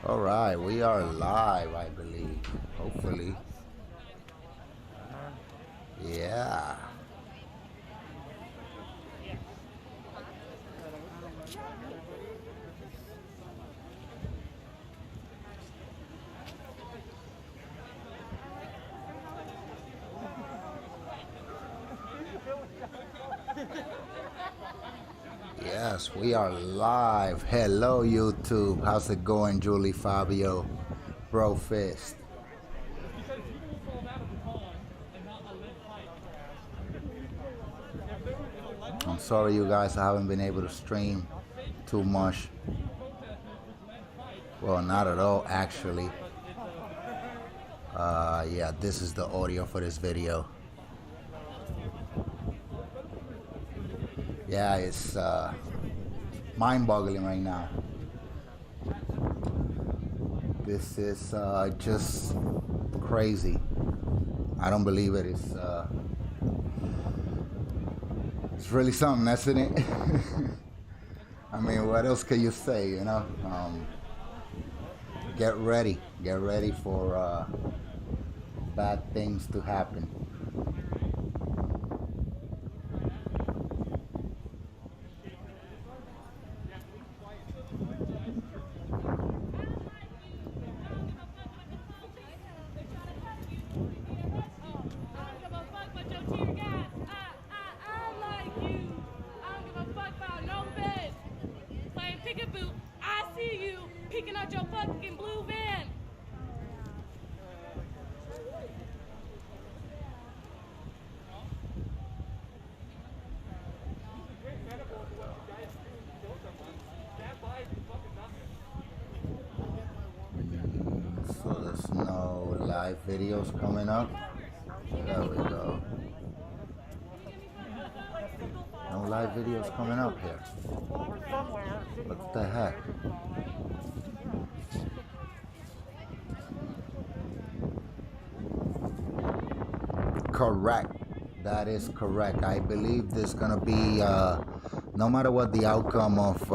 All right, we are live, I believe. Hopefully. Yeah. Yes, we are live. Hello, YouTube. How's it going, Julie, Fabio, Bro Fist? I'm sorry, you guys, I haven't been able to stream too much. Well, not at all, actually. Yeah, this is the audio for this video. Yeah, it's mind-boggling right now. This is just crazy. I don't believe it. It's really something, isn't it? I mean, what else can you say, you know? Get ready for bad things to happen. So there's no live videos coming up. There we go. No live videos coming up here. What the heck? Correct. That is correct. I believe there's gonna be, no matter what the outcome of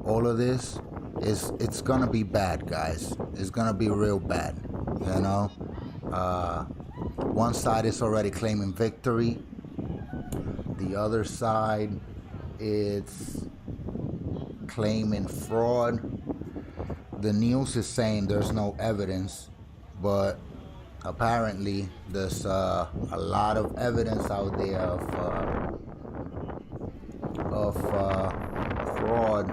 all of this is, it's gonna be bad, guys. It's gonna be real bad. You know, one side is already claiming victory. The other side is claiming fraud. The news is saying there's no evidence, but apparently there's a lot of evidence out there of fraud.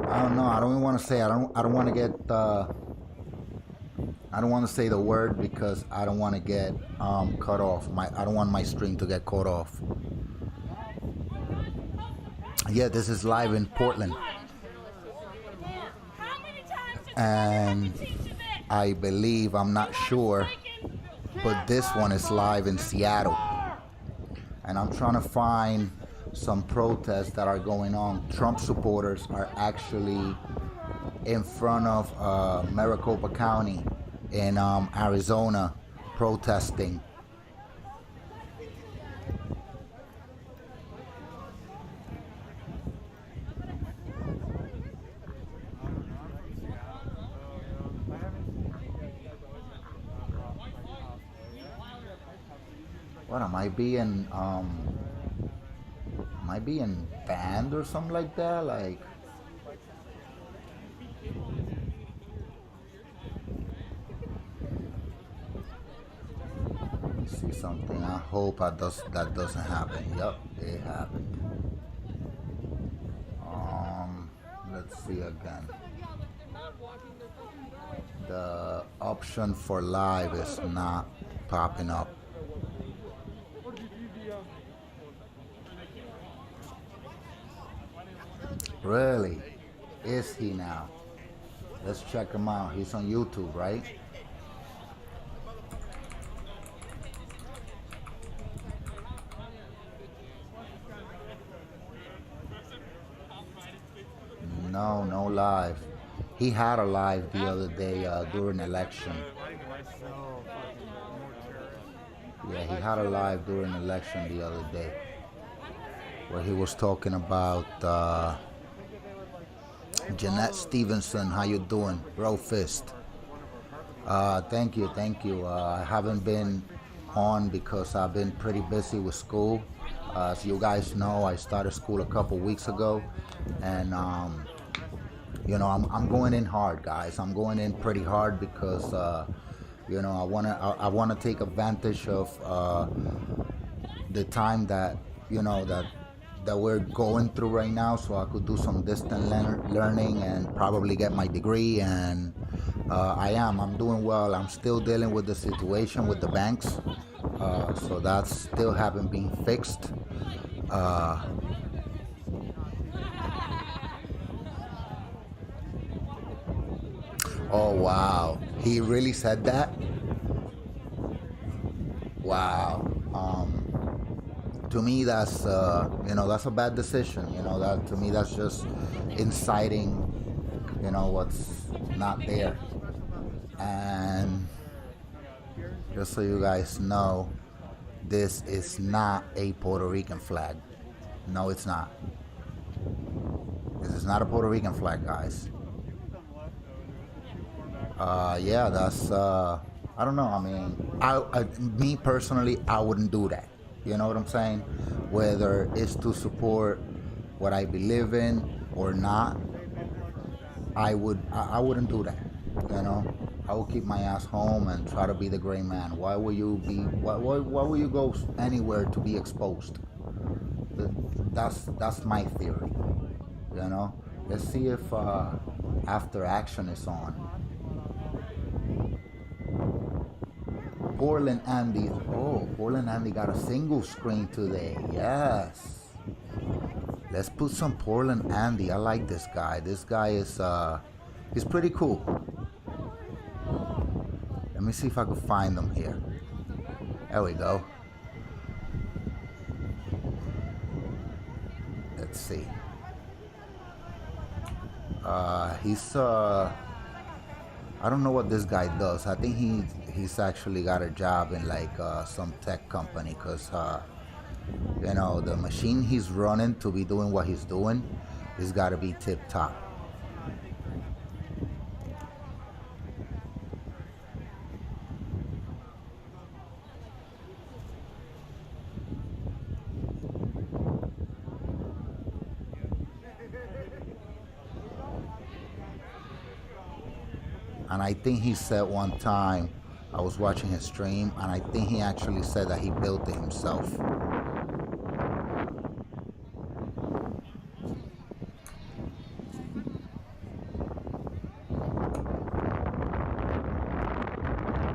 I don't know. I don't even want to say. I don't want to get. I don't want to say the word because I don't want to get cut off. I don't want my stream to get cut off. Yeah, this is live in Portland, and I believe, I'm not sure, but this one is live in Seattle. And I'm trying to find some protests that are going on. Trump supporters are actually in front of Maricopa County in Arizona protesting. What am I being banned or something like that? Like, let me see something. I hope that doesn't happen. Yup, it happened. Let's see again. The option for live is not popping up. Really? Is he now? Let's check him out. He's on YouTube, right? No, no live. He had a live the other day during election. Yeah, he had a live during election the other day where he was talking about Jeanette Stevenson. How you doing? Bro Fist. Thank you, thank you. I haven't been on because I've been pretty busy with school. As you guys know, I started school a couple weeks ago, and you know, I'm going in hard, guys. I'm going in pretty hard because you know, I wanna take advantage of the time that you know that we're going through right now, so I could do some distant learning and probably get my degree. And I'm doing well. I'm still dealing with the situation with the banks, so that's still haven't been fixed. Oh wow, he really said that? Wow. To me, that's you know, that's a bad decision. You know, that to me that's just inciting, you know, what's not there. And just so you guys know, this is not a Puerto Rican flag. No, it's not. This is not a Puerto Rican flag, guys. Yeah, that's I don't know. I mean, me personally, I wouldn't do that. You know what I'm saying? Whether it's to support what I believe in or not, I wouldn't do that. You know, I would keep my ass home and try to be the great man. Why would you be? Why would you go anywhere to be exposed? That's my theory. You know. Let's see if After Action is on. Portland Andy. Oh, Portland Andy got a single screen today. Yes. Let's put some Portland Andy. I like this guy. This guy is he's pretty cool. Let me see if I can find him here. There we go. Let's see. He's I don't know what this guy does. I think he's actually got a job in like some tech company, because you know, the machine he's running to be doing what he's doing, he's got to be tip top. And I think he said one time, I was watching his stream, and I think he actually said that he built it himself.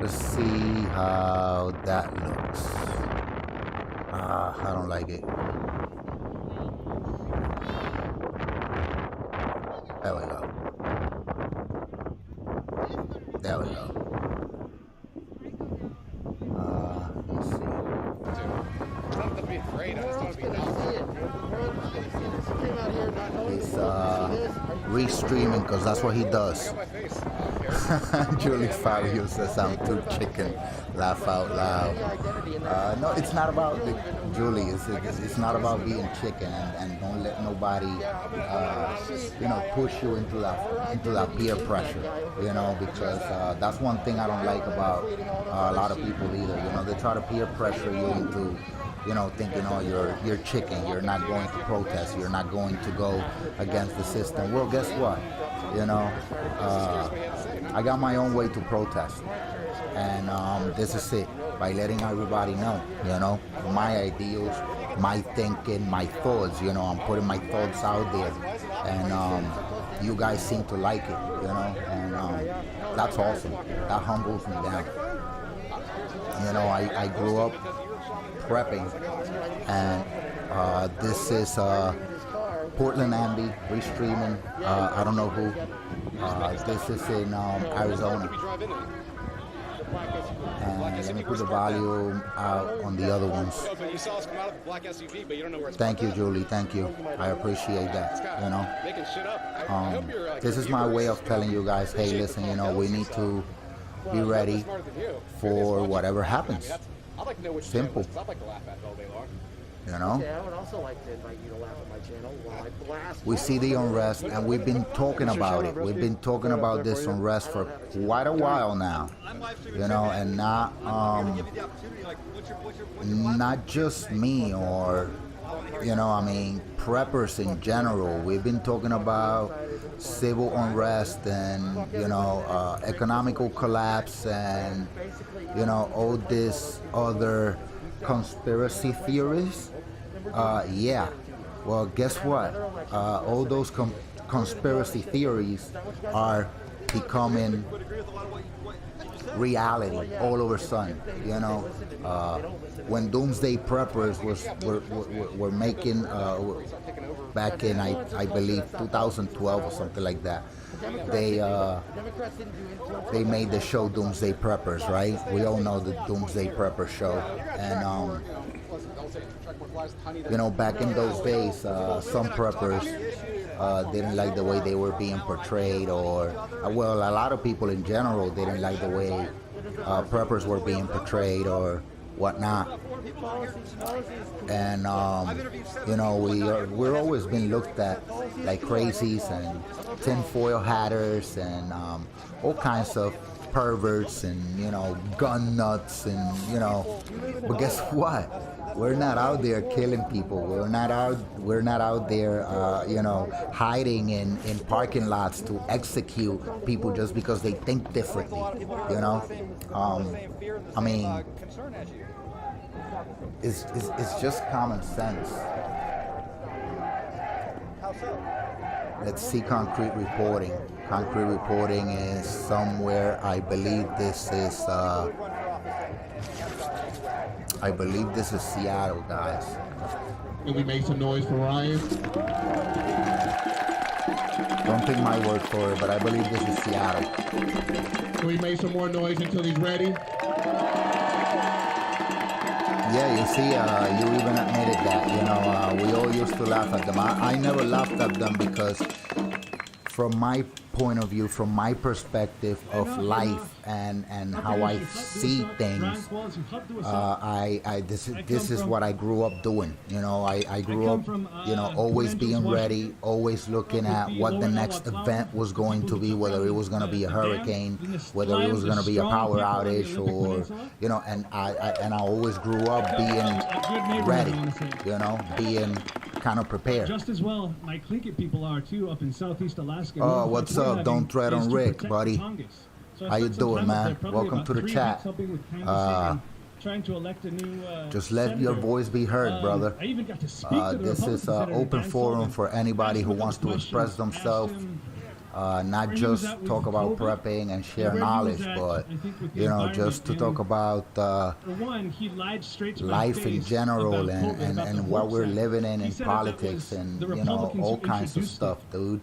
Let's see how that looks. I don't like it. There we go. There we go. Let's see. Not to be afraid, I just want to be known. He's re-streaming because that's what he does. Julie Fabio says I'm too chicken. Laugh out loud. No, it's not about Julie. It's not about being chicken, and don't let nobody, you know, push you into that peer pressure. You know, because that's one thing I don't like about a lot of people either. You know, they try to peer pressure you into, you know, thinking, oh, you're chicken, you're not going to protest, you're not going to go against the system. Well, guess what? You know, I got my own way to protest, and this is it. By letting everybody know, you know, my ideals, my thinking, my thoughts. You know, I'm putting my thoughts out there, and you guys seem to like it. You know, and that's awesome. That humbles me down. You know, I grew up prepping, and this is Portland Andy restreaming. I don't know who. This is in Arizona. And let me put the volume out on the other ones. Thank you, Julie. Thank you. I appreciate that. You know, this is my way of telling you guys, hey, listen, you know, we need to be ready for whatever happens. I'd like to know which Simple. channel, 'cause I'd like to laugh at it all day long. You know? Yeah, I would also like to invite you to laugh at my channel while I blast. We see the unrest, and we've been talking about it. We've been talking about this unrest for quite a while now, you know, and not just me or, you know, I mean, preppers in general. We've been talking about civil unrest and, you know, economical collapse and, you know, all this other conspiracy theories. Yeah. Well, guess what? All those conspiracy theories are becoming reality all over a sudden. You know, when Doomsday Preppers were making back in I believe 2012 or something like that. They made the show Doomsday Preppers, right? We all know the Doomsday Preppers show, and you know, back in those days, some preppers didn't like the way they were being portrayed, or well, a lot of people in general didn't like the way preppers were being portrayed or whatnot. And you know, we're always been looked at like crazies and tinfoil hatters and all kinds of perverts and, you know, gun nuts and, you know. But guess what? We're not out there killing people. We're not out there, you know, hiding in parking lots to execute people just because they think differently. You know, I mean, it's just common sense. Let's see Concrete Reporting. Concrete Reporting is somewhere. I believe this is Seattle, guys. Can we make some noise for Ryan? Don't take my word for it, but I believe this is Seattle. Can we make some more noise until he's ready? Yeah, you see, you even admitted that. You know, we all used to laugh at them. I never laughed at them because, from my point of view, from my perspective of life and how I see things, this is what I grew up doing. You know, I grew up, you know, always being ready, always looking at what the next event was going to be, whether it was going to be a hurricane, whether it was going to be a power outage, or, you know, and I always grew up being ready, you know, being kind of prepared. Just as well, my Tlingit people are too, up in southeast Alaska. Oh, what's up? Don't tread on Rick, buddy. How you doing, man? Welcome to the chat. Trying to elect a new, just let your voice be heard, brother. I even got to speak to the this is an open forum for anybody who wants to express themselves. Not just talk about prepping and share knowledge, but, you know, just to talk about life in general and what we're living in politics and, you know, all kinds of stuff, dude.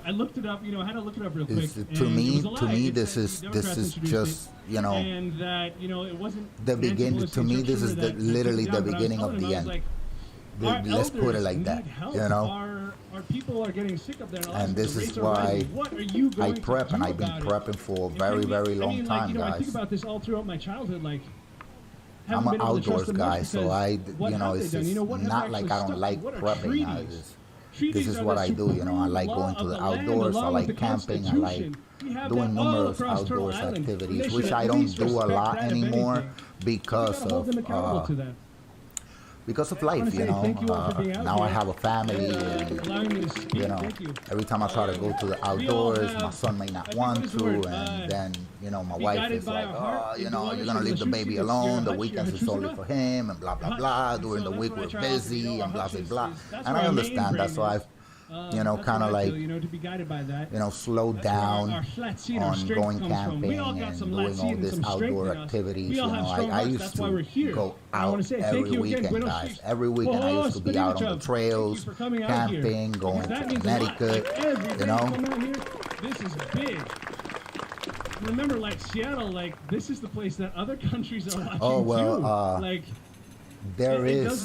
I looked it up, you know, I had to look it up real quick. To me, this is just, you know, and that, you know, it wasn't the beginning. To me, this is literally the beginning of the end. Let's put it like that, you know. Our people are getting sick up there, and this is why I prep, and I've been prepping for a very, very long time, guys. I think about this all throughout my childhood, like. I'm an outdoors guy, so you know, it's not like I don't like prepping. This is what I do, you know. I like going to the outdoors. I like camping. I like doing numerous outdoors activities, which I don't do a lot anymore because of life, you know. Now I have a family, and, you know, every time I try to go to the outdoors, my son may not want to, and then, you know, my wife is like, oh, you know, you're gonna leave the baby alone, the weekends is only for him, and blah, blah, blah, during the week we're busy, and blah, blah, blah. And I understand that, so I've, you know, kind of like, you know, slow down on going camping and doing all this outdoor activities. You know, I used to go out every weekend, guys. Every weekend I used to be out on the trails, camping, going to Connecticut, you know. This is big. Remember, like Seattle, like this is the place that other countries are watching too. Like there is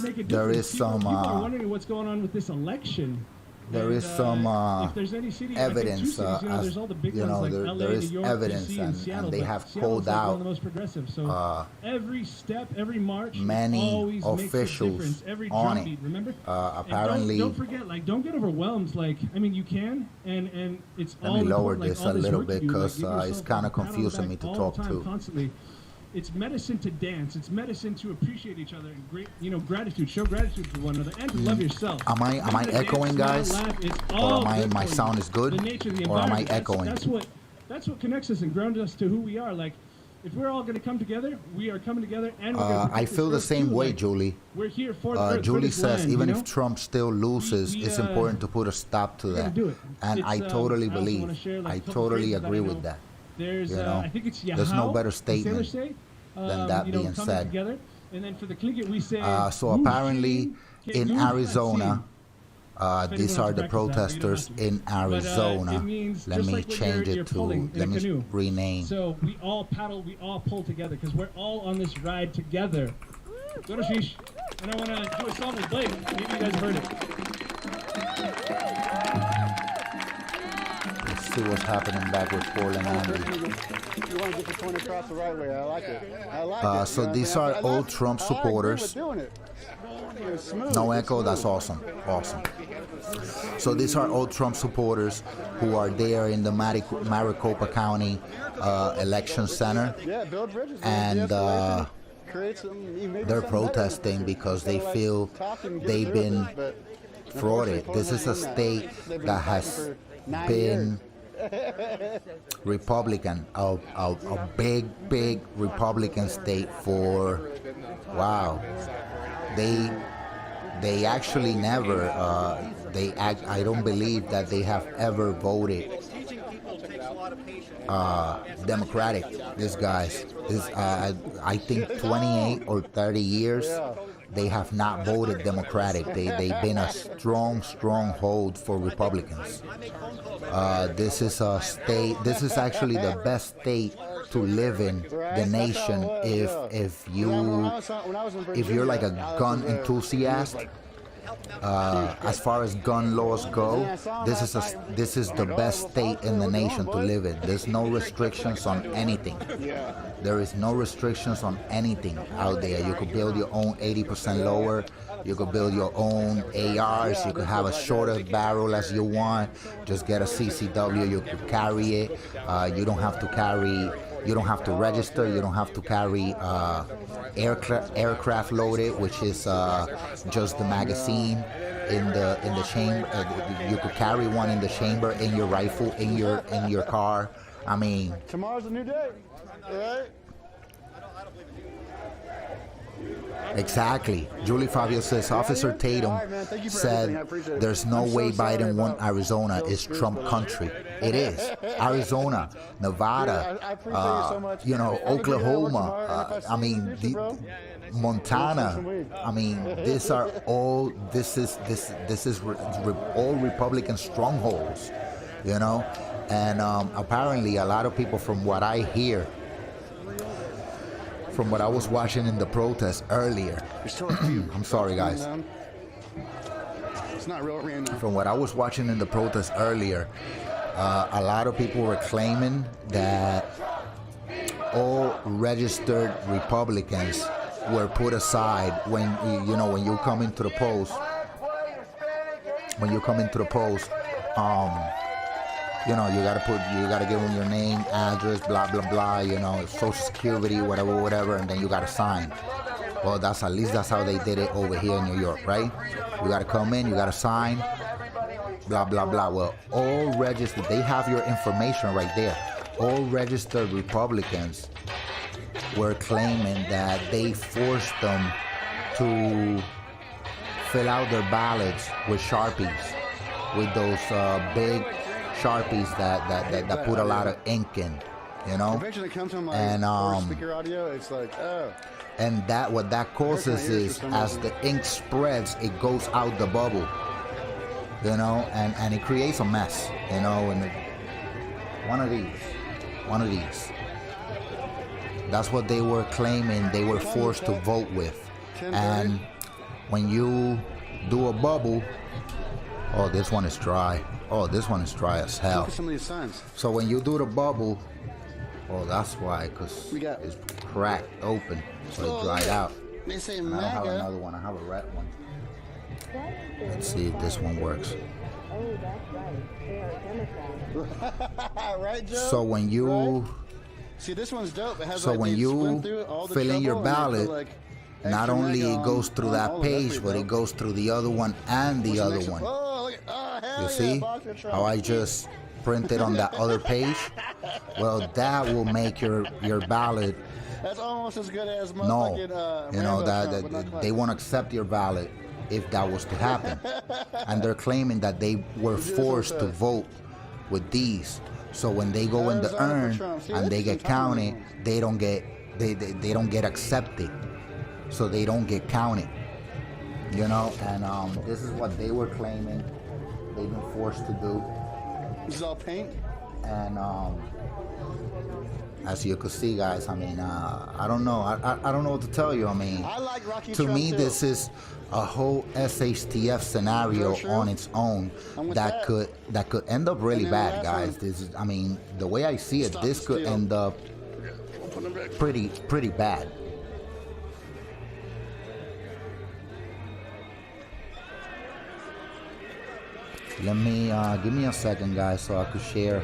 some. People are wondering what's going on with this election. there is And, some if there's any city, evidence, like in 2 cities, you know, there's all the big ones like LA, there is New York, evidence, DC, and Seattle, they but have Seattle's called like one out of the most progressive. So every step, every march many always makes a officials difference. Every on drumbeat, it. remember? Apparently, don't forget, like, don't get overwhelmed. Like, I mean, you can, and it's let all me lower important, like, this all a this little work you bit do, like, because give yourself it's a kind of pat on the confusing back me to all talk the time, to. constantly. It's medicine to dance. It's medicine to appreciate each other and great, you know, gratitude. Show gratitude for one another and to love yourself. Am I Remember to echoing, dance, guys? smile, laugh. It's Or all am I, good my for you. sound is good? The nature of the Or am I environment. echoing? That's what connects us and grounds us to who we are. Like, if we're all going to come together, we are coming together, and we're going to I feel the same way, Julie. We're here for the earth, for Julie this says land, even you know? if Trump still loses, it's important to put a stop to we're gonna that. do it. And It's, I totally I also wanna believe, share, like, I a couple totally phrases that I agree know. with that. There's, You know, I think it's there's no Yahao, better the sailors statement say, than that you know, being coming said. Together. And then for the Tlingit, we say. So apparently in Arizona, these are the protesters in Arizona. Let me change it to, let me rename. So we all paddle, we all pull together because we're all on this ride together. Go to Sheesh. And I want to do a song with Blake. Maybe you guys have heard it. Let's see what's happening back with Portland Andy. You want to get the point across the right way. I like it. I like it. So these are old Trump supporters. No echo, that's awesome. Awesome. So these are old Trump supporters who are there in the Maricopa County election center. Yeah, build bridges. And they're protesting because they feel they've been frauded. This is a state that has been Republican, a big Republican state for, wow. They actually never, I don't believe that they have ever voted Democratic. These guys, I think 28 or 30 years, they have not voted Democratic. They've been a stronghold for Republicans. This is a state, this is actually the best state to live in the nation if you're like a gun enthusiast. As far as gun laws go, this is the best state in the nation to live in. There's no restrictions on anything. There is no restrictions on anything out there. You could build your own 80% lower. You could build your own ARs. You could have a shorter barrel as you want. Just get a CCW. You could carry it. You don't have to carry. You don't have to register. You don't have to carry aircraft loaded, which is just the magazine in the chamber. You could carry one in the chamber in your rifle in your car. I mean, tomorrow's a new day, right? Exactly. Julie Fabio says Officer Tatum said there's no way Biden won Arizona. It's Trump country. It is. Arizona, Nevada, Oklahoma, Montana. I mean, these are all, this is all Republican strongholds, you know? And apparently a lot of people, from what I hear, from what I was watching in the protest earlier. I'm sorry, guys. It's not real right now. From what I was watching in the protest earlier, a lot of people were claiming that all registered Republicans were put aside when you come into the polls. When you come into the polls, you gotta give them your name, address, blah blah blah, Social Security, whatever, and then you gotta sign. Well, at least that's how they did it over here in New York, right? You gotta come in, you gotta sign, blah blah blah. Well, all registered, they have your information right there. All registered Republicans were claiming that they forced them to fill out their ballots with Sharpies, with those big Sharpies that put a lot of ink in, Eventually it comes on my speaker audio. It's like, and what that causes is, as the ink spreads, it goes out the bubble, and it creates a mess, and one of these. That's what they were claiming they were forced to vote with. And when you do a bubble, Oh, this one is dry. Oh, this one is dry as hell. Look at some of these signs. So when you do the bubble, oh, that's why, because We got- it's cracked open, so Oh, it dried out. They say And I don't have MAGA. another one. I have a red one. Let's see if this one works. Oh, that's right. They are Democrats. Right, Joe? So when you Right? See, this one's dope. It has So like when they you swim through all the fill in your trouble and they put, ballot, like, not extra only MAGA it goes on through all that of it. That's page, pretty but it dope. goes through the other one and the Which other makes it- one. Oh, look at, oh, hell You yeah, see Boxer Trump. how I just printed on that other page? Well, that will make your ballot. That's almost as good as No, motherfucking, you know Rambo that, Trump, but not that quite. they won't accept your ballot if that was to happen, and they're claiming that they were this forced to one says. vote with these. So when they go in the Arizona for urn Trump. See, and they that's get some time counted, ones. they don't get accepted. So they don't get counted. You know, and this is what they were claiming they've been forced to do. This is all paint. And as you can see, guys, I mean, I don't know. I don't know what to tell you. I mean, I like Rocky to Trump me, too. this is a whole SHTF scenario Sure. on its own I'm with that that. could end up really And then bad, the last guys. one. This is, I mean, the way I see it, Stop this the could steal. end up We'll put them back. pretty bad. Let me give me a second, guys, so I could share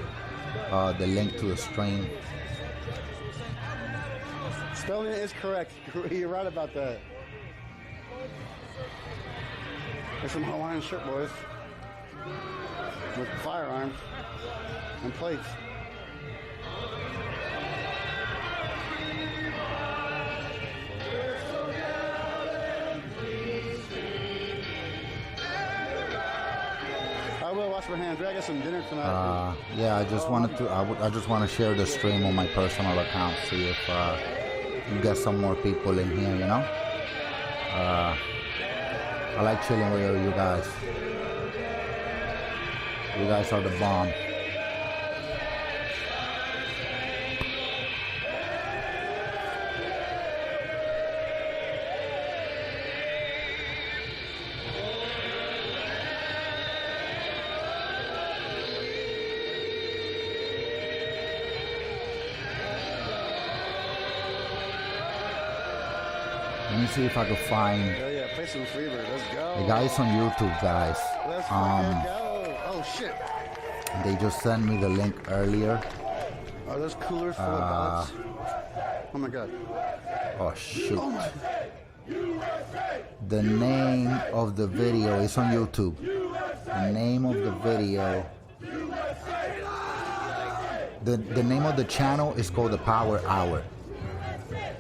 the link to the stream. Spelling is correct. You're right about that. There's some Hawaiian shirt, boys. With firearms and plates. I will wash my hands. I got some dinner tonight. Yeah, I just wanted to. I just want to share the stream on my personal account. See if you get some more people in here. You know. I like chilling with you guys. You guys are the bomb. Let me see if I can find Oh yeah, play some Fever. Let's go. the guys on YouTube, guys. Let's fucking go. Oh shit. They just sent me the link earlier. Are those coolers full of ballots? Oh my god. Oh shoot. The name of the video is on YouTube. The name of the video. The name of the channel is called The Power Hour.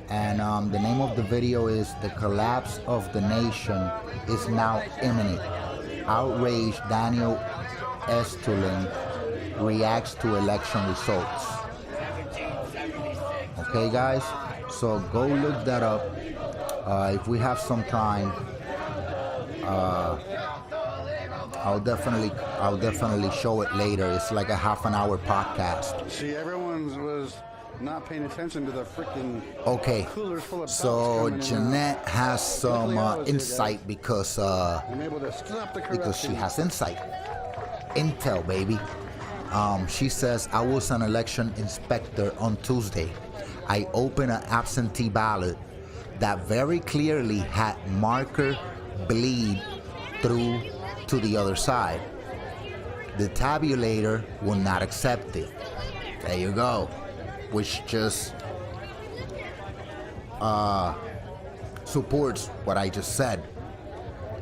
And the name of the video is The Collapse of the Nation is Now Imminent. Outraged Daniel Estulin reacts to election results. Okay, guys? So go look that up. If we have some time, I'll definitely show it later. It's like a half an hour podcast. See, everyone was not paying attention to the freaking Okay, coolers full of so ballots coming in and Jeanette has some Luckily I was here, insight guys. because I'm able to stop the corruption. she has insight. Intel, baby. She says, I was an election inspector on Tuesday. I opened an absentee ballot that very clearly had marker bleed through to the other side. The tabulator will not accept it. There you go. Which just supports what I just said.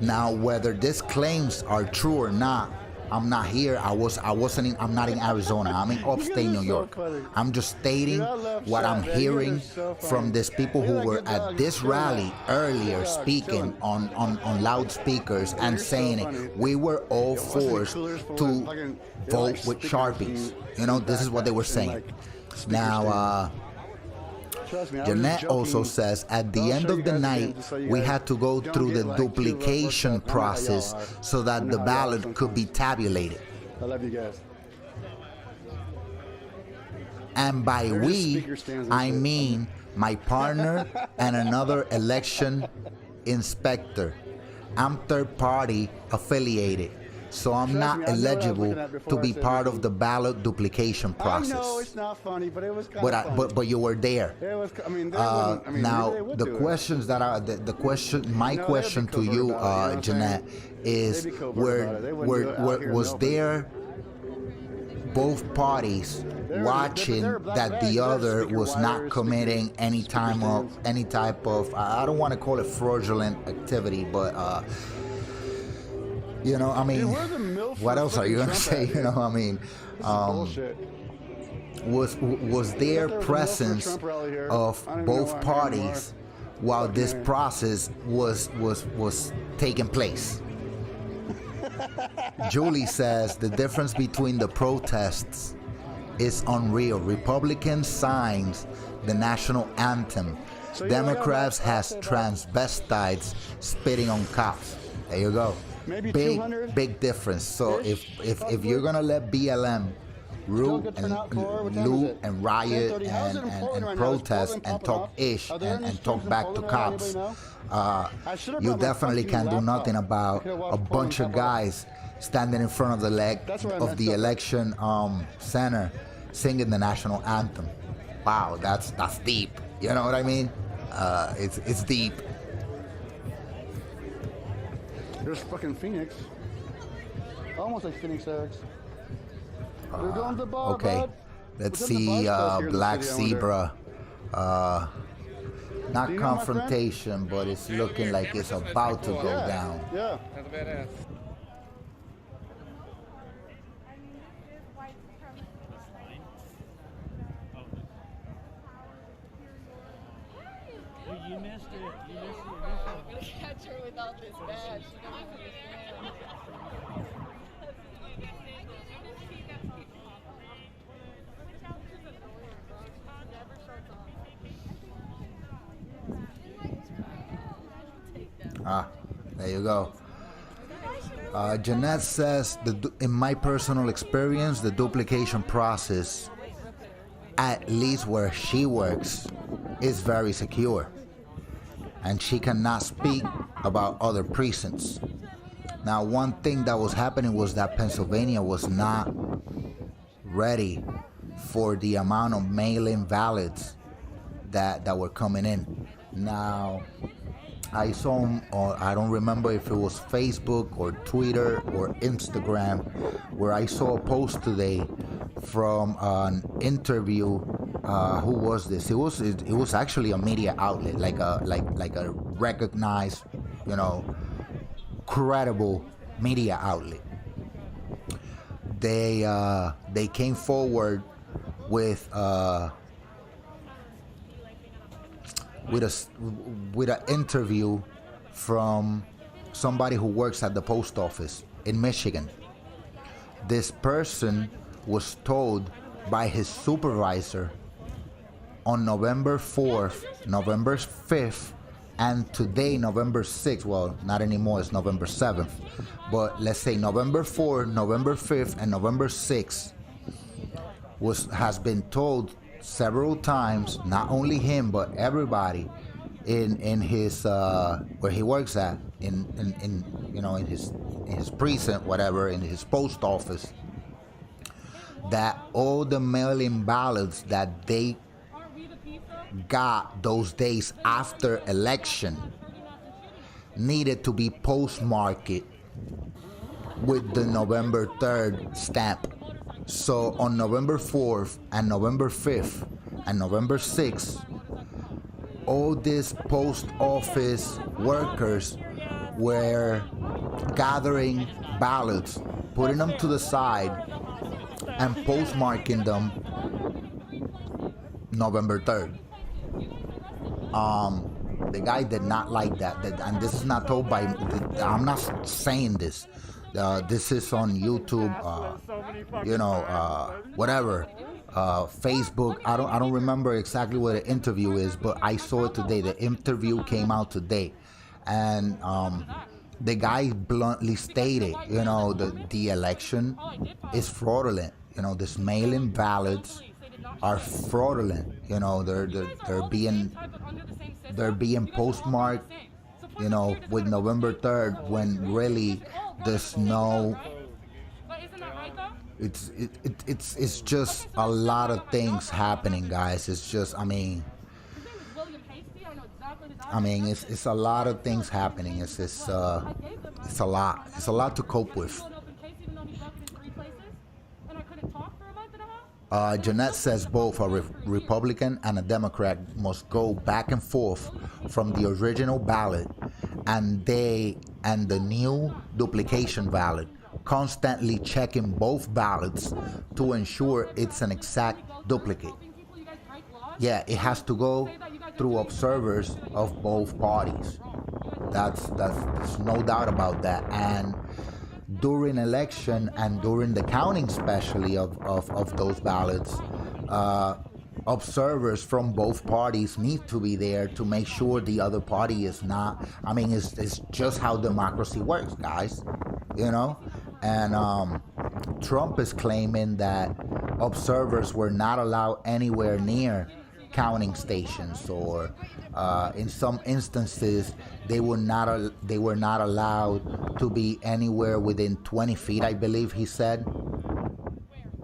Now, whether these claims are true or not, I'm not here. I'm not in Arizona. I'm in upstate New York. I'm just stating what I'm hearing from these people who were at this rally earlier speaking on loudspeakers and saying it. We were all forced to vote with Sharpies. You know, this is what they were saying. Now, Trust me, I was Jeanette joking. also says, at the I'll end show you of the guys night, again, just so you we guys had to go don't through get, the like, duplication I know how y'all process are. so I that know the how y'all ballot are could be sometimes. tabulated. I love you guys. And by They're just we, speaker stands and I shit. mean my partner and another election inspector. I'm third party affiliated. So I'm Trust not me, I know what I was eligible looking at before to I be said part Ricky. of the ballot duplication process. I know it's not funny, but it was kind but of funny. but you were there. It was. I mean, they wouldn't. I mean, Now maybe they would the do questions that are the question. My You know, they'd be question to covert you, about it, you know what I'm Jeanette, is They'd be covert about it. They wouldn't do it out here in was the open. there both parties They're watching a black that bag. the They're other speaker was not wires, committing speaker- any speaker type of I don't want to call it fraudulent activity, but you know, I mean, Dude, where the MILF what else are you gonna Trump say? at, You know, dude? I mean, This is bullshit. was there there was a presence Trump rally here. of I don't even know both why I'm here parties while this Fucking A. process was taking place? Julie says the difference between the protests is unreal. Republicans signs the national anthem. So you know, Democrats I gotta has say about- transvestites spitting on cops. There you go. Maybe big 200 big difference. So if possibly. you're gonna let BLM root good and turnout for- what time is loot it? and riot 10:30. How's it in Portland right now? Is protest Portland and popping talk off? ish Are there any and streams talk in back to Portland right now? cops, Anybody know? I should've you brought my definitely fucking can't do laptop. nothing about I could've a watched bunch of Portland pop off. guys standing in front of the That's where I of messed the up. election center singing the national anthem. Wow, that's deep. You know what I mean? It's deep. There's fucking Phoenix. Almost like Phoenix Erics. We're going to the bar, Okay, bud. let's What's in the see buzz here in the Black city, I wonder? Zebra. Not Do you know my friend? confrontation, but it's looking like it's about to go Yeah, down. Yeah. That's a badass. You missed it. You missed it. I'm gonna catch her without this badge. She doesn't understand. There you go. Jeanette says, in my personal experience, the duplication process, at least where she works, is very secure. And she cannot speak about other precincts. Now, one thing that was happening was that Pennsylvania was not ready for the amount of mail-in ballots that were coming in. Now, I saw, or I don't remember if it was Facebook or Twitter or Instagram, where I saw a post today from an interview. Who was this? It was actually a media outlet, like a recognized, you know, credible media outlet. They came forward with an interview from somebody who works at the post office in Michigan. This person was told by his supervisor on November 4th, November 5th, and today, November 6th. Well, not anymore, it's November 7th. But let's say November 4th, November 5th, and November 6th has been told several times, not only him, but everybody in his where he works at, in his precinct, whatever, in his post office, that all the mail-in ballots that they got those days after election needed to be postmarked with the November 3rd stamp. So on November 4th and November 5th and November 6th, all these post office workers were gathering ballots, putting them to the side, and postmarking them November 3rd. The guy did not like that, and this is not told by, I'm not saying this. This is on YouTube, whatever, Facebook. I don't remember exactly what the interview is, but I saw it today. The interview came out today, and the guy bluntly stated, the election is fraudulent. This mail-in ballots are fraudulent. They're being postmarked, with November 3rd, when really there's no it's just a lot of things happening, guys. It's just, I mean, it's a lot of things happening. It's a lot. It's a lot to cope with. Jeanette says both a Republican and a Democrat must go back and forth from the original ballot and the new duplication ballot, constantly checking both ballots to ensure it's an exact duplicate. Yeah, it has to go through observers of both parties. There's no doubt about that. And during election and during the counting, especially of those ballots, observers from both parties need to be there to make sure the other party is not. I mean, it's just how democracy works, guys. You know, and Trump is claiming that observers were not allowed anywhere near counting stations, or in some instances they were not allowed to be anywhere within 20 feet, I believe he said,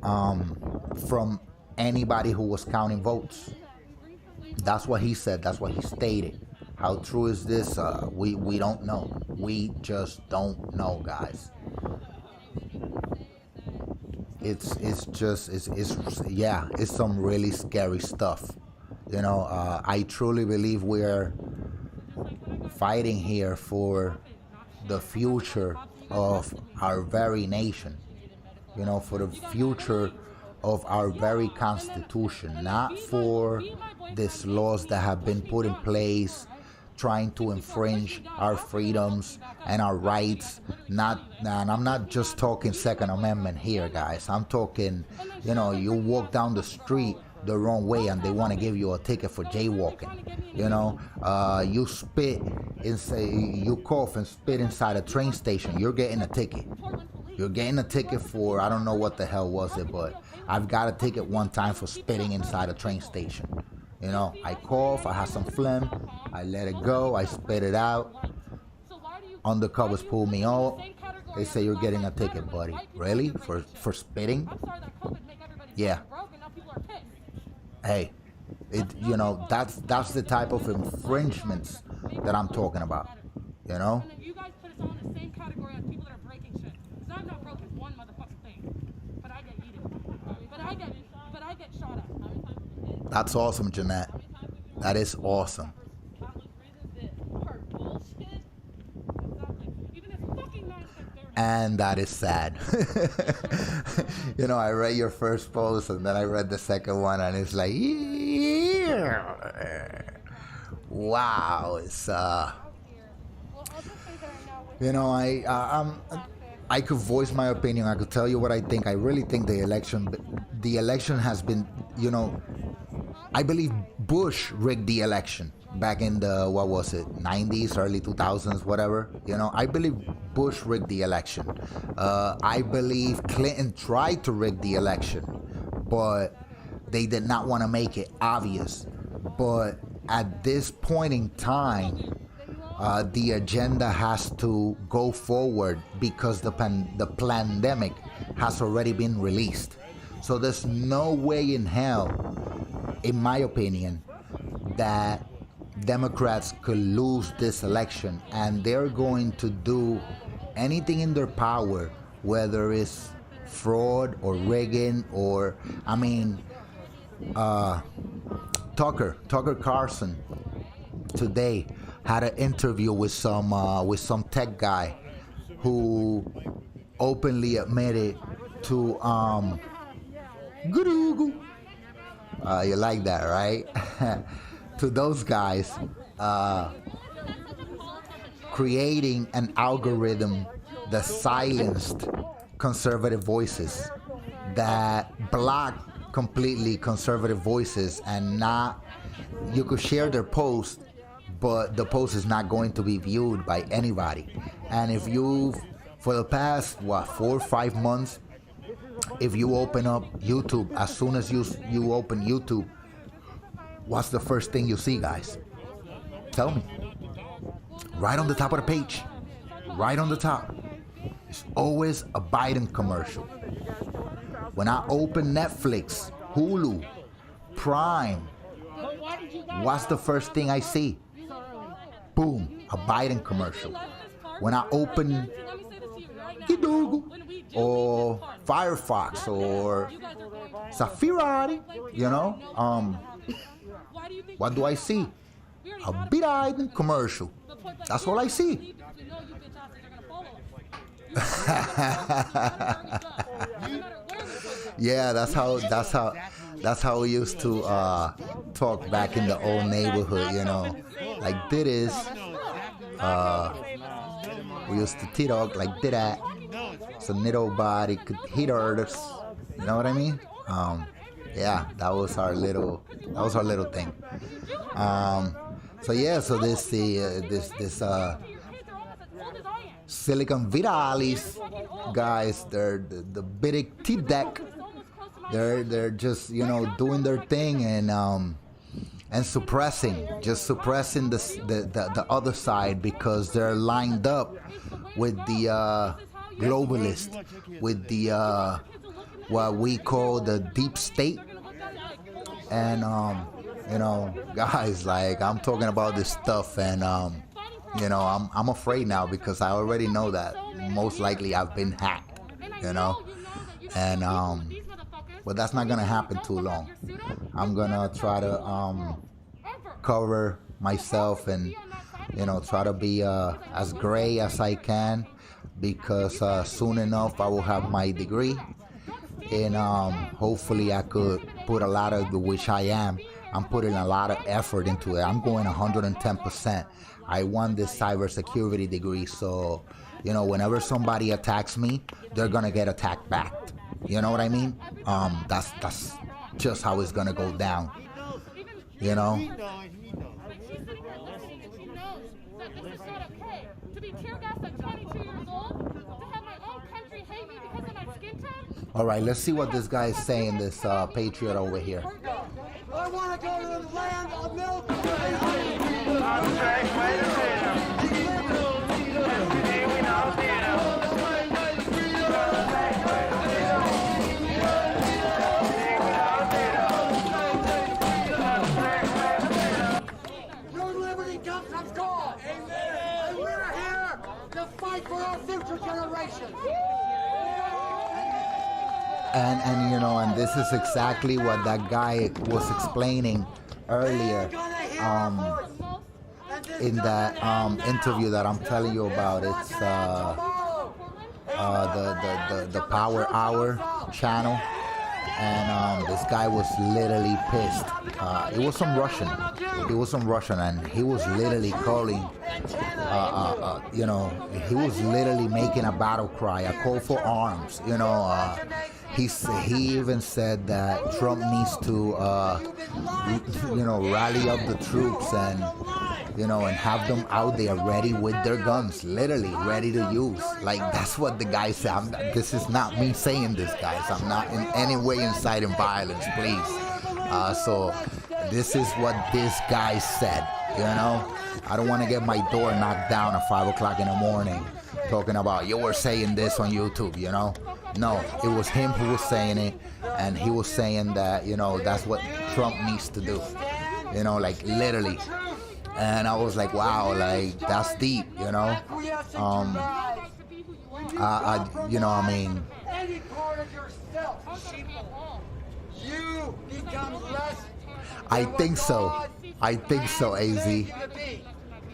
from anybody who was counting votes. That's what he said. That's what he stated. How true is this? We don't know. We just don't know, guys. It's some really scary stuff. You know, I truly believe we're fighting here for the future of our very nation. You know, for the future of our very Constitution, not for these laws that have been put in place trying to infringe our freedoms and our rights. And I'm not just talking Second Amendment here, guys. I'm talking, you know, you walk down the street the wrong way and they want to give you a ticket for jaywalking. You know, you you cough and spit inside a train station, you're getting a ticket. You're getting a ticket for, I don't know what the hell was it, but I've got a ticket one time for spitting inside a train station. You know, I cough, I have some phlegm, I let it go, I spit it out. Undercovers pull me out. They say you're getting a ticket, buddy. Really? For spitting? Yeah. Hey, you know, that's the type of infringements that I'm talking about. You know? You guys put us all in the same category as people that are breaking shit. Because I'm not broken one motherfucking thing. But I get eaten. But I get shot at. That's awesome, Jeanette. That is awesome. And that is sad. You know, I read your first post and then I read the second one and it's like, yeah. Wow, it's you know, I could voice my opinion. I could tell you what I think. I really think the election has been, you know, I believe Bush rigged the election back in the, what was it, 90s, early 2000s, whatever. You know, I believe Bush rigged the election. I believe Clinton tried to rig the election, but they did not want to make it obvious. But at this point in time, the agenda has to go forward because the pandemic has already been released. So there's no way in hell, in my opinion, that Democrats could lose this election, and they're going to do anything in their power, whether it's fraud or rigging or, I mean, Tucker Carlson today had an interview with some tech guy who openly admitted to Google. You like that, right? To those guys, creating an algorithm that silenced conservative voices, that blocked completely conservative voices, and not, you could share their post, but the post is not going to be viewed by anybody. And if you, for the past, 4 or 5 months, if you open up YouTube, as soon as you open YouTube, what's the first thing you see, guys? Tell me. Right on the top of the page, right on the top, it's always a Biden commercial. When I open Netflix, Hulu, Prime, what's the first thing I see? Boom, a Biden commercial. When I open Hidalgo or Firefox or Safirari, you know, what do I see? A Biden commercial. That's all I see. Yeah, that's how we used to talk back in the old neighborhood, you know. Like this, we used to talk like that, so nobody could hit us. You know what I mean? Yeah, that was our little thing. So yeah, so this Silicon Vitalis guys, they're the big T-Deck. They're just, you know, doing their thing and suppressing the other side because they're lined up with the globalist, with the what we call the deep state. And you know, guys, like, I'm talking about this stuff and you know, I'm afraid now because I already know that most likely I've been hacked, you know. And but that's not gonna happen too long. I'm gonna try to cover myself and, you know, try to be as gray as I can, because soon enough I will have my degree, and hopefully I could put a lot of which I'm putting a lot of effort into it. I'm going 110%. I want this cybersecurity degree, so, you know, whenever somebody attacks me, they're gonna get attacked back. You know what I mean? That's just how it's gonna go down. You know? All right, let's see what this guy is saying, this patriot over here. I want to go to the land of milk. Your liberty comes from God. And we're here to fight for our future generations. And you know, and this is exactly what that guy was explaining earlier in that interview that I'm telling you about. It's the Power Hour channel, and this guy was literally pissed. It was some Russian, and he was literally calling, you know, he was literally making a battle cry, a call for arms, you know. He even said that Trump needs to, you know, rally up the troops and, you know, and have them out there ready with their guns, literally ready to use. Like, that's what the guy said. This is not me saying this, guys. I'm not in any way inciting violence, please. So this is what this guy said, you know. I don't want to get my door knocked down at 5 o'clock in the morning talking about, you were saying this on YouTube, you know. No, it was him who was saying it, and he was saying that, you know, that's what Trump needs to do, you know, like, literally. And I was like, wow, like, that's deep, you know. You know, I mean, Any part of yourself, you become less. I think so, AZ.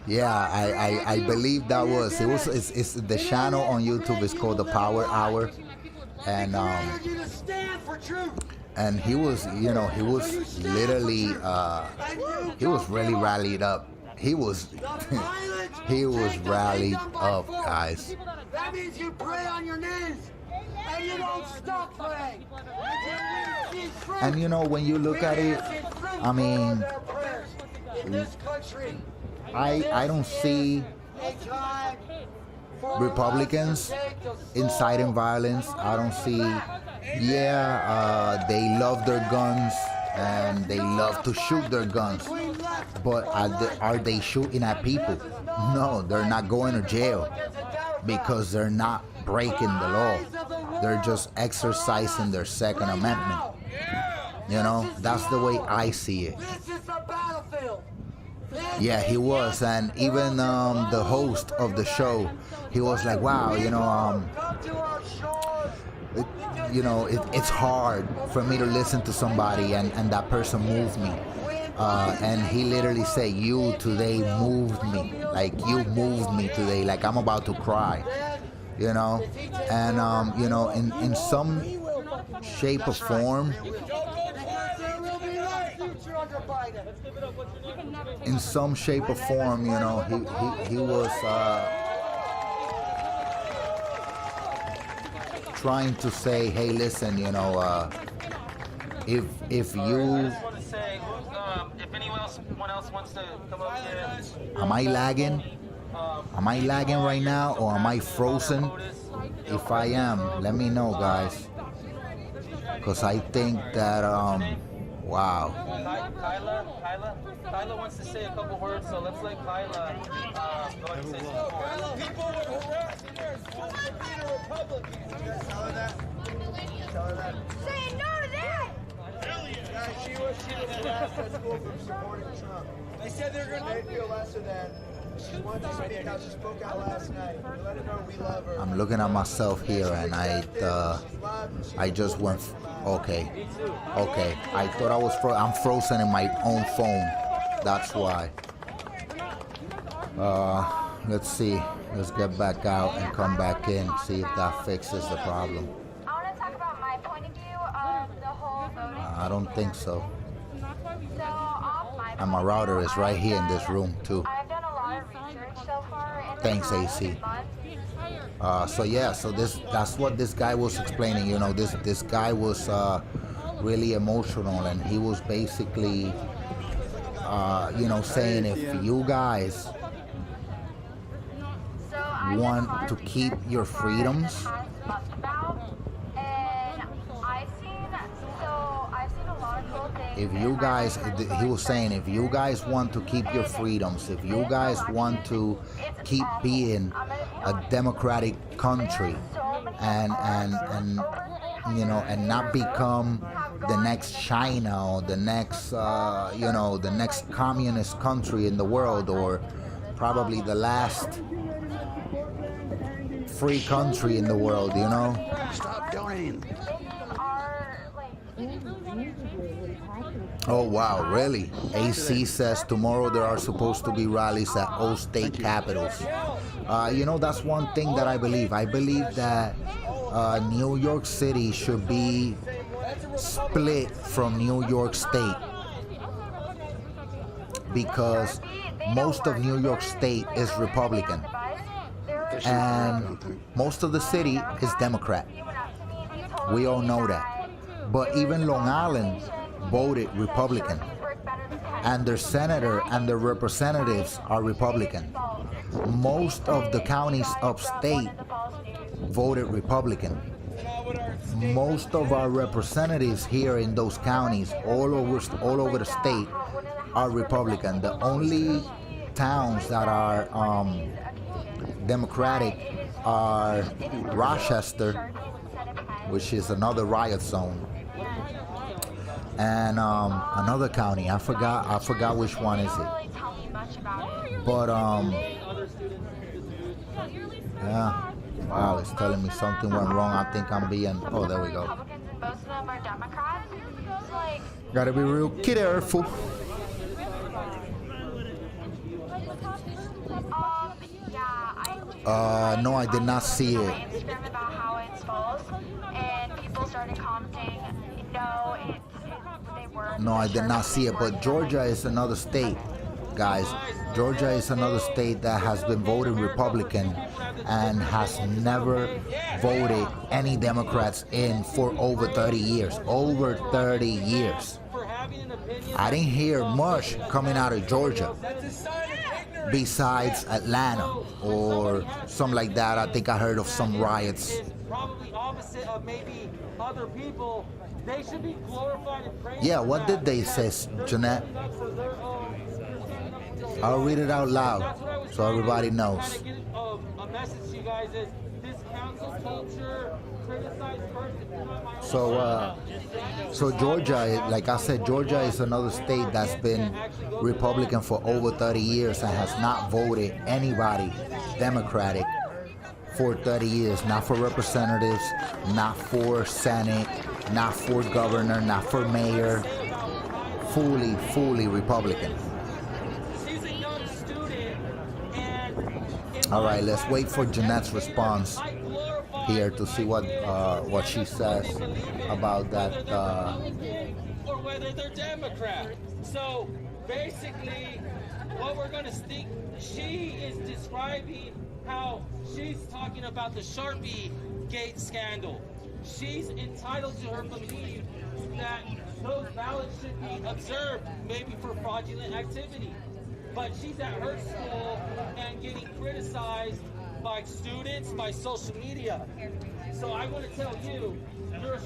Yeah, I believe that was, it's the channel on YouTube is called the Power Hour. And he was, you know, he was literally, he was really rallied up. He was, he was rallied up, guys. That means you pray on your knees and you don't stop praying. And you know, when you look at it, I mean, I don't see Republicans inciting violence. I don't see, they love their guns and they love to shoot their guns, but are they shooting at people? No, they're not going to jail because they're not breaking the law. They're just exercising their Second Amendment. You know, that's the way I see it. This is a battlefield. Yeah, he was, and even the host of the show, he was like, "Wow, you know, Come to our shores. it's hard for me to listen to somebody, and that person moved me." And he literally said, "You today moved me, like you moved me today, like I'm about to cry." You know, and in some shape or form. In some shape or form, you know, he was trying to say, hey, listen, you know, if you, if anyone else wants to come up here. am I lagging? Am I lagging right now, or am I frozen? If I am, let me know, guys, because I think that wow. Kyla wants to say a couple words, so let's let Kyla go and say something. People were harassing her supposed to be a Republican. You guys tell her that? Tell her that. Say no to that! Guys, she was harassed at school for supporting Trump. They said they're going to make feel lesser than. She wanted to speak out. She spoke out last night. We let her know we love her. I'm looking at myself here, and I just went, okay. I thought I was I'm frozen in my own phone. That's why. Let's see. Let's get back out and come back in. See if that fixes the problem. I want to talk about my point of view of the whole voting. I don't think so. So, off my And my router is right here in this room too. I've done a lot of research so far. In the Thanks, past AC. month. So yeah, so that's what this guy was explaining. You know, this guy was really emotional, and he was basically, saying if you guys So I've done a want lot to of keep research your in the past freedoms, month about, and I've seen a lot of cool things. if you guys, he was saying, if you guys want to keep your freedoms, if you guys want to keep being a democratic country, and not become the next China or the next the next communist country in the world, or probably the last free country in the world, you know. Stop donating. Oh wow, really? AC says tomorrow there are supposed to be rallies at all state capitals. That's one thing that I believe. I believe that New York City should be split from New York State, because most of New York State is Republican, and most of the city is Democrat. We all know that. But even Long Island voted Republican, and their senator and their representatives are Republican. Most of the counties upstate voted Republican. Most of our representatives here in those counties, all over the state, are Republican. The only towns that are Democratic are Rochester, which is another riot zone, and another county. I forgot which one is it. But yeah. Wow, it's telling me something went wrong. I think I'm being. Oh, there we go. Gotta be real careful. No, I did not see it. About how it's false, and people started commenting, no, they were. No, I did not see it. But Georgia is another state, guys. Georgia is another state that has been voting Republican and has never voted any Democrats in for over 30 years. Over 30 years. I didn't hear much coming out of Georgia besides Atlanta or something like that. I think I heard of some riots. Probably opposite of maybe other people. They should be glorified and praised. Yeah, what did they say, Jeanette? I'll read it out loud so everybody knows. A message to you guys is this council culture criticize first if you're not my own. So Georgia, like I said, Georgia is another state that's been Republican for over 30 years and has not voted anybody Democratic for 30 years. Not for representatives, not for Senate, not for governor, not for mayor. Fully Republican. She's a young student, and All right, let's wait for Jeanette's response here to see what she says about that. Or whether they're Democrat. So basically, what we're going to think, she is describing how she's talking about the Sharpie Gate scandal. She's entitled to her belief that those ballots should be observed, maybe for fraudulent activity. But she's at her school and getting criticized by students, by social media. So I want to tell you,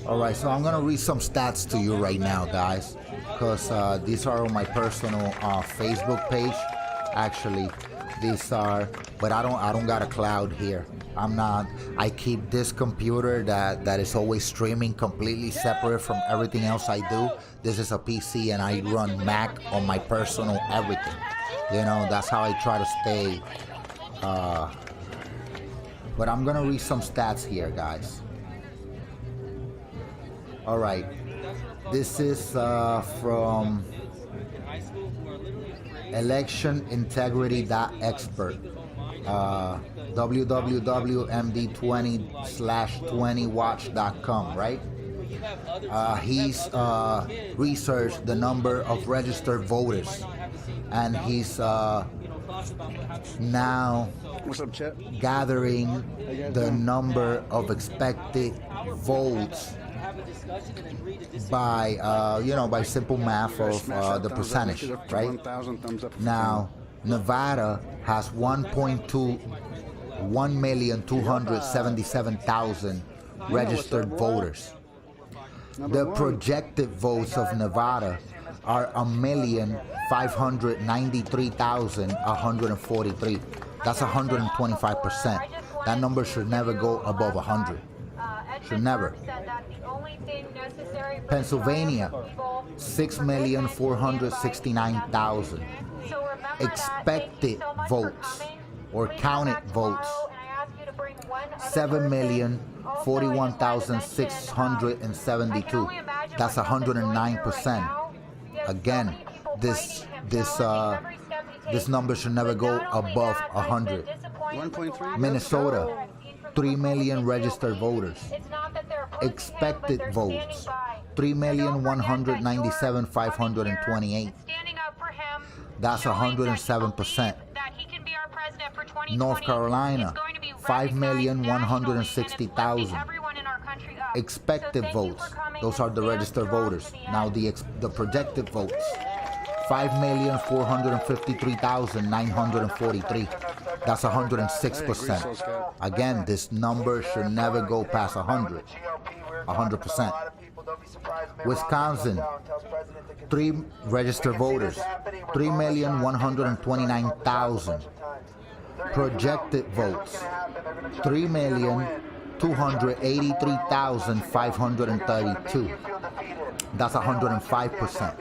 All right, so I'm gonna read some stats to you right now, guys, because these are on my personal Facebook page. Actually, these are, but I don't got a cloud here. I keep this computer that is always streaming completely separate from everything else I do. This is a PC and I run Mac on my personal everything. You know, that's how I try to stay. But I'm gonna read some stats here, guys. All right, this is from electionintegrity.expert. www.md20/20watch.com, right? He's researched the number of registered voters, and he's now gathering the number of expected votes by by simple math of the percentage, right? Now Nevada has 1,277,000 registered voters. The projected votes of Nevada are 1,593,143. That's 125%. That number should never go above 100. Should never. Pennsylvania, 6,469,000. Expected votes or counted votes, 7,041,672. That's 109%. Again, this number should never go above 100. Minnesota, 3 million registered voters. Expected votes, 3,197,528. That's 107%. North Carolina, 5,160,000. Expected votes, those are the registered voters. Now the projected votes, 5,453,943. That's 106%. Again, this number should never go past 100. 100%. Wisconsin, 3 registered voters, 3,129,000. Projected votes, 3,283,532. That's 105%.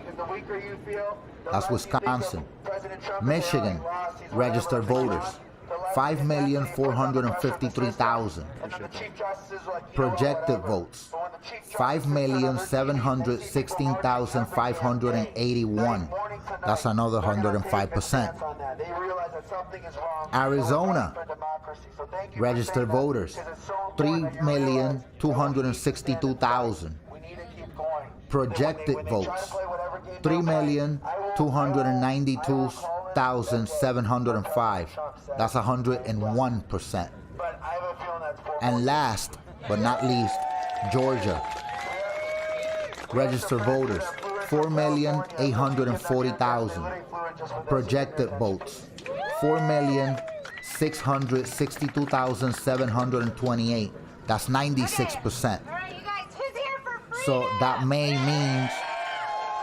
That's Wisconsin. Michigan, registered voters, 5,453,000. Projected votes, 5,716,581. That's another 105%. Arizona, registered voters, 3,262,000. Projected votes, 3,292,705. That's 101%. And last but not least, Georgia, registered voters, 4,840,000. Projected votes, 4,662,728. That's 96%. So that may mean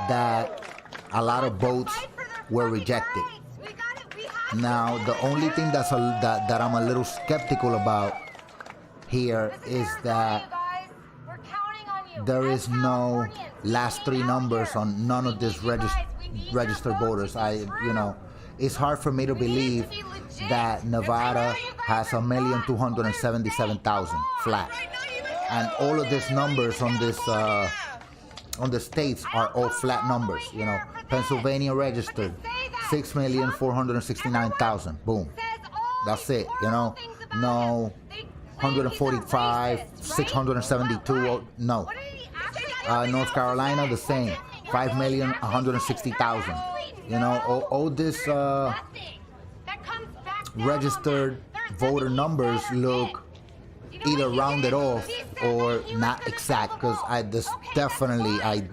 that a lot of votes were rejected. Now, the only thing that I'm a little skeptical about here is that there is no last three numbers on none of these registered voters. It's hard for me to believe that Nevada has 1,277,000 flat, and all of these numbers on this on the states are all flat numbers. Pennsylvania registered 6,469,000. Boom. That's it. No 145, 672. No. North Carolina the same. 5,160,000. All this registered voter numbers look either rounded off or not exact, because I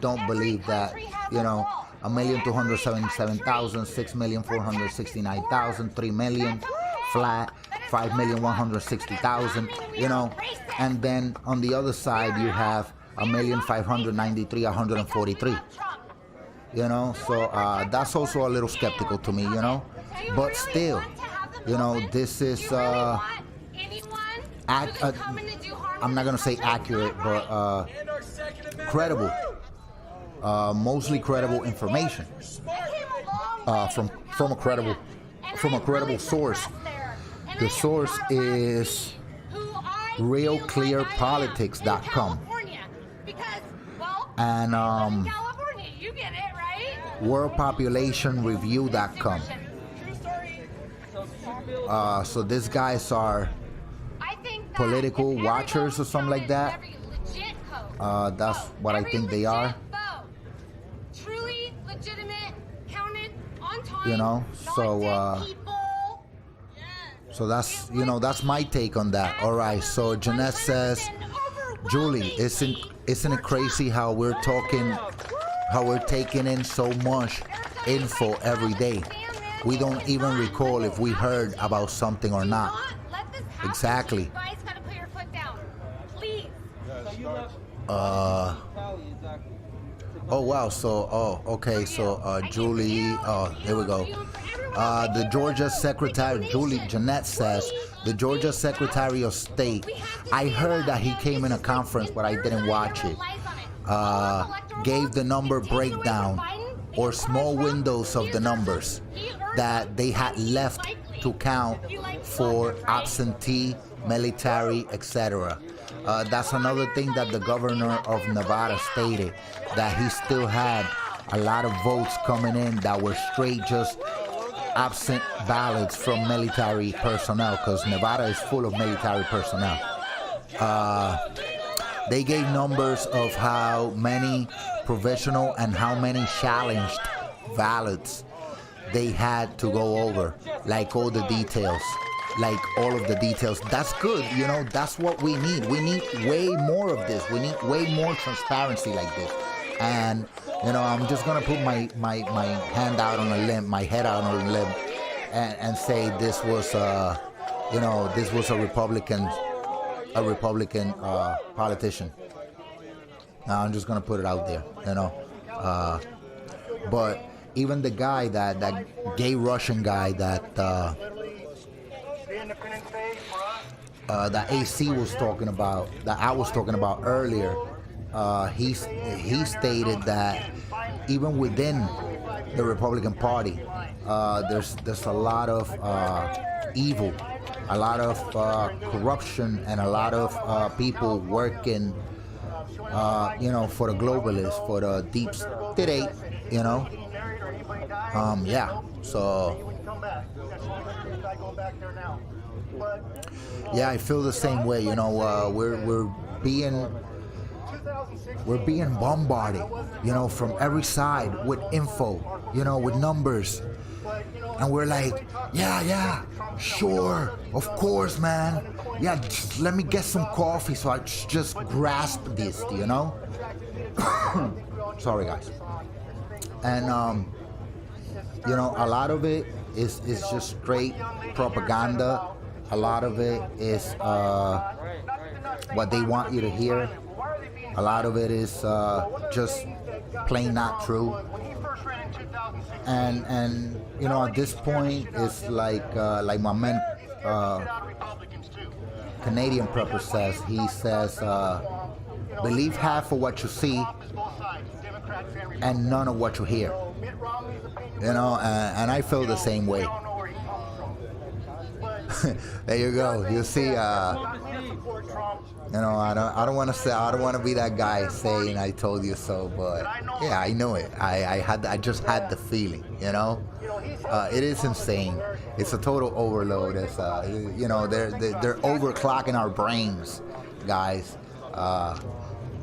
don't believe that 1,277,000, 6,469,000, 3 million flat, 5,160,000, and then on the other side you have 1,593,143. So that's also a little skeptical to me, but still, this is I'm not gonna say accurate, but credible, mostly credible information from a credible source. The source is realclearpolitics.com and worldpopulationreview.com. So these guys are political watchers or something like that. That's what I think they are. Truly legitimate, counted on time. So that's that's my take on that. All right. So Jeanette says, Julie, isn't it crazy how we're taking in so much info every day? We don't even recall if we heard about something or not. Exactly. Oh wow. So okay. So Julie. Here we go. The Georgia Secretary, Jeanette says, the Georgia Secretary of State, I heard that he came in a conference, but I didn't watch it, gave the number breakdown or small windows of the numbers that they had left to count for absentee, military, etc. That's another thing that the governor of Nevada stated, that he still had a lot of votes coming in that were straight just absent ballots from military personnel, because Nevada is full of military personnel. They gave numbers of how many provisional and how many challenged ballots they had to go over, like all the details, like all of the details. That's good, that's what we need. We need way more of this. We need way more transparency like this. And I'm just gonna put my hand out on a limb, my head out on a limb, and say this was this was a Republican politician. Now I'm just gonna put it out there, but even the guy, that gay Russian guy that AC was talking about, that I was talking about earlier, he stated that even within the Republican Party, there's a lot of evil, a lot of corruption, and a lot of people working, for the globalists, for the deep state, yeah. So, yeah, I feel the same way. We're being bombarded, from every side with info, with numbers, and we're like, yeah, sure, of course, man. Yeah, just let me get some coffee so I just grasp this, Sorry, guys. And a lot of it is just straight propaganda. A lot of it is what they want you to hear. A lot of it is just plain not true. And at this point, it's like my man Canadian Prepper says. He says believe half of what you see and none of what you hear. You know, and I feel the same way. There you go. You see, you know, I don't want to say, I don't want to be that guy saying I told you so, but yeah, I know it. I just had the feeling, you know. It is insane. It's a total overload. It's you know, they're overclocking our brains, guys.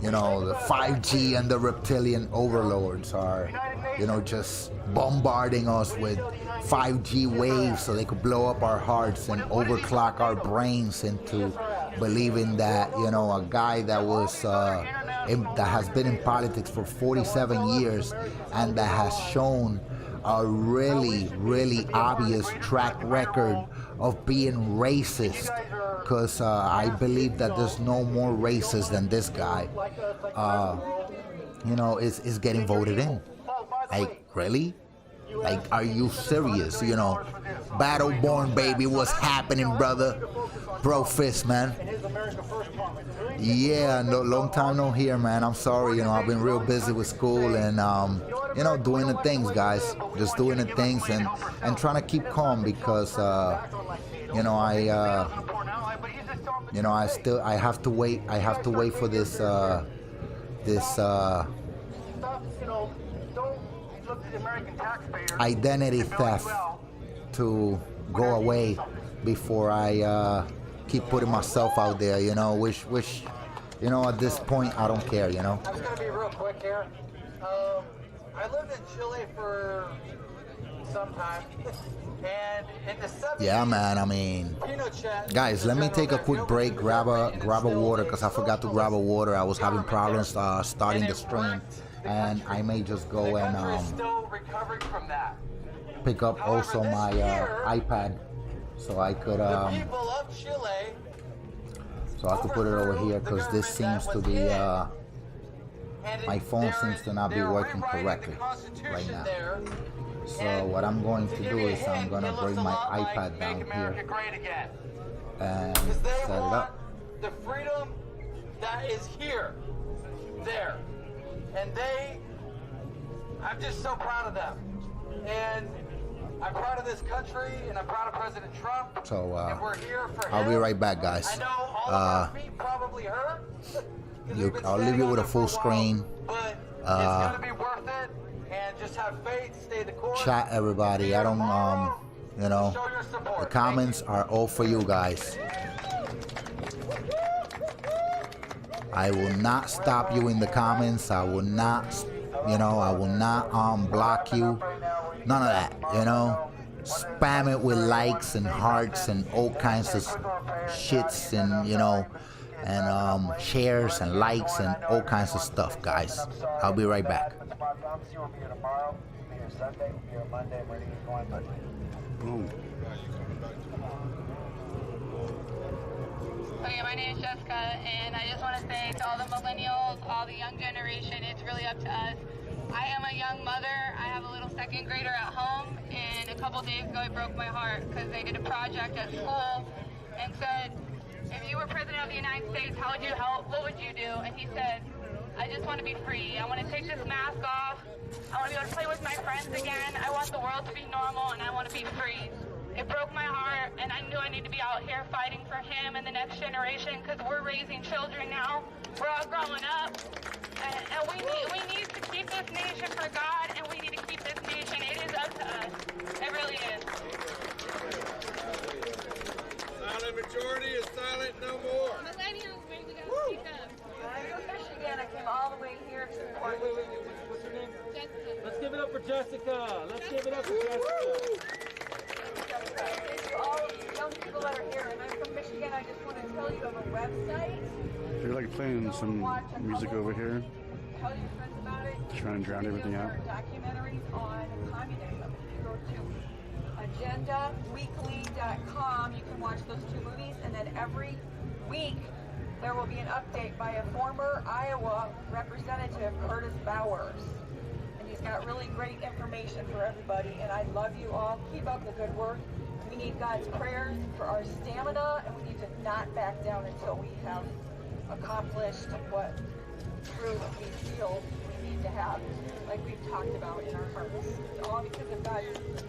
You know, the 5G and the reptilian overlords are, you know, just bombarding us with 5G waves so they could blow up our hearts and overclock our brains into believing that, you know, a guy that was that has been in politics for 47 years and that has shown a really, really obvious track record of being racist, because I believe that there's no more racist than this guy, you know, is getting voted in. Like, really? Like, are you serious? You know, Battleborn, baby, what's happening, brother? Bro Fist, man. Yeah, no, long time no here, man. I'm sorry, you know, I've been real busy with school and, you know, doing the things, guys. Just doing the things and trying to keep calm because, you know, you know, I have to wait. I have to wait for this, identity theft to go away before I keep putting myself out there, you know, which, you know, at this point, I don't care, you know. I'm just going to be real quick here. I lived in Chile for some time, and in the 70s, yeah, man, I mean, guys, let me take a quick break, grab a water, because I forgot to grab a water. I was having problems starting the stream, and I may just go and pick up also my iPad so I could put it over here, because this seems to be my phone seems to not be working correctly right now. So what I'm going to do is I'm going to bring my iPad down here and set it up. The freedom that is here, there, and I'm just so proud of them. And I'm proud of this country, and I'm proud of President Trump. So and we're here for I'll him. be right back, guys. I know all of our feet probably hurt. I'll leave you with a full screen. But it's gonna be worth it, and just have faith, stay the course. Chat, everybody. I don't, you know, the comments are all for you guys. I will not stop you in the comments. I will not, you know, I will not block you. None of that, you know. Spam it with likes and hearts and all kinds of shits and, you know, and shares and likes and all kinds of stuff, guys. I'll be right back. Boom. Okay, my name is Jessica, and I just want to say to all the millennials, all the young generation, it's really up to us. I am a young mother. I have a little second grader at home, and a couple days ago it broke my heart because they did a project at school and said, if you were president of the United States, how would you help? What would you do? And he said, I just want to be free. I want to take this mask off. I want to be able to play with my friends again. I want the world to be normal, and I want to be free. It broke my heart, and I knew I need to be out here fighting for him and the next generation because we're raising children now. We're all growing up, and we need to keep this nation for God, and we need to keep this nation. It is up to us. It really is. Silent majority is silent no more. Millennials, man, we gotta speak up. When I go fishing again, I came all the way here to support. What's your name? Jessica. Let's give it up for Jessica. Let's give it up for Jessica. To all young people that are here, and I'm from Michigan, I just want to tell you I have a website. They're like playing some music over here, Tell your friends about it. trying to drown everything out. Documentaries on communism. You go to agendaweekly.com. You can watch those 2 movies, and then every week there will be an update by a former Iowa representative, Curtis Bowers. And he's got really great information for everybody, and I love you all. Keep up the good work. We need God's prayers for our stamina, and we need to not back down until we have accomplished what healed, we need to have, like we've talked about in our hearts. It's all because of God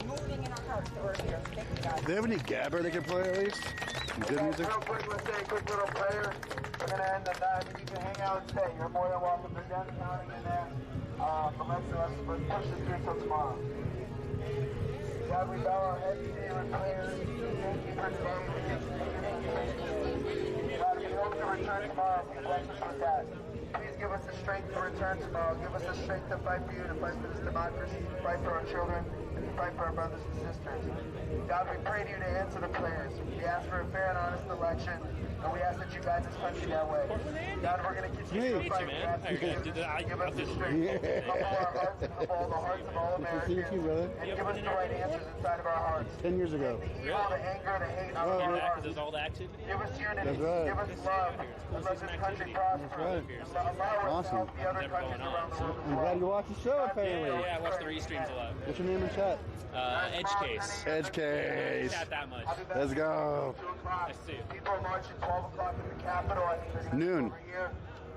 moving in our hearts that we're here. Thank you, God. Do they have any gabber they can play at least? Some good music? Real quick, let's say a quick little prayer. We're going to end the night. You can hang out and stay. You're more than welcome. They're done counting in there. But let's push this through till tomorrow. God, we bow our heads to you in prayer. Thank you for today. God, we hope to return tomorrow. We bless us with that. Please give us the strength to return tomorrow. Give us the strength to fight for you, to fight for this democracy, to fight for our children, and to fight for our brothers and sisters. God, we pray to you to answer the prayers. We ask for a fair and honest election, and we ask that you guide this country that way. God, we're going to continue to fight. Give us the strength. Humble our hearts and humble the hearts of all Americans, and give us the right answers inside of our hearts. 10 years ago. The evil, the anger, the hate out of our hearts. There's all the activity. Give us unity. That's right. Give us love. And let this country prosper. That's Allow us to help the other countries around the world as I'm glad you well. watched the show, apparently. Yeah, I watch the restreams a lot. What's your name in chat? Edge Case. Edge Case. Not that much. Let's go. 2 o'clock. Nice to see you. People are marching 12 o'clock in the Capitol. I think they're going to Noon. over here.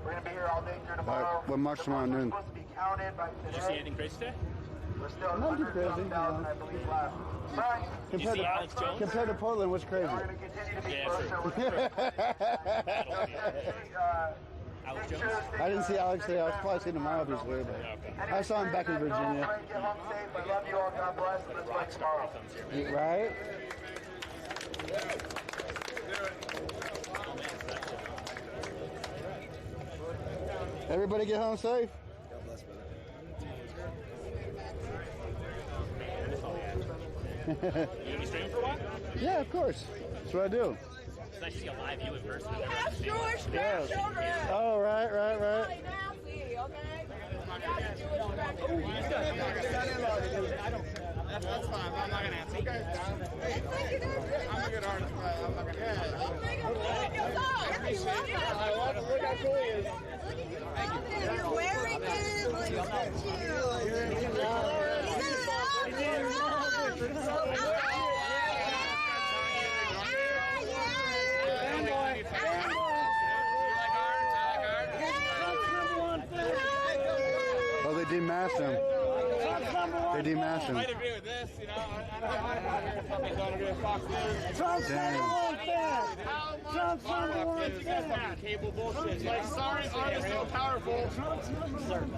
We're going to be here all day through tomorrow. What march tomorrow We're noon? supposed to be counted by today. Did you see anything crazy today? We're still Not too 100,000, I believe, left. But Did you see Alex Jones? Compared to Portland, what's crazy? we're going to continue to be Yeah, closer. true. We're gonna Alex Jones? I didn't see Alex today. I was probably seeing him tomorrow, obviously, but I saw him back in Virginia. Get home safe. I love you all. God bless. And let's fight tomorrow. Right? Everybody get home safe? You gonna be streaming for a while? Yeah, of course. That's what I do. It's nice to see a live view in person. We have Jewish Yes. grandchildren. Oh, right. Really nasty, okay? We have Jewish grandchildren. That's fine. I'm not gonna answer. You guys down? I'm a good artist, but I'm not gonna answer. I love it. Look how cool he is. You're wearing it. Look at you. Oh, they demasked him. They demasked him. I might agree with this, you know. I fucking don't agree with Fox News. Trump's number one fan. Trump's number one fan. Cable bullshit. Like, sorry, art is so powerful.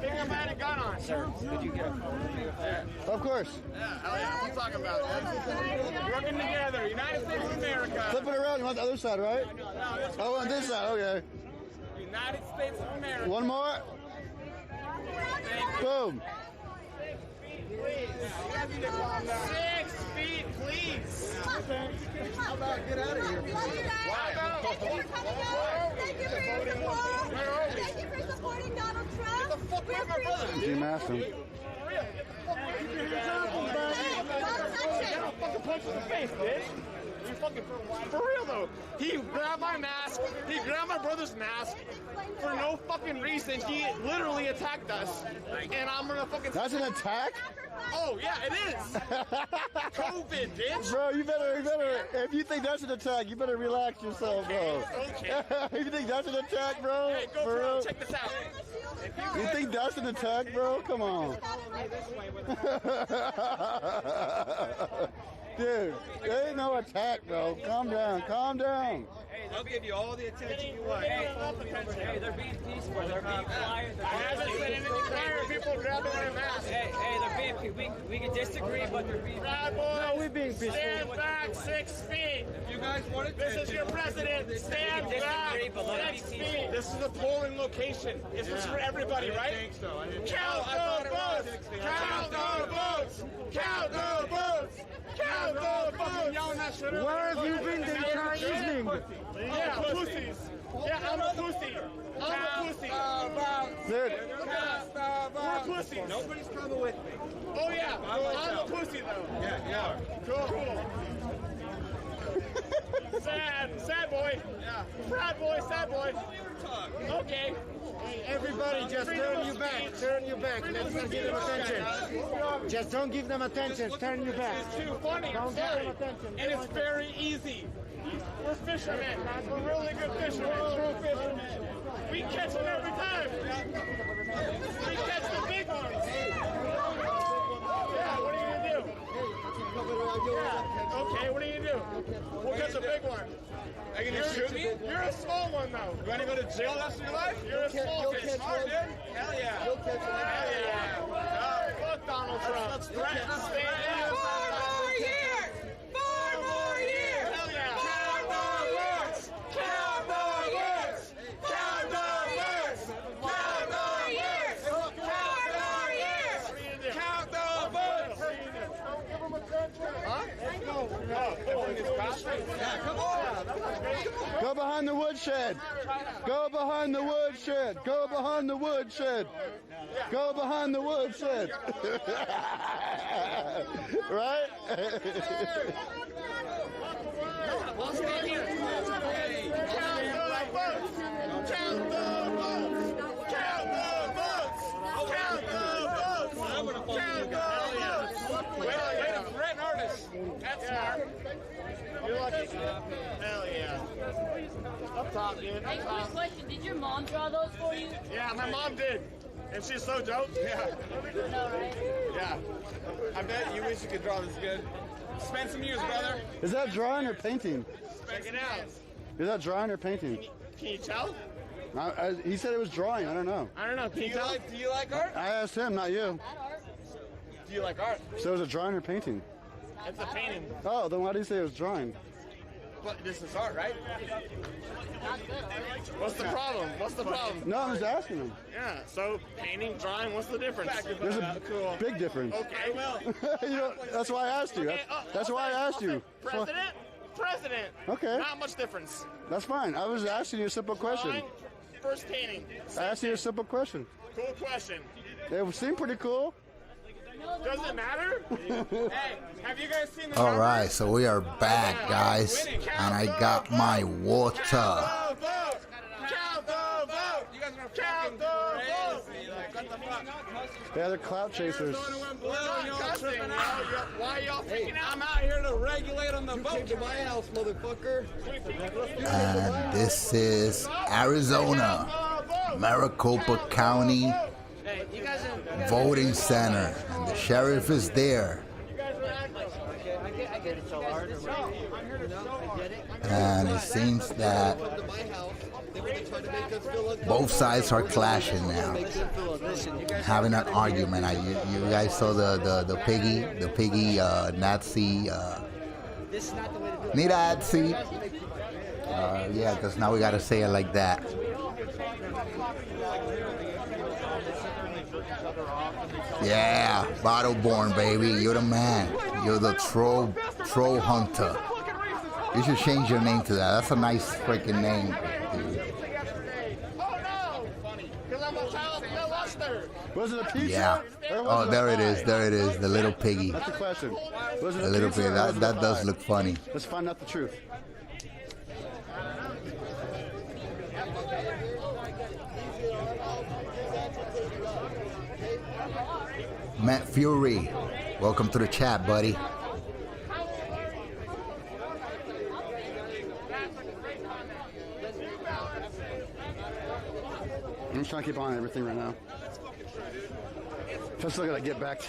Think I had a gun on. Sir, did you get it? Of course. Yeah, hell yeah. What are you talking about? Working together. United States of America. Flip it around. You want the other side, right? Oh, on this side. Okay. United States of America. One more. Boom. 6 feet, please. How about get out of here? Thank you for your support. Thank you for supporting Donald Trump. We appreciate it. Demasked him. Don't fucking punch in the face, bitch. You fucking for real though. He grabbed my mask. He grabbed my brother's mask for no fucking reason. He literally attacked us, and I'm gonna fucking. That's an attack? Oh yeah, it is. COVID, bitch. Bro, you better. If you think that's an attack, you better relax yourself, bro. Okay. You think that's an attack, bro? Hey, go For bro. real? Check this out. You think that's an attack, bro? Come on. Dude, there ain't no attack, bro. Calm down, calm down. Hey, they'll give you all the attention you want. Hey, they're being peaceful. They're being quiet. I haven't said anything prior. People grabbing my mask. Hey, they're being. We can disagree, but they're being. Bad boys. No, we're being peaceful. Stand back 6 feet. You guys wanted. This is your president. Stand back 6 feet. This is a polling location. This is for everybody, right? I think so. Count the votes. Count the votes. Count the votes. Count the votes. Yelling that shit. Where have you been the entire evening? Yeah, pussies. Yeah, I'm a pussy. I'm a pussy. Dude, We're pussies. Nobody's coming with me. Oh yeah, I'm a pussy though. Yeah. Cool. Sad boy. Yeah. Sad boy. Okay. Everybody, just turn your back. Turn your back. Let's not give them attention. Just don't give them attention. Turn your back. It's too funny. Don't I'm give sorry. them attention. And it's very easy. We're fishermen. We're really good fishermen. True fishermen. We catch them every time. Okay, what do you do? We'll catch a big one. Are you gonna shoot me? You're a small one though. You wanna go to jail the rest of your life? You're a small fish. Smart, dude. Hell yeah. You'll catch one. Hell yeah. Fuck Donald Trump. Let's threaten. 4 more years! 4 more years! Hell yeah. Count the words! Count the words! Count the words! Count the years! Count the years! Count the votes! Don't give him attention. Huh? Yeah, come on. Go behind the woodshed. Go behind the woodshed. Go behind the woodshed. Go behind the woodshed. Right? That's smart. You're lucky. Hell yeah. Up top, dude. Hey, quick question. Did your mom draw those for you? Yeah, my mom did. And she's so dope. Yeah. No, right? Yeah. I bet you wish you could draw this good. Spend some years, brother. Is that drawing or painting? Check it out. Is that drawing or painting? Can you tell? He said it was drawing. I don't know. I don't know. Can you tell? Do you like art? I asked him, not you. Do you like art? So is it drawing or painting? It's a painting. Oh, then why did you say it was drawing? But this is art, right? What's the problem? What's the problem? No, I'm just asking him. Yeah, so painting, drawing, what's the difference? There's a big difference. Okay, well. You know, that's why I asked you. That's why I asked you. President? President. Okay. Not much difference. That's fine. I was asking you a simple question. Drawing versus painting. I asked you a simple question. Cool question. It seemed pretty cool. Does it matter? Hey, have you guys seen the All right, so we are back, guys, and I got my water. Count the vote! Count the vote! You guys are count the vote! Yeah, they're clout chasers. Why are y'all freaking out? I'm out here to regulate on the vote. You came to my house, motherfucker. And this is Arizona, Maricopa County Voting Center, and the sheriff is there. And it seems that both sides are clashing now, having an argument. You guys saw the piggy Nazi Nazi. Yeah, because now we gotta say it like that. Yeah, Battleborn, baby. You're the man. You're the troll hunter. You should change your name to that. That's a nice freaking name, dude. Was it a pizza? Yeah. Oh, there it is. There it is. The little piggy. That's the question. Was it The a little pizza piggy. or was it That a does pie? look funny. Let's find out the truth. Matt Fury, welcome to the chat, buddy. I'm just trying to keep on everything right now. Just gotta get back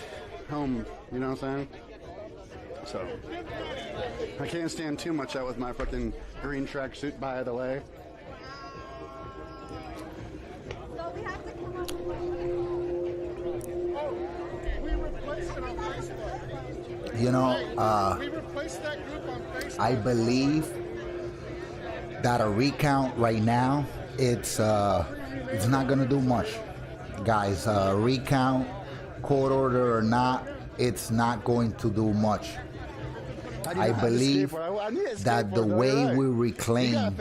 home, you know what I'm saying? So, I can't stand too much out with my fucking green tracksuit, by the way. You know, I believe that a recount right now, it's not gonna do much, guys. Recount, court order or not, it's not going to do much. I believe that the way we reclaim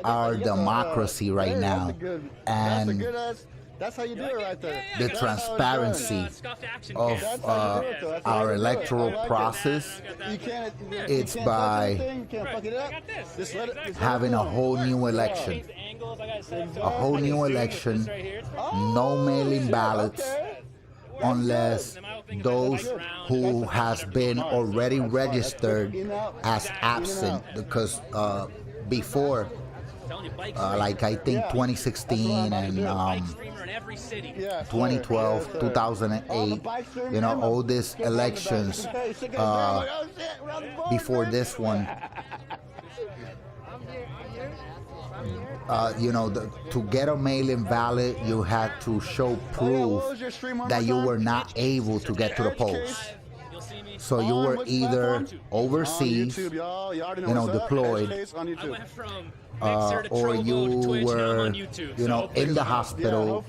our democracy right now, and that's how you do it right there. the transparency of our electoral process, it's by having a whole new election. A whole new election, no mailing ballots, unless those who has been already registered as absent, because before like I think 2016 and 2012, 2008, you know, all these elections before this one, you know, to get a mail-in ballot, you had to show proof that you were not able to get to the polls. So you were either overseas, you know, deployed, or you were, you know, in the hospital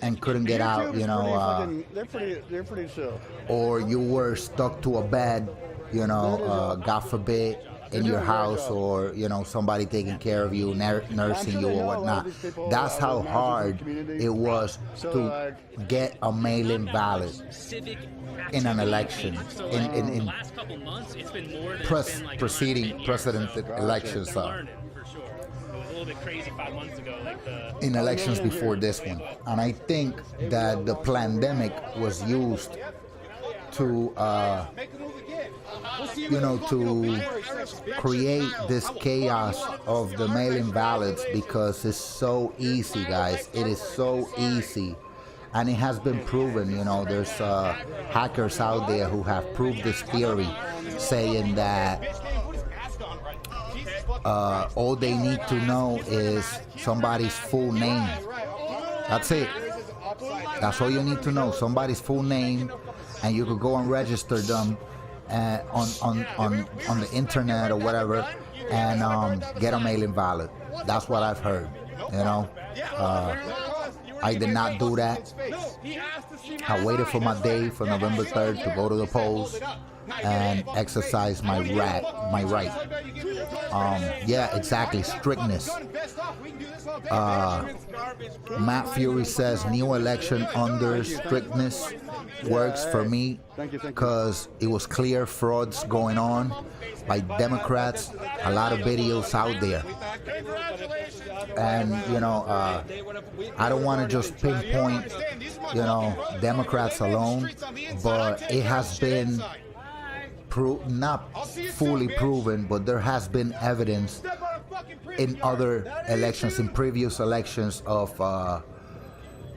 and couldn't get out, you know, they're pretty chill. or you were stuck to a bed, you know, God forbid, in your house, or, you know, somebody taking care of you, nursing you or whatnot. That's how hard it was to get a mail-in ballot in an election, in preceding president elections, in elections before this one. And I think that the pandemic was used to, you know, to create this chaos of the mail-in ballots, because it's so easy, guys. It is so easy. And it has been proven, you know, there's hackers out there who have proved this theory, saying that all they need to know is somebody's full name. That's it. That's all you need to know, somebody's full name, and you could go and register them on the internet or whatever, and get a mail-in ballot. That's what I've heard, you know. I did not do that. I waited for my day, for November 3rd, to go to the polls and exercise my right. Yeah, exactly, strictness. Matt Fury says new election under strictness works for me, because it was clear frauds going on by Democrats, a lot of videos out there. And, you know, I don't want to just pinpoint, you know, Democrats alone, but it has been not fully proven, but there has been evidence in other elections, in previous elections, of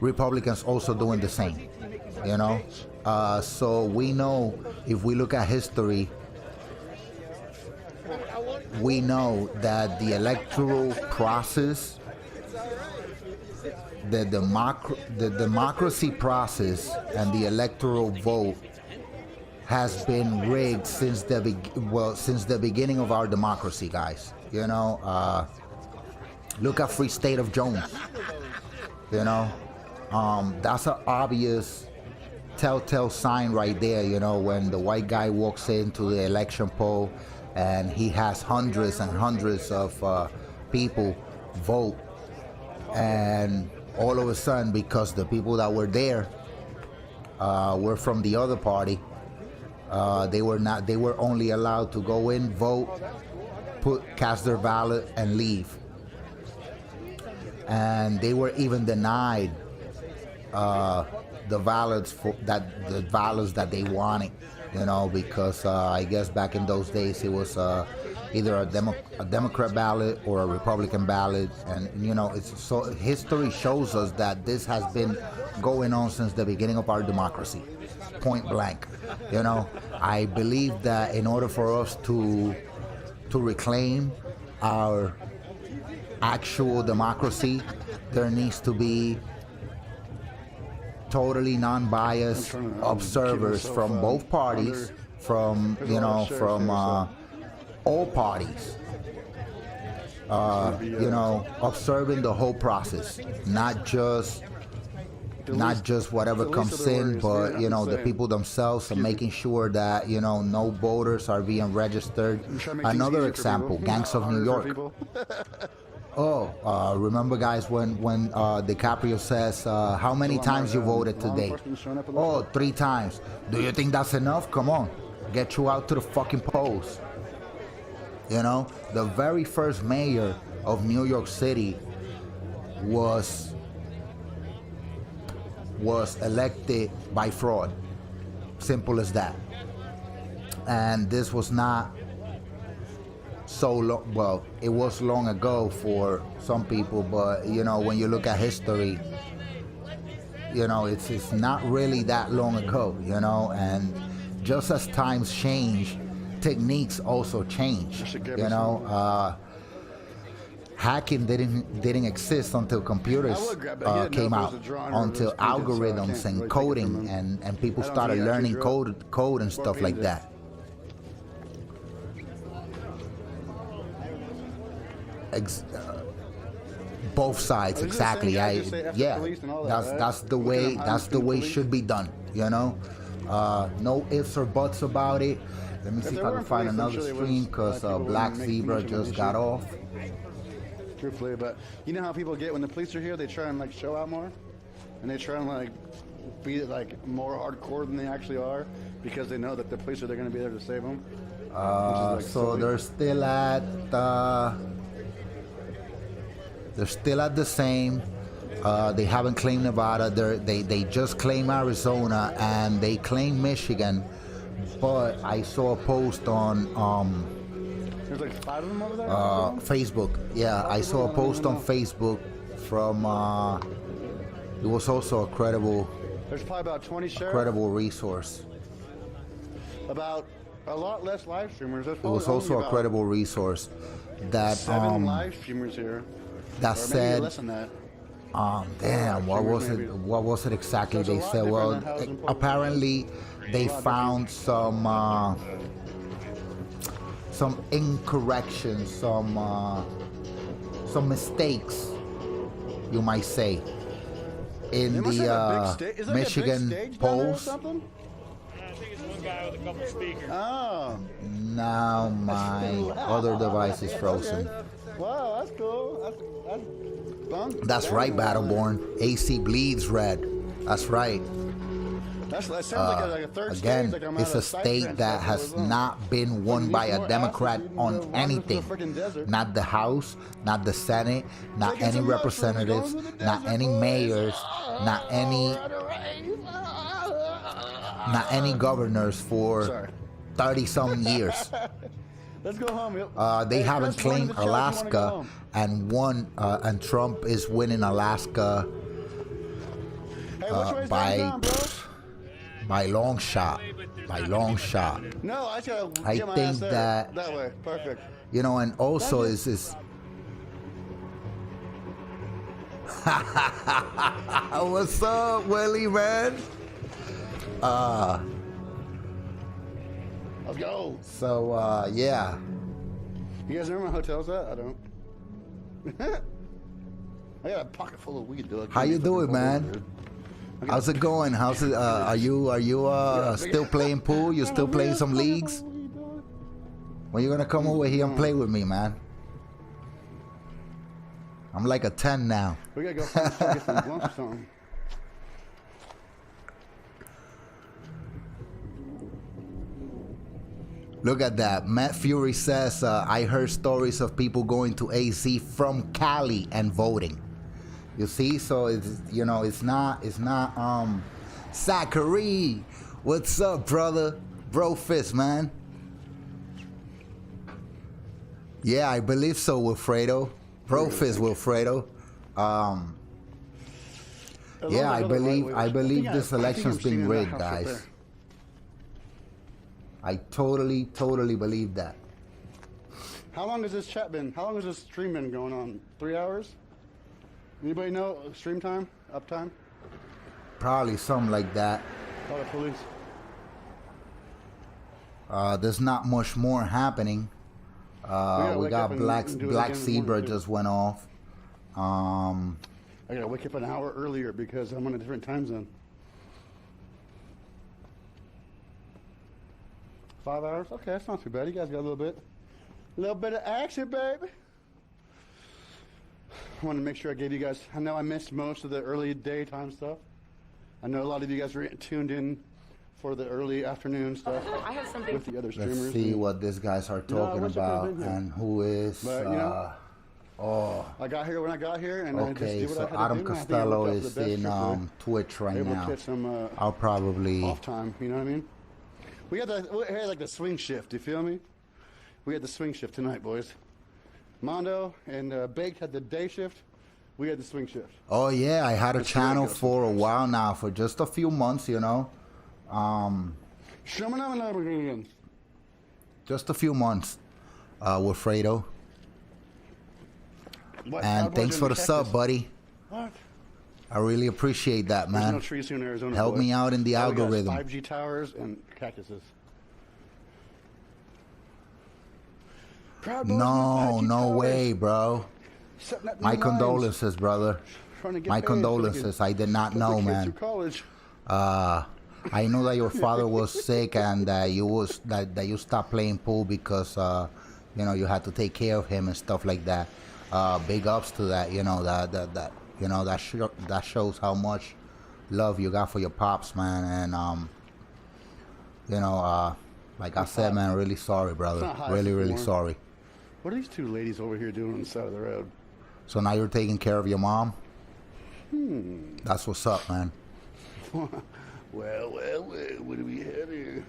Republicans also doing the same, you know. So we know, if we look at history, we know that the electoral process, the democracy process, and the electoral vote has been rigged since the beginning of our democracy, guys. You know, look at Free State of Jones. You know, that's an obvious telltale sign right there. You know, when the white guy walks into the election poll and he has hundreds and hundreds of people vote, and all of a sudden, because the people that were there were from the other party, they were only allowed to go in, vote, cast their ballot, and leave. And they were even denied the ballots that they wanted, you know, because I guess back in those days it was either a Democrat ballot or a Republican ballot, and you know, so history shows us that this has been going on since the beginning of our democracy, point blank. You know, I believe that in order for us to reclaim our actual democracy, there needs to be totally non-biased observers from both parties, from, you know, from all parties, you know, observing the whole process, not just whatever comes in, but, you know, the people themselves, and making sure that, you know, no voters are being registered. Another example, Gangs of New York. Oh, remember, guys, when DiCaprio says, how many times you voted today? Oh, 3 times. Do you think that's enough? Come on, get you out to the fucking polls. You know, the very first mayor of New York City was elected by fraud. Simple as that. And this was not so long. Well, it was long ago for some people, but you know, when you look at history, you know, it's not really that long ago, you know, and just as times change, techniques also change, you know. Hacking didn't exist until computers came out, until algorithms and coding, and people started learning code and stuff like that. Both sides, exactly. That's the way it should be done, you know. No ifs or buts about it. Let me see if I can find another stream, because Black Zebra just got off. Truthfully, but you know how people get when the police are here, they try and like show out more, and they try and like be like more hardcore than they actually are, because they know that the police are going to be there to save them. So they're still at the same. They haven't claimed Nevada. They just claim Arizona, and they claim Michigan. But I saw a post on there's like 5 of them over there? Facebook. Yeah, I saw a post on Facebook from it was also a credible. There's probably about 20 sheriffs. Credible resource. About a lot less live streamers. It was also a credible resource that 7 live streamers here. That said, less than that. Damn, what was it? What was it exactly? They said, well, apparently they found some incorrections, some mistakes, you might say, in the Michigan polls. I think it's one guy with a couple speakers. Oh. Now my other device is frozen. Wow, that's cool. That's right, Battleborn. AC bleeds red. That's right. That sounds like a third again, stage, like it's a state that has not been won by a Democrat on anything. Not the House, not the Senate, not any representatives, not any mayors, not any governors for 30-some years. Let's go home. They haven't claimed Alaska, and and Trump is winning Alaska by long shot. By long shot. No, I think that way. Perfect. You know, and also is what's up, Willie, man? Let's go. So yeah. You guys know where my hotel's at? I don't. I got a pocket full of weed, dude. How you doing, man? How's it going? How's it? Are you still playing pool? You still playing some leagues? When you gonna come over here and play with me, man? I'm like a 10 now. We gotta go get some lunch or something. Look at that. Matt Fury says, I heard stories of people going to AZ from Cali and voting. You see, so it's, you know, it's not Zachary. What's up, brother? Bro fist, man. Yeah, I believe so, Wilfredo. Bro fist, Wilfredo. Yeah, I believe this election's been rigged, guys. I totally believe that. How long has this chat been? How long has this stream been going on? 3 hours? Anybody know stream time? Uptime? Probably something like that. Call the police. There's not much more happening. We got Black Zebra just went off. I gotta wake up an hour earlier because I'm on a different time zone. 5 hours? Okay, that's not too bad. You guys got a little bit of action, baby. I wanted to make sure I gave you guys, I know I missed most of the early daytime stuff. I know a lot of you guys were tuned in for the early afternoon stuff. I have something with the other streamers. Let's see what these guys are talking about and who is. But, you know, I got here when I got here, and I just did what I had to do. Adam Costello is in Twitch right now. Get some, I'll probably off time. You know what I mean? We had like the swing shift. You feel me? We had the swing shift tonight, boys. Mondo and Baked had the day shift. We had the swing shift. Oh yeah, I had a Let's see how it channel goes for a while now, for just a few months, you know. Just a few months with Fredo. What? And Cowboys thanks in for the Texas? sub, buddy. What? I really appreciate that, There's man. no trees here in Arizona. Help boy. me out in the All we got is algorithm. 5G towers and cactuses. Proud Boys No, use 5G no towers. way, bro. Setting up new My lines. condolences, brother. Trying to get My paid so they condolences. can I did not put the know, kids man. through college. I know that your father was sick and that you stopped playing pool because you know, you had to take care of him and stuff like that. Big ups to that. You know that you know that shows how much love you got for your pops, man. And you know, like I said, man, really sorry, brother. not high Really, really anymore. sorry. What are these two ladies over here doing on the side of the road? So now you're taking care of your mom. Hmm. That's what's up, man. Well, what do we have here?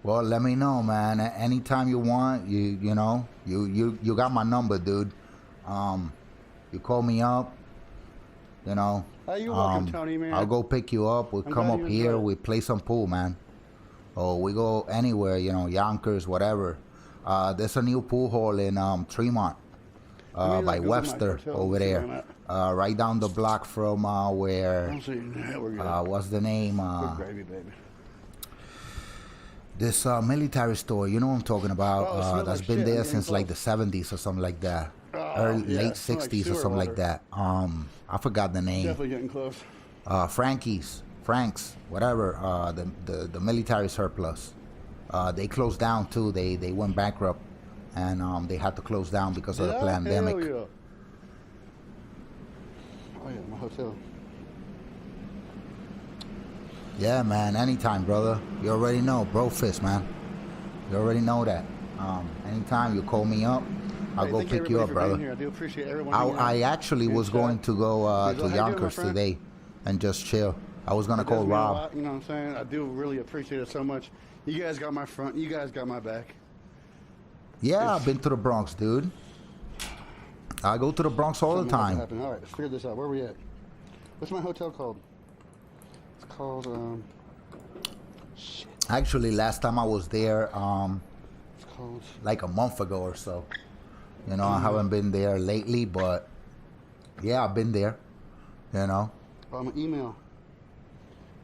Well, let me know, man. Anytime you want, you know, you got my number, dude. You call me up, you know. You're welcome, Tony, man. I'll go pick you up. We'll I'm come glad up you here. enjoyed it. We play some pool, man. Or we go anywhere, you know, Yonkers, whatever. There's a new pool hall in Tremont, Let me, by go to my Webster hotel over and see there, where I'm at. right down the block from where. I'll see. Yeah, we're good. What's the name? Good gravy, baby. This military store, you know what I'm talking about? Oh, it smells That's like been shit. there I'm since getting like the 70s or something like that. Oh, yeah, Late it smells like 60s or sewer something like water. that. I forgot the name. Definitely getting close. Frank's, whatever. The military surplus. They closed down too. They went bankrupt, and they had to close down because of the pandemic. Hell yeah. Oh yeah, my hotel. Yeah, man. Anytime, brother. You already know, bro. Fist, man. You already know that. Anytime you call me up, I'll Hey, go thank pick you everybody up, for being brother. here. I do appreciate everyone. I actually was going to go How you to doing, my Yonkers friend? today and just chill. I was gonna It call does mean a Rob. lot, you know what I'm saying? I do really appreciate it so much. You guys got my front. You guys got my back. Yeah, I've been to the Bronx, dude. I go to the Bronx all the Something has to time. happen. All right, let's figure this out. Where are we at? What's my hotel called? It's called. Actually, last time I was there, It's called. like a month ago or so. You know, I haven't been there lately, but yeah, I've been there. You know, Oh, my email.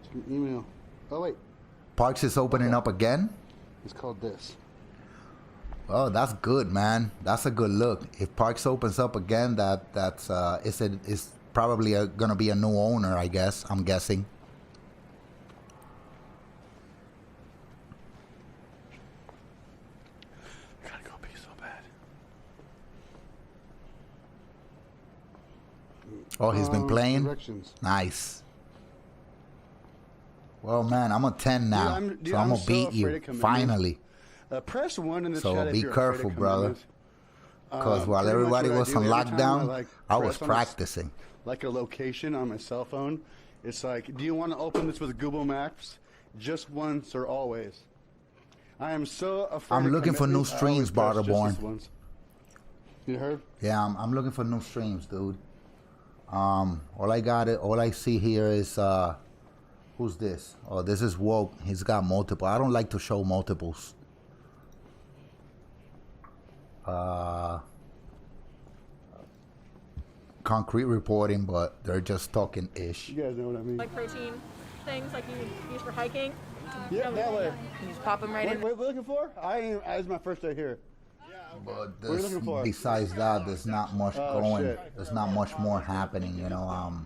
It's an email. Oh wait, Parks is opening up again. it's called this. Oh, that's good, man. That's a good look. If Parks opens up again, it's probably gonna be a new owner, I guess. I'm guessing. I gotta go pee so bad. Oh, he's been playing. Directions. Nice. Well, man, I'm a 10 now, so I'm gonna so beat afraid you of commitment. finally. Press 1 in the So chat if be you're careful, afraid of brother. commitment. Because while Pretty much everybody what I was do on every time lockdown, I was press on practicing. like a location on my cell phone. It's like, do you want to open this with Google Maps? Just once or always? I am so afraid. I'm of looking for new commitment, I streams, always press just Barterborn. this once. You heard? Yeah, I'm looking for new streams, dude. All I see here is who's this? Oh, this is Woke. He's got multiple. I don't like to show multiples. Concrete reporting, but they're just talking ish. You guys know what I mean? Like protein things like you use for hiking. Yeah, that way. You just pop them right What in. are we looking for? It's my first day here. But What are you there's, looking for? besides that, there's not much Oh, going. shit. There's not much more happening, you know.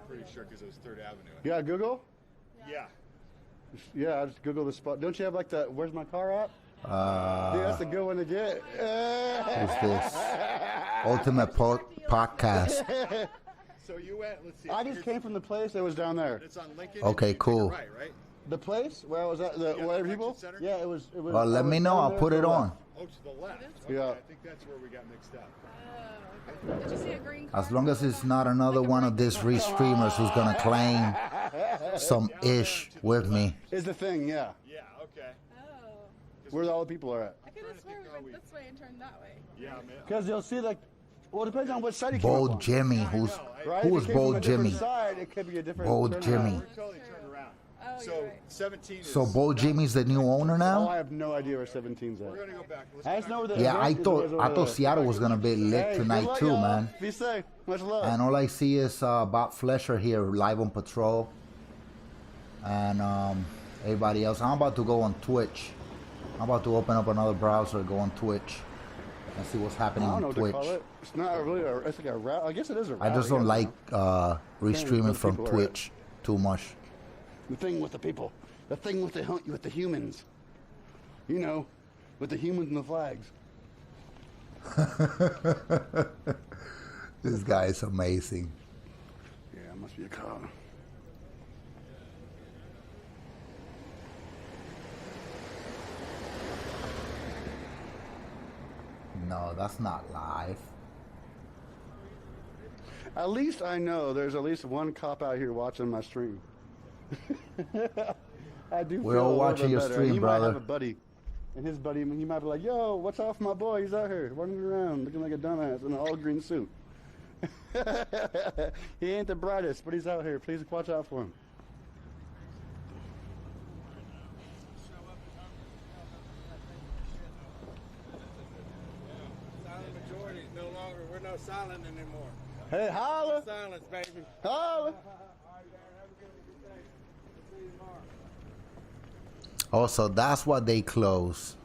Pretty sure because it was 3rd Avenue. You got Google? Yeah. Yeah, I just Google the spot. Don't you have like the "Where's my car at"? Dude, that's a good one to get. Who's this? Ultimate Podcast. So you went, let's see. I just came from the place that was down there. It's on Lincoln. Okay, and you take a cool. Right, right? The place? Where was that? The whatever people? Center? Yeah, it was. Well, let me know. I'll put it on. Oh, to the left. Yeah. Okay, I think that's where we got mixed up. Did you see a green car? As long as it's not another one of these re-streamers who's gonna claim some ish with me. Is the thing, yeah. Yeah, okay. where all the people are at. I could have sworn we went this way and turned that way. Yeah, man. Because you'll see like, well, it depends on what side you came Bold up on. Jimmy, who's Right? who If is you came from Bold a different Jimmy? Side, it could be a different Bold turnaround. Jimmy. We're totally turned around. Oh, So you're right. 17 is. So Bold Jimmy's the new owner Oh, now? I have no idea where 17's at. We're gonna go back. Let's I just know where the Yeah, I event is thought over there. Seattle was gonna be lit Hey, tonight good luck, too, y'all. man. Be safe. Much love. And all I see is Bob Flesher here live on patrol, and everybody else. I'm about to go on Twitch. I'm about to open up another browser, go on Twitch, and see what's I happening don't know on what to call Twitch. it. It's not really a. It's like a route. I guess it is a route. I just don't like restreaming those from people are Twitch too much. The thing with the people. The thing with the humans. You know, with the humans and the flags. This guy is amazing. Yeah, it must be a car. No, that's not live. At least I know there's at least one cop out here watching my stream. I do. We're feel all a little watching bit your better. stream, He brother. might have a buddy, and his buddy, he might be like, "Yo, watch off my boy. He's out here running around looking like a dumbass in an all green suit." He ain't the brightest, but he's out here. Please watch out for him. Silent majority is no longer, we're no silent anymore. Hey, holla! Silence, baby. Holla! Also, that's what they close.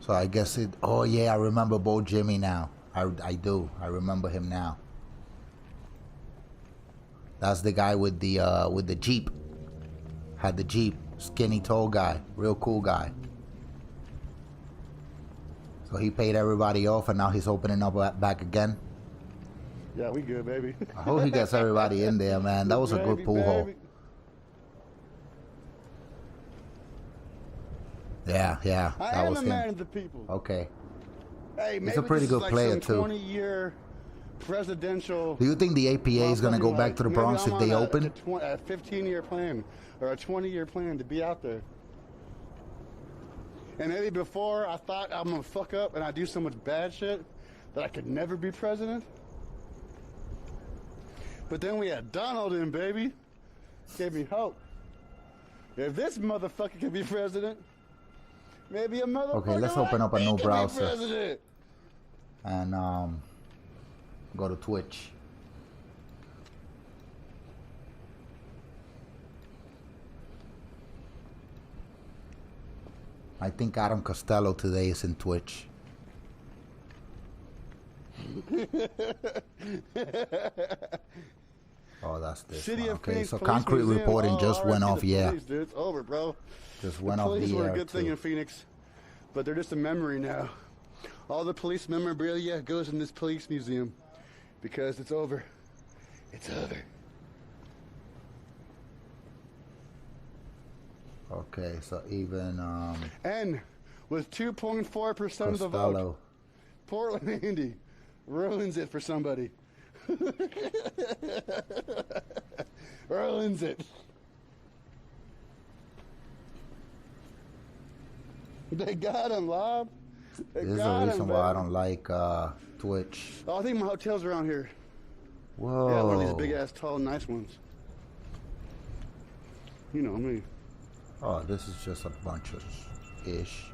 So I guess it. Oh yeah, I remember Bo Jimmy now. I do. I remember him now. That's the guy with the Jeep. Had the Jeep, skinny, tall guy, real cool guy. So he paid everybody off, and now he's opening up back again. Yeah, we good, baby. I hope he gets everybody in there, man. That was a good Baby, pool hole. baby. Yeah, yeah, I that am was a him. man of the people. Okay. Hey, maybe a pretty this good is like player, some too. 20-year presidential. Do you think the APA is going to go back to the Maybe Bronx I'm if they on open? a 15-year plan or a 20-year plan to be out there. And maybe before I thought I'm gonna fuck up and I do so much bad shit that I could never be president. But then we had Donald in, baby. Gave me hope. If this motherfucker can be president, maybe a motherfucker. Okay, let's like open up a me new can be browser. president. And go to Twitch. I think Adam Costello today is in Twitch. Oh, that's this City one. of Okay, Phoenix so Police concrete Museum. reporting Oh, just went RIP off. the Yeah, police, dude. It's over, bro. just The went off police the were air a good thing too. in Phoenix, but they're just a memory now. All the police memorabilia goes in this police museum because it's over. It's over. Okay, so even And with 2.4% of the vote, Costello. Portland Indy ruins it for somebody. Ruins it. They got him, Lob. They This is got the him, reason why I baby. don't like Twitch. Oh, I think my hotel's around here. Whoa. Yeah, one of these big ass, tall, nice ones. You know me. Oh, this is just a bunch of ish.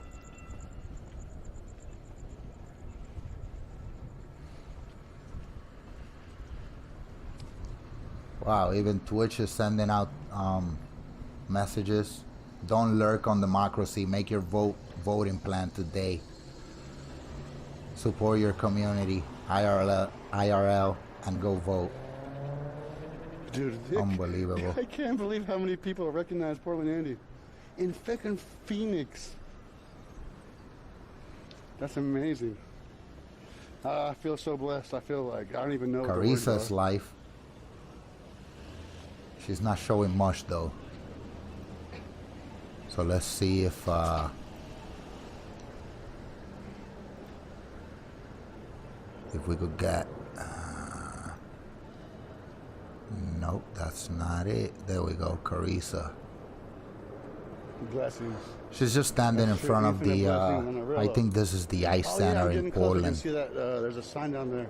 Wow, even Twitch is sending out messages. Don't lurk on democracy. Make your voting plan today. Support your community, IRL, and go vote. Dude, Unbelievable. I can't believe how many people recognize Portland Andy in fucking Phoenix. That's amazing. I feel so blessed. I feel like I don't even know what the words Carissa's are. life. She's not showing much though. So let's see if we could get. Nope, that's not it. There we go, Carissa. Blessings. She's just standing in front of the, I think this is the Ice Oh, yeah, Center I'm in getting close. I can Portland. see that there's a sign down there.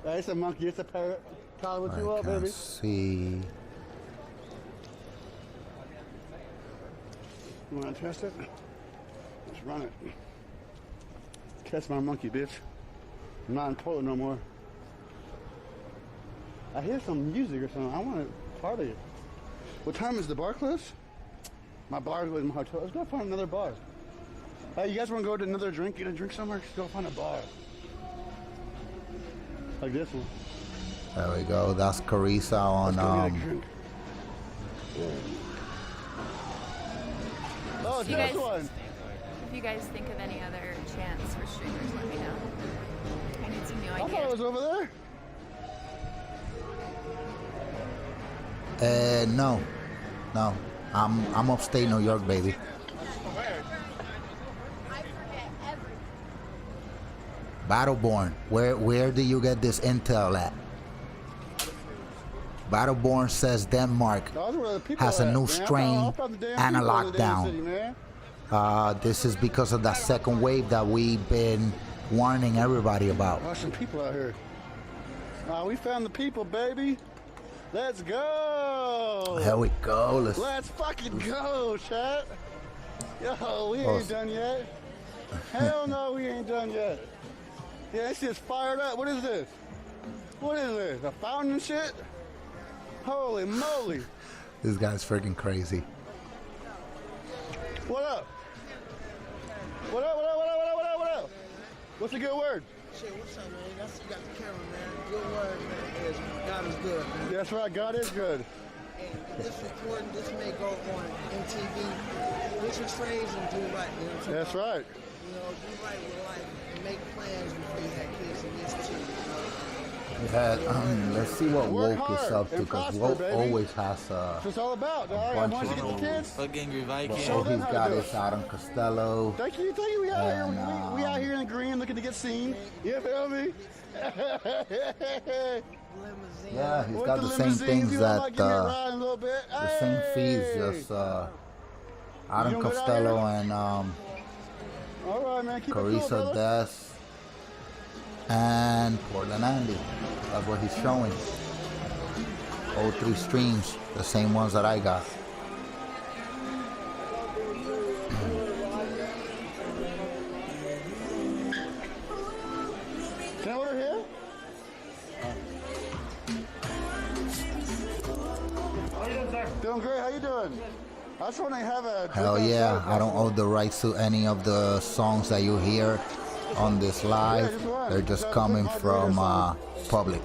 It's a monkey. It's a parrot. Kyle, what you I want, can baby? see. You want to test it? Let's run it. Catch my monkey, bitch. I'm not in Portland no more. I hear some music or something. I want to party. What time is the bar close? My bar is in my hotel. Let's go find another bar. Hey, you guys want to go to another drink? Get a drink somewhere? Let's go find a bar. Like this one. There we go. That's Carissa on Let's go get a drink. Oh, it's You this guys- one. If you guys think of any other chants for streamers, let me know. I need some new I thought it ideas. was over there. No. I'm upstate New York, baby. Battleborn, where do you get this intel at? Battleborn says Denmark Those were the people has a at, new man. strain I'm from the damn and a people in the damn city, lockdown. man. This is because of that second wave that we've been warning everybody about. Oh, some people out here. We found the people, baby. Let's go. Here we go. Let's fucking go, chat. Yo, we Oh. ain't done yet. Hell no, we ain't done yet. Yeah, this shit's fired up. What is this? What is this? A fountain and shit? Holy moly. This guy's freaking crazy. What up? What up, what up, what up, what up, what up, what up? What's a good word? Shit, what's up, man? That's you got the camera, man. Good word, man. Is God is good, man. That's right, God is good. And this recording, this may go on MTV. Listen phrase and do right. You know what I'm saying? That's right. You know, do right with life and make plans before you have kids and this too. Yeah, let's see what Work Woke is hard up to, and because prosper, Woke baby. always has That's what it's all about, dog. I bunch want you to of get the kids. Fucking Viking. Show all them he's how to got do is it. Adam Costello. Thank you. We out here. And, We out here in the green looking to get seen. You feel me? Yeah, he's With got the same limousines, things you know, that like, give me a ride a little bit. the same fees, just Adam You gonna go down Costello here? and All right, man. Keep it cool, Carissa brother. Des and Portland Andy. That's what he's showing. All three streams, the same ones that I got. Can I order here? Doing great. How you doing? I just want to have a drink Hell yeah, outside. I don't own the rights to any of the songs that you hear on this live. just one. They're just Just coming one from margarita public,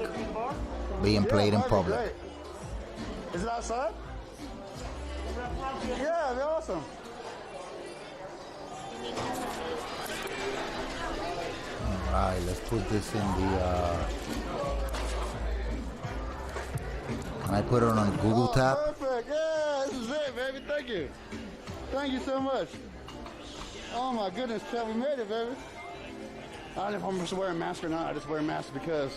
being played in margarita, public. great. Is it outside? Yeah, they're awesome. Alright, let's put this in the can I put it on Google Tap? Perfect. Yeah, this is it, baby. Thank you. Thank you so much. Oh my goodness, Chad, we made it, baby. I don't know if I'm just wearing a mask or not. I just wear a mask because.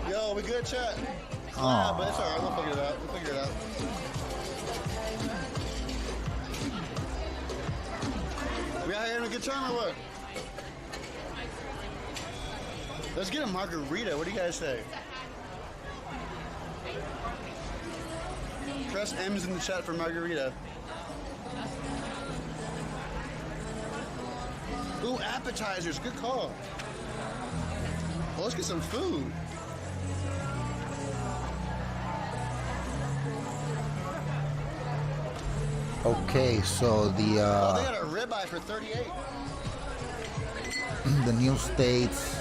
Yo, we good, chat? Yeah, but it's alright. We'll figure it out. We'll figure it out. We out here having a good time or what? Let's get a margarita. What do you guys say? Press M's in the chat for margarita. Ooh, appetizers. Good call. Well, let's get some food. Okay, so Oh, they got a ribeye for 38. the new states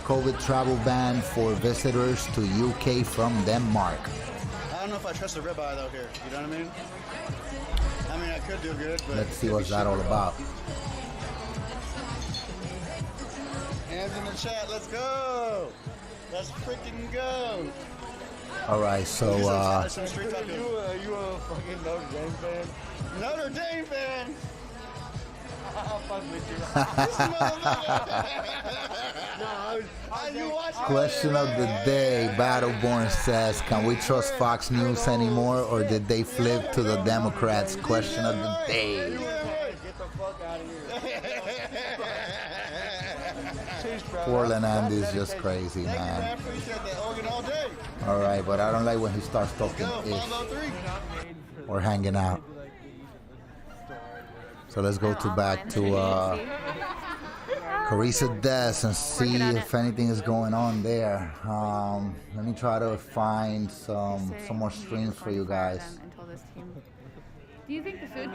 COVID travel ban for visitors to UK from Denmark. I don't know if I trust a ribeye though here. You know what I mean? I mean, I could do good, but Let's see what's that all about. And guys in the chat. Let's go. Let's freaking go. All right, so you a fucking Notre Dame fan? Notre Dame fan. I'll fuck with you. This motherfucker. question of the day. Battleborn says, can we trust Fox News anymore, or did they flip to the Democrats? Question of the day. Get the fuck out of here. Portland Andy is just crazy, man. All right, but I don't like when he starts talking ish or hanging out. So let's go back to Carissa Des and see if anything is going on there. Let me try to find some more streams for you guys. Do you think the food?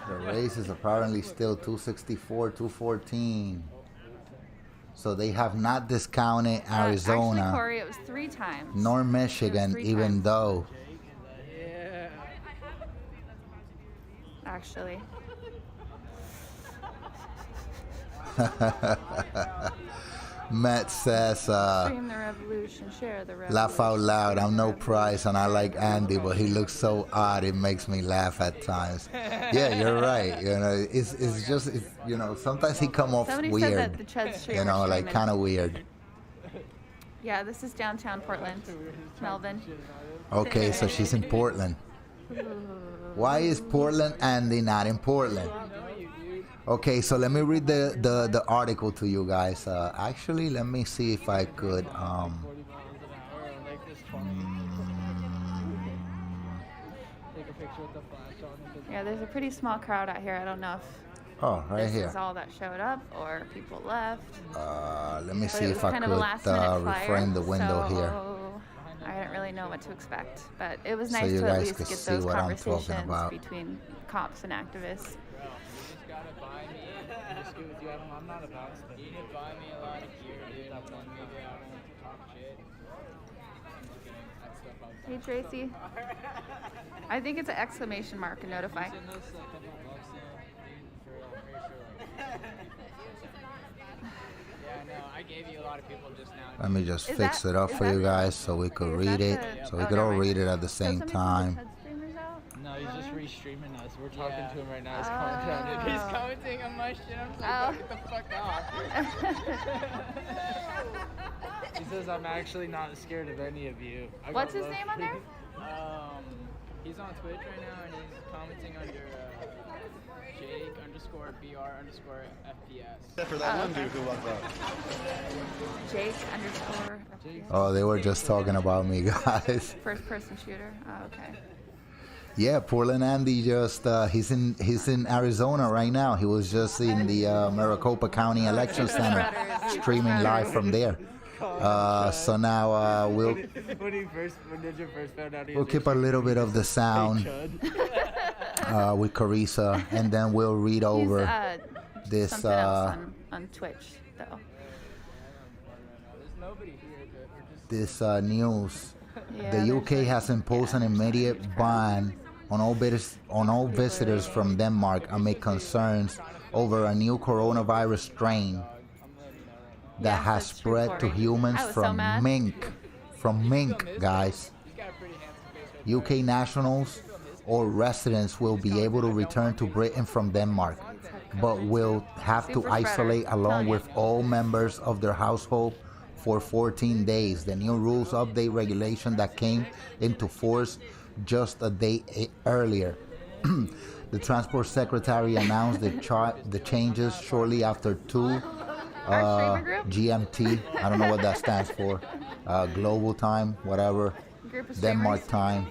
The race is apparently still 264, 214. So they have not discounted Arizona. Actually, Corey, it was 3 times. Nor Michigan, even though. Actually. Matt says, Stream the revolution, share the revolution. laugh out loud. I'm no prize and I like Andy, but he looks so odd. It makes me laugh at times. Yeah, you're right. You know, it's just, you know, sometimes he come off Somebody weird. said that the Chud stream You know, was like streaming. kind of weird. Yeah, this is downtown Portland. Melvin. Okay, so she's in Portland. Why is Portland Andy not in Portland? Okay, so let me read the article to you guys. Actually, let me see if I could. Yeah, there's a pretty small crowd out here. I don't know if Oh, right this here. is all that showed up or people left. Let me But see it if was I kind could of a last-minute flyer, reframe the window so here. I didn't really know what to expect, but it was So nice you to at guys least could get see those what I'm talking conversations about. between cops and activists. I'm not about to. You can buy me a lot of gear, dude. That one maybe I don't want to talk shit. Hey Tracy. I think it's an exclamation mark and notify. Yeah, no, I gave you a lot of people just now. Let me just fix it up for you guys so we could read it. So we could all read it at the same time. No, he's just restreaming us. We're talking to him right now. He's commenting. He's commenting on my shit. I'm like, get the fuck off. He says I'm actually not scared of any of you. What's his name on there? He's on Twitch right now and he's commenting under Jake_BR_FPS. Except for that one dude who walked out. Jake_FPS. Oh, they were just talking about me, guys. First person shooter. Oh, okay. Yeah, Portland Andy just he's in Arizona right now. He was just in the Maricopa County Election Center, streaming live from there. So now we'll When Ninja first found out, we'll keep a little bit of the sound with Carissa, and then we'll read over this something else on Twitch though. this news. Yeah, The UK has imposed an immediate ban on all visitors from Denmark amid concerns over a new coronavirus strain that has spread to humans from mink. From mink, guys. UK nationals or residents will be able to return to Britain from Denmark, but will have to isolate along with all members of their household for 14 days. The new rules update regulation that came into force just a day earlier. The Transport Secretary announced the changes shortly after 2 GMT. I don't know what that stands for. Global time, whatever. Denmark time.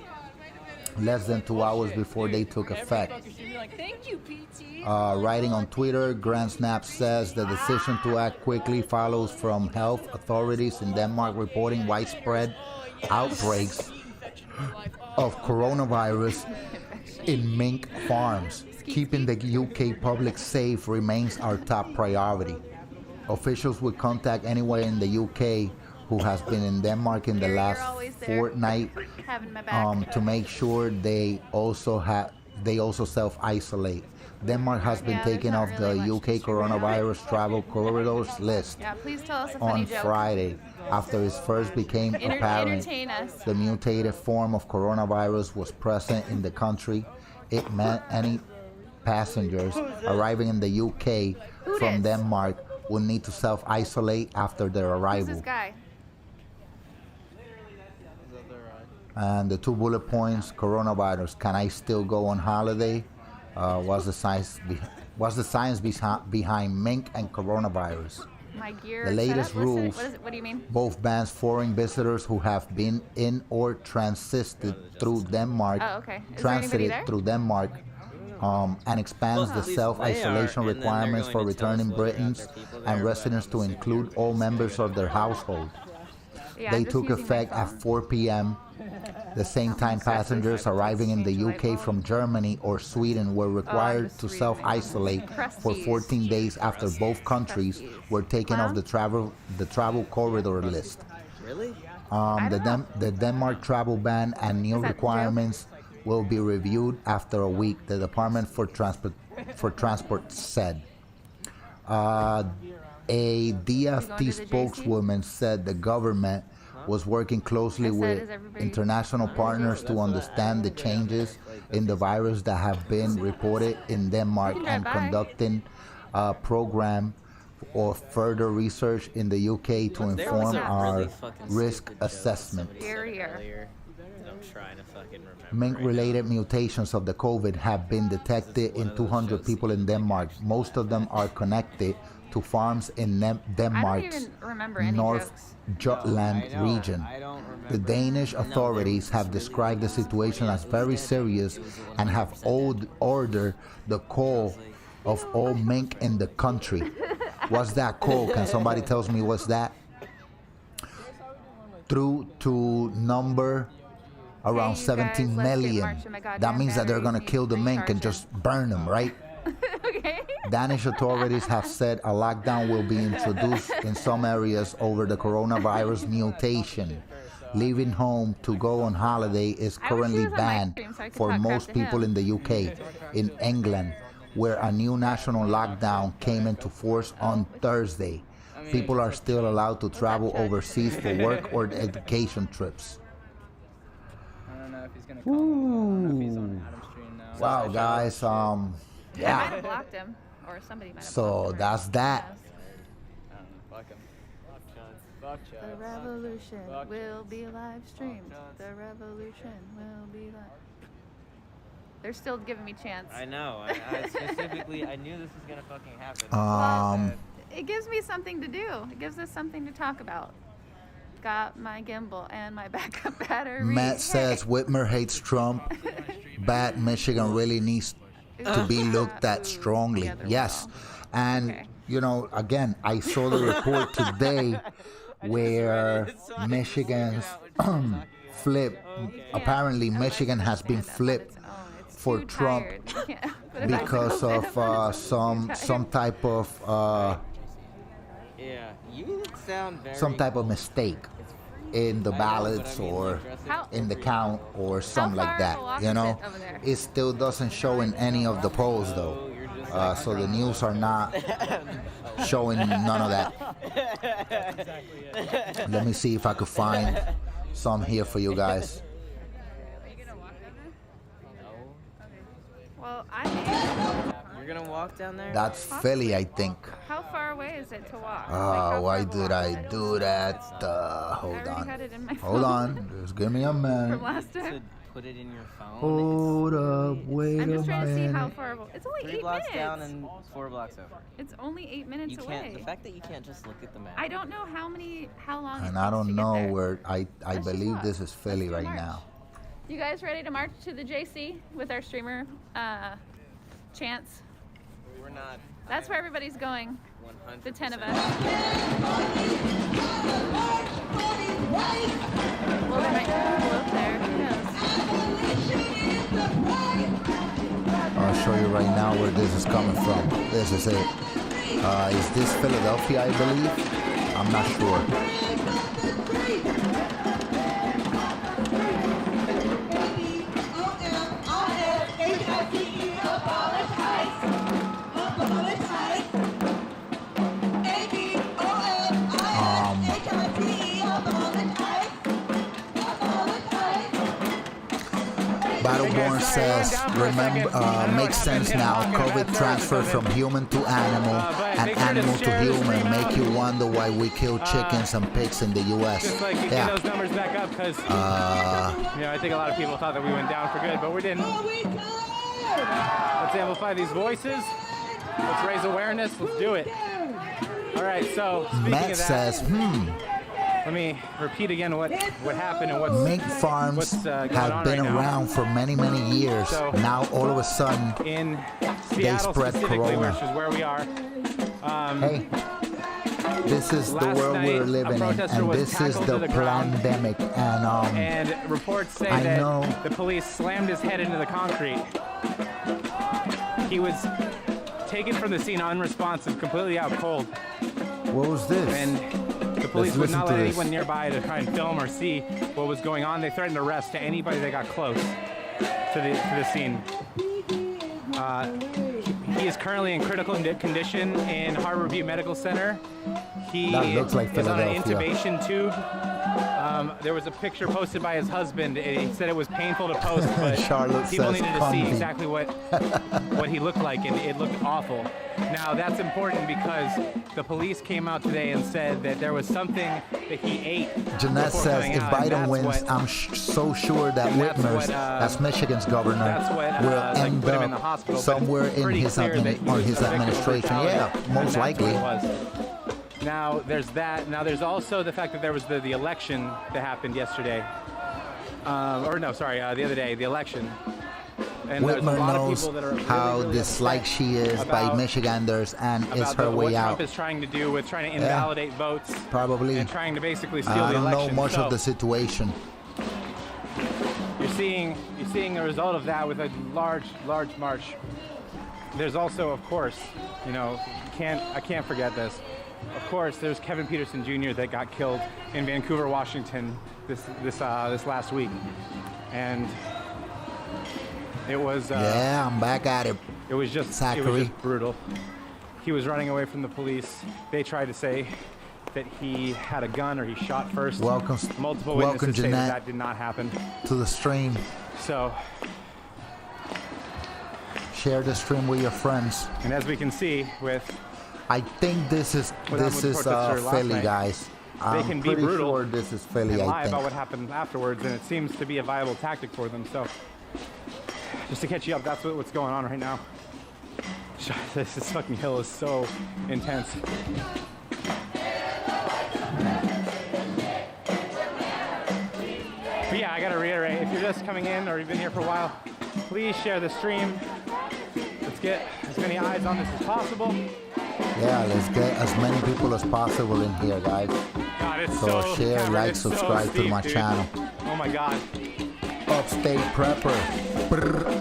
Less than 2 hours before they took effect. Thank you, PT. Writing on Twitter, Grand Snap says the decision to act quickly follows from health authorities in Denmark reporting widespread outbreaks of coronavirus in mink farms. Keeping the UK public safe remains our top priority. Officials will contact anyone in the UK who has been in Denmark in the last fortnight to make sure they also they also self-isolate. Denmark has been taken off the UK coronavirus travel corridors list Yeah, please tell us a funny on joke. Friday after it first became apparent Entertain us. the mutated form of coronavirus was present in the country. It meant any passengers arriving in the UK from Denmark will need to self-isolate after their Who's arrival. this guy? And the 2 bullet points: coronavirus. Can I still go on holiday? What's the science behind mink and coronavirus? My gear. The latest setup? rules What do you mean? both bans foreign visitors who have been in or transited through Denmark, Oh, okay. Is there anybody transited there? through Denmark, and expands the self-isolation requirements for returning Britons and residents to include all members of their household. Yeah, They I'm just took using my effect at phone. 4 p.m. The same time passengers arriving in the UK from Germany or Sweden were required to self-isolate for 14 days after both countries were taken off the travel corridor list. Really? The Denmark travel ban and new requirements will be reviewed after a week, the Department for Transport said. A DFT spokeswoman said the government was working closely with international partners to understand the changes in the virus that have been reported in Denmark and conducting a program or further research in the UK to inform our risk assessment. I'm trying to fucking remember. Mink-related mutations of the COVID have been detected in 200 people in Denmark. Most of them are connected to farms in Denmark's even remember any North jokes. Jutland region. The Danish authorities have described the situation as very serious and have ordered the call of all mink in the country. What's that call? Can somebody tell me what's that? Through to number around 17 million. That means that they're gonna kill the mink and just burn them, right? Okay. Danish authorities have said a lockdown will be introduced in some areas over the coronavirus mutation. Leaving home to go on holiday is currently banned for most people in the UK. In England, where a new national lockdown came into force on Thursday, people are still allowed to travel overseas for work or education trips. I don't know if he's gonna call me. I don't know if he's on Adam's stream now. Wow, guys, I might yeah. have blocked him, or somebody might have blocked So him. that's that. Fuck him. The revolution will be live streamed. The revolution will be live. They're still giving me chance. I know. I specifically, I knew this was gonna fucking happen. It gives me something to do. It gives us something to talk about. Got my gimbal and my backup battery. Matt says Whitmer hates Trump. Bad Michigan really needs to be looked at strongly. Yes. And, you know, again, I saw the report today where Michigan's flip. Apparently, Michigan has been flipped for Trump because of some type of Yeah, you sound very. some type of mistake in the ballots or in the count or something like that. You know, it still doesn't show in any of the polls though. So the news are not showing none of that. Let me see if I could find some here for you guys. Well, I You're gonna walk down there? That's Philly, I think. How far away is it to walk? Oh, why did I do that? Hold already on. had it in my Hold phone. on. Just give me a minute. From last time. Put it in your phone. Hold up. Wait I'm a just trying to see how minute. far. It's only 3 8 blocks minutes. down and 4 blocks over. It's only 8 minutes You can't. away. The fact that you can't just look at the map. I don't know how long. And it I takes don't to get know there. where I just believe walk. this is Philly do right march. now. You guys ready to march to the JC with our streamer, Chance? We're not. That's where everybody's going. 100%. The 10 of us. Well, there might be people up there. Who knows? I'll show you right now where this is coming from. This is it. Is this Philadelphia, I believe? I'm not sure. Melbourne says, makes sense now. COVID transfer from human to animal and animal to human. Make you wonder why we kill chickens and pigs in the U.S. Just like you get those numbers back up because, I think a lot of people thought that we went down for good, but we didn't. Let's amplify these voices. Let's raise awareness. Let's do it. All right, so speaking Matt of that, says, let me repeat again what happened and what's mink farms going have on been right now. around for many, many years. So, now, all of a sudden, in they Seattle spread specifically, corona. which is where we are. Hey, this is the last world night, we're a living in, protester and was this is tackled the to the ground. pandemic. And reports say I that know. the police slammed his head into the concrete. He was taken from the scene unresponsive, completely out cold. What was this? And the police would listen not to let this. anyone nearby to try and film or see what was going on. They threatened arrest to anybody that got close to the scene. He is currently in critical condition in Harborview Medical Center. He That looks like is on an Philadelphia. intubation tube. There was a picture posted by his husband. He said it was painful to post, but Charlotte people says needed to comfy. see exactly what he looked like, and it looked awful. Now that's important because the police came out today and said that there was something that he ate. Jeanette before says coming if out, and Biden that's wins, what- I'm so sure that and that's Whitmer, what, that's Michigan's governor, that's what, will like, end put him in the up hospital, but somewhere it's in pretty his, clear that he was his a victim of administration. brutality, Yeah, and most that's what likely. it was. Now there's that. Now there's also the fact that there was the election that happened yesterday. The other day, the election. And there's a Whitmer lot of knows people that are really, how really disliked she is by about- Michiganders, and it's about her what way Trump out. is trying to do with trying to invalidate votes. Probably. And trying to basically steal I the don't know election. much So of the situation. You're seeing the result of that with a large march. There's also, of course, I can't forget this. Of course, there's Kevin Peterson Jr. that got killed in Vancouver, Washington this last week, and it was. Yeah, I'm back at it. It was just Zachary. brutal. He was running away from the police. They tried to say that he had a gun or he shot first. Multiple witnesses say that did not happen. To the stream. So, share the stream with your friends. And as we can see with, I think this is protester last Philly, night, guys. they I'm can be pretty brutal sure this is Philly. and I lie think. about what happened afterwards, and it seems to be a viable tactic for them. So, just to catch you up, that's what's going on right now. This fucking hill is so intense. But yeah, I gotta reiterate, if you're just coming in or you've been here for a while, please share the stream. Let's get as many eyes on this as possible. Yeah, let's get as many people as possible in here, guys. God, it's So so share, Cameron, like, it's so subscribe to steep, my dude. channel. Oh my God. Upstate Prepper. Brr.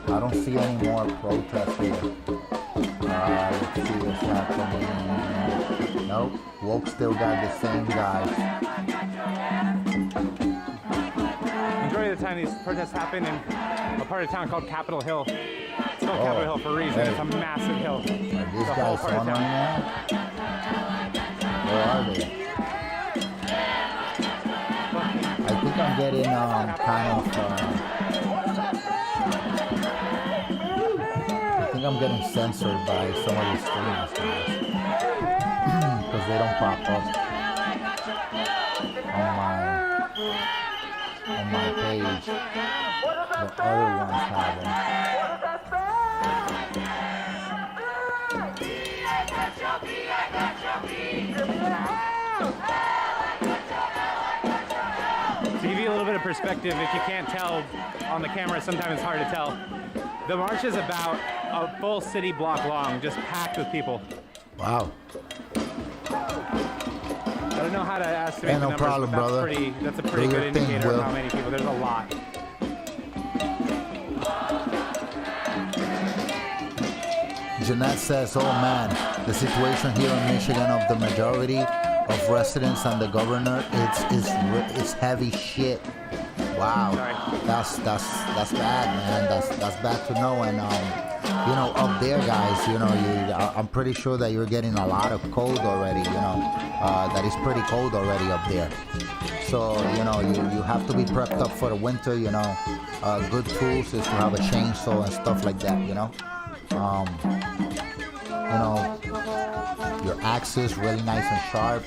I don't see any more protests here. Let's see what's happening. Nope, Woke still got the same guys. Majority of the time these protests happen in a part of town called Capitol Hill. It's called Capitol Hill for a reason. hey. It's a massive hill. Are these The whole guys part of on right town. now? Where are they? I think I'm getting I think I'm getting censored by some of these streams, guys. Because they don't pop up on my page. The other ones have them. To give you a little bit of perspective, if you can't tell on the camera, sometimes it's hard to tell. The march is about a full city block long, just packed with people. Wow. I don't know how to estimate Ain't the no numbers, problem, but brother. that's a Do pretty your good thing, indicator Will. of how many people. There's a lot. Jeanette says, oh man, the situation here in Michigan of the majority of residents and the governor, it's heavy shit. Wow, that's bad, man. That's bad to know. And you know, up there, guys, you know, I'm pretty sure that you're getting a lot of cold already, you know, that is pretty cold already up there. So, you know, you have to be prepped up for the winter, you know. Good tools is to have a chainsaw and stuff like that, you know. You know, your axes really nice and sharp,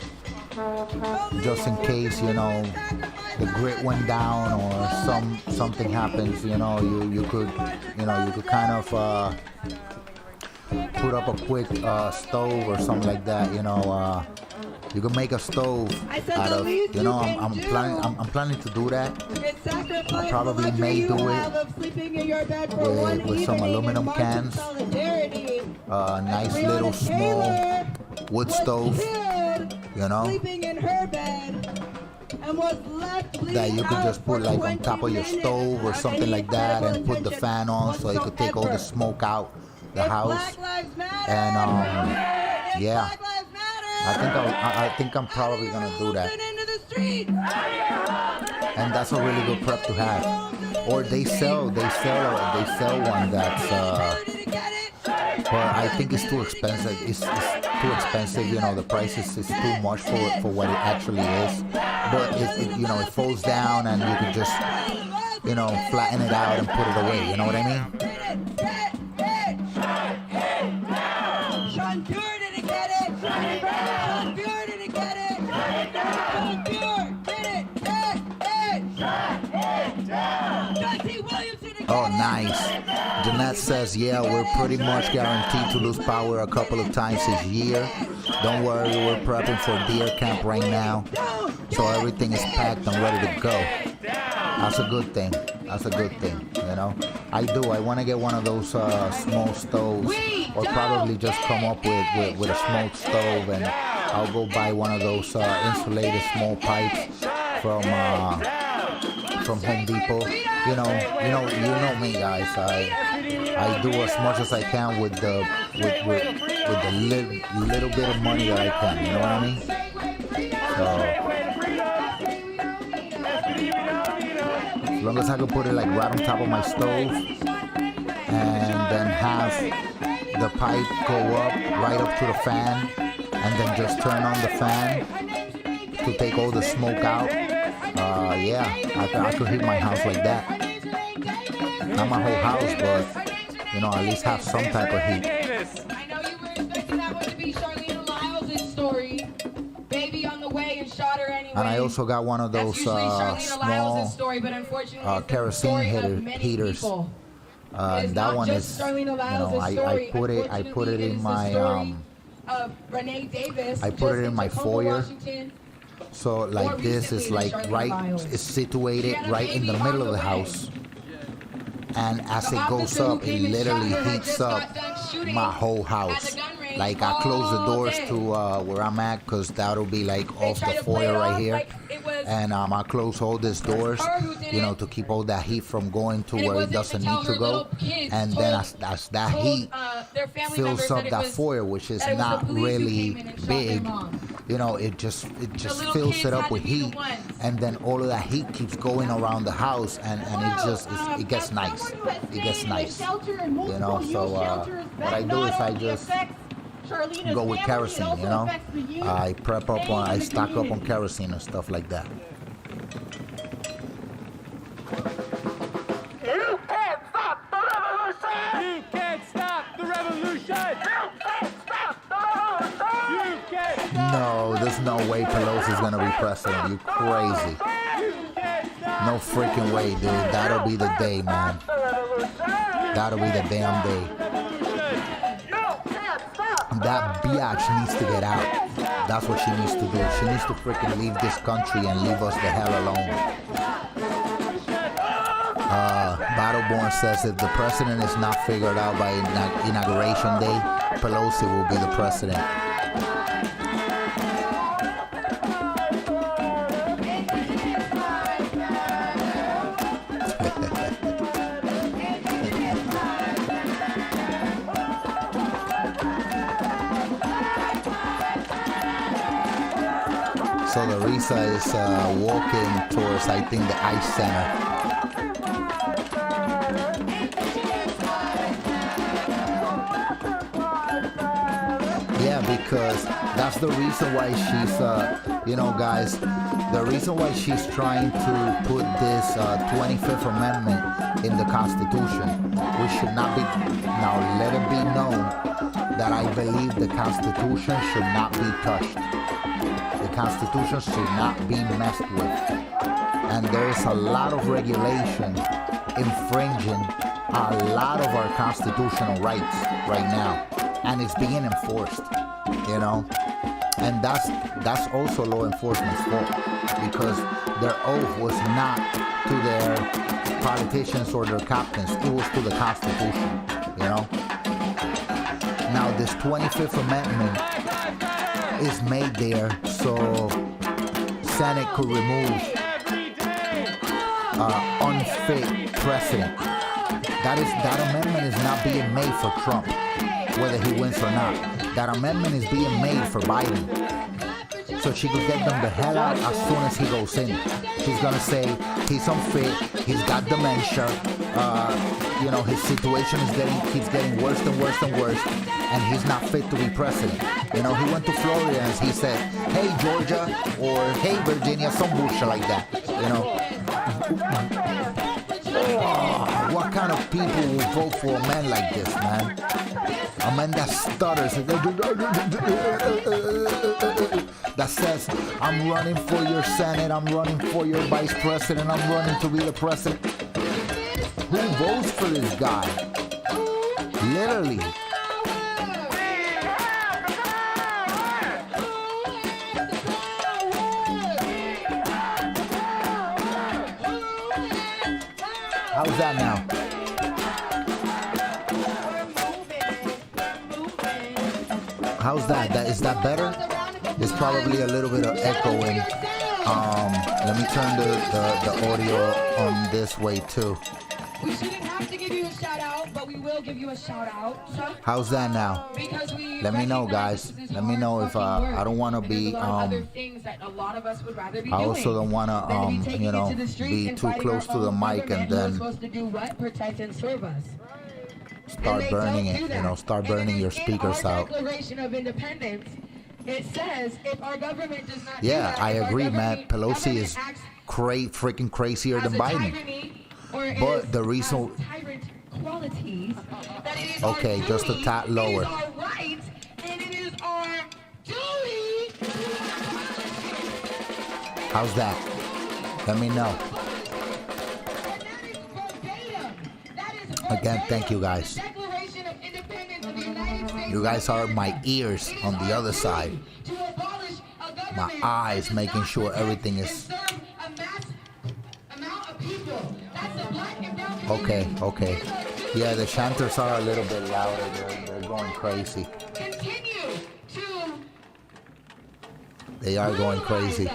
just in case, you know, the grit went down or something happens, you know, you could kind of put up a quick stove or something like that, you know. You can make a stove out of, you know, I'm planning to do that. I probably may do it with some aluminum cans, nice little small wood stove, you know, that you could just put like on top of your stove or something like that, and put the fan on so you could take all the smoke out the house. And yeah, I think I'm probably gonna do that. And that's a really good prep to have. Or they sell one that's but I think it's too expensive. It's too expensive, you know, the price is too much for what it actually is. But it you know, it falls down and you can just, you know, flatten it out and put it away, you know what I mean? Sean Pure didn't get it. Sean Pure didn't get it. Sean Pure did it. Jesse Williams didn't get it. Oh, nice. Jeanette says, yeah, we're pretty much guaranteed to lose power a couple of times this year. Don't worry, we're prepping for deer camp right now. So everything is packed and ready to go. That's a good thing. That's a good thing, you know. I want to get one of those small stoves, or probably just come up with a smoke stove, and I'll go buy one of those insulated small pipes from Home Depot. You know me, guys. I do as much as I can with the little bit of money that I can. You know what I mean? So, as long as I can put it like right on top of my stove, and then have the pipe go up right up to the fan, and then just turn on the fan to take all the smoke out. Yeah, I could heat my house like that. Not my whole house, but you know, at least have some type of heat. I know you were expecting that one to be Charlene Lyles' story. Baby on the way and shot her anyway. And I also got one of those small story, but unfortunately, kerosene heaters. That one is, you know, I put it in my Renee Davis. I put it in my foyer. So like this is like it's situated right in the middle of the house. And as it goes up, it literally heats up my whole house. Like I close the doors to where I'm at, because that'll be like off the foyer right here. And I close all these doors, you know, to keep all that heat from going to where it doesn't need to go. And then as that heat fills up that foyer, which is not really big, you know, it just fills it up with heat, and then all of that heat keeps going around the house, and it gets nice. It gets nice, you know. So what I do is I just go with kerosene, you know. I stock up on kerosene and stuff like that. You can't stop the revolution! You can't stop the revolution! You can't stop the revolution! You can't stop. No, there's no way Pelosi's gonna be president. You crazy? No freaking way, dude. That'll be the day, man. That'll be the damn day. That biatch needs to get out. That's what she needs to do. She needs to freaking leave this country and leave us the hell alone. Battleborn says if the president is not figured out by inauguration day, Pelosi will be the president. So Larissa is walking towards, I think, the Ice Center. because that's the reason why she's, you know, guys, the reason why she's trying to put this 25th Amendment in the Constitution. We should not be, now let it be known that I believe the Constitution should not be touched. The Constitution should not be messed with. And there's a lot of regulation infringing a lot of our constitutional rights right now, and it's being enforced, you know. And that's also law enforcement's fault, because their oath was not to their politicians or their captains, it was to the Constitution, you know. Now this 25th Amendment is made there so Senate could remove unfit precedent. That amendment is not being made for Trump, whether he wins or not. That amendment is being made for Biden, so she could get them the hell out as soon as he goes in. She's gonna say he's unfit, he's got dementia, you know, his situation keeps getting worse and worse and worse, and he's not fit to be president. You know, he went to Florida and he said, "Hey Georgia," or "Hey Virginia," some bullshit like that. You know. Oh, what kind of people will vote for a man like this, man? A man that stutters, that says, "I'm running for your Senate, I'm running for your vice president, I'm running to be the president." Who votes for this guy? Literally. How's that now? How's that? Is that better? There's probably a little bit of echoing. Let me turn the audio on this way too. We shouldn't have to give you a shout out, but we will give you a shout out. How's that now? Let me know, guys. Let me know if I don't want to be I also don't want to you know, be too close to the mic and then start burning it, you know, start burning your speakers out. It says if our government does not yeah, I agree, Matt. Pelosi is freaking crazier than Biden. But the reason, okay, just a tad lower. How's that? Let me know. Again, thank you guys. You guys are my ears on the other side. My eyes, making sure everything is... Okay, okay. Yeah, the chanters are a little bit louder. They're going crazy. They are going crazy.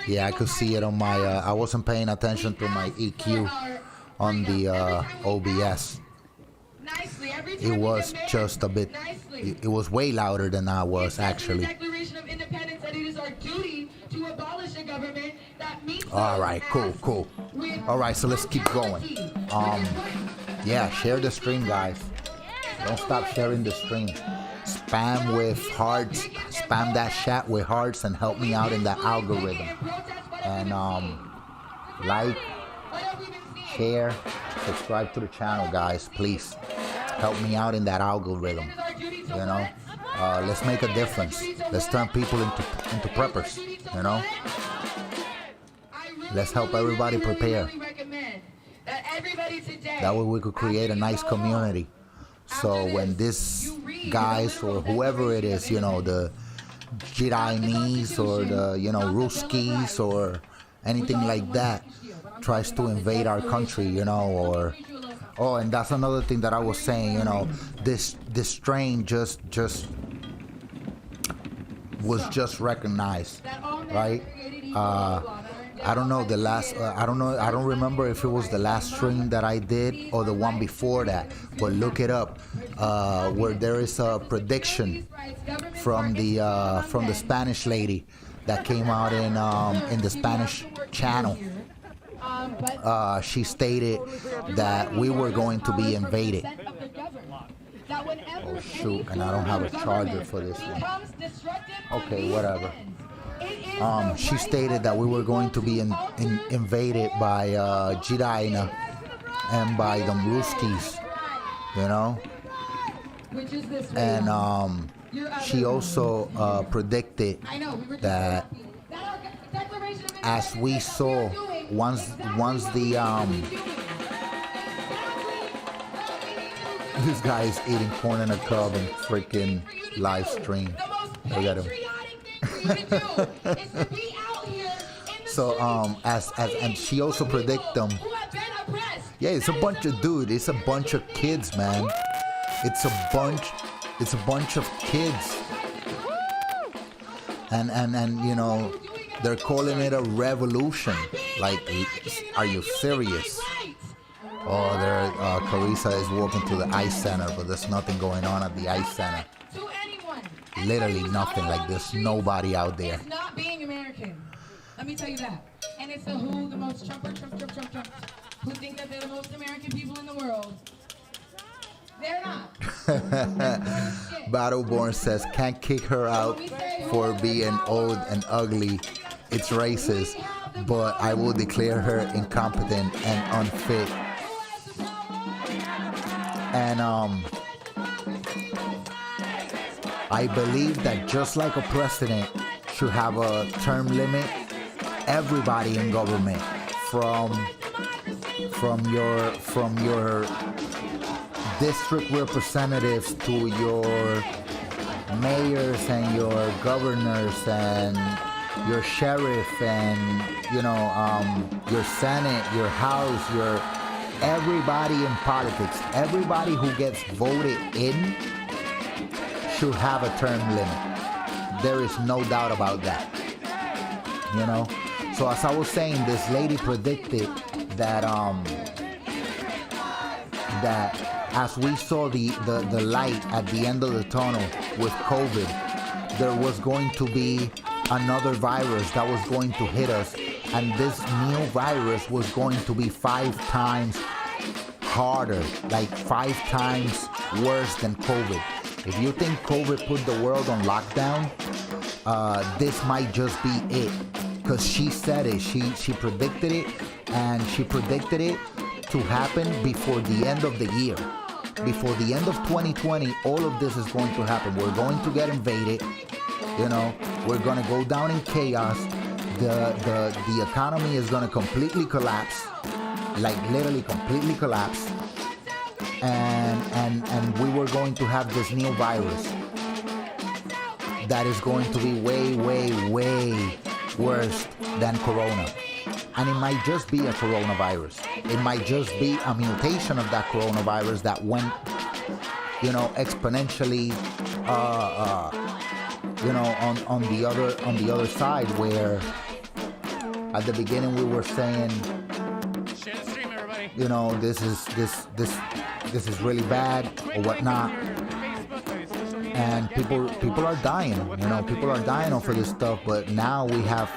Yeah, I could see it on my... I wasn't paying attention to my EQ on the OBS. It was just a bit... It was way louder than I was, actually. All right, cool. All right, so let's keep going. Yeah, share the stream, guys. Don't stop sharing the stream. Spam with hearts. Spam that chat with hearts and help me out in that algorithm. And like, share, subscribe to the channel, guys. Please help me out in that algorithm. You know, let's make a difference. Let's turn people into preppers. You know. Let's help everybody prepare. That way we could create a nice community. So when this guys or whoever it is, you know, the Chinese or the, you know, Ruskies or anything like that tries to invade our country, you know, or... Oh, and that's another thing that I was saying, you know, this strain just was just recognized, right? I don't know the last. I don't remember if it was the last stream that I did or the one before that. But look it up, where there is a prediction from the Spanish lady that came out in the Spanish channel. She stated that we were going to be invaded. that whenever Oh shoot, and I don't have a charger for this one. Okay, whatever. She stated that we were going to be invaded by Jiraiya and by the Ruskies, you know? And she also predicted that as we saw, once the this guy is eating corn in a cob and freaking live stream. Look at him. So and she also predicted them. Yeah, it's a bunch of it's a bunch of kids, man. It's a bunch of kids. And you know, they're calling it a revolution. Like, are you serious? Oh, there, Carissa is walking to the ice center, but there's nothing going on at the ice center. Literally nothing. Like, there's nobody out there. It's not being American. Let me tell you that. And it's the most Trump, who think that they're the most American people in the world. They're not. Battleborn says, can't kick her out for being old and ugly. It's racist, but I will declare her incompetent and unfit. And I believe that just like a president should have a term limit, everybody in government, from your district representatives to your mayors and your governors and your sheriff and your senate, your house, everybody in politics, everybody who gets voted in should have a term limit. There is no doubt about that. You know? So as I was saying, this lady predicted that that as we saw the light at the end of the tunnel with COVID, there was going to be another virus that was going to hit us, and this new virus was going to be 5 times harder, like 5 times worse than COVID. If you think COVID put the world on lockdown, this might just be it. Because she said it, she predicted it, and she predicted it to happen before the end of the year. Before the end of 2020, all of this is going to happen. We're going to get invaded, you know, we're gonna go down in chaos. The economy is gonna completely collapse, like literally completely collapse. And we were going to have this new virus that is going to be way, way, way worse than Corona. And it might just be a coronavirus. It might just be a mutation of that coronavirus that went, you know, exponentially, you know, on the other side, where at the beginning we were saying, you know, this is really bad or whatnot. And people are dying, you know, people are dying over this stuff. But now we have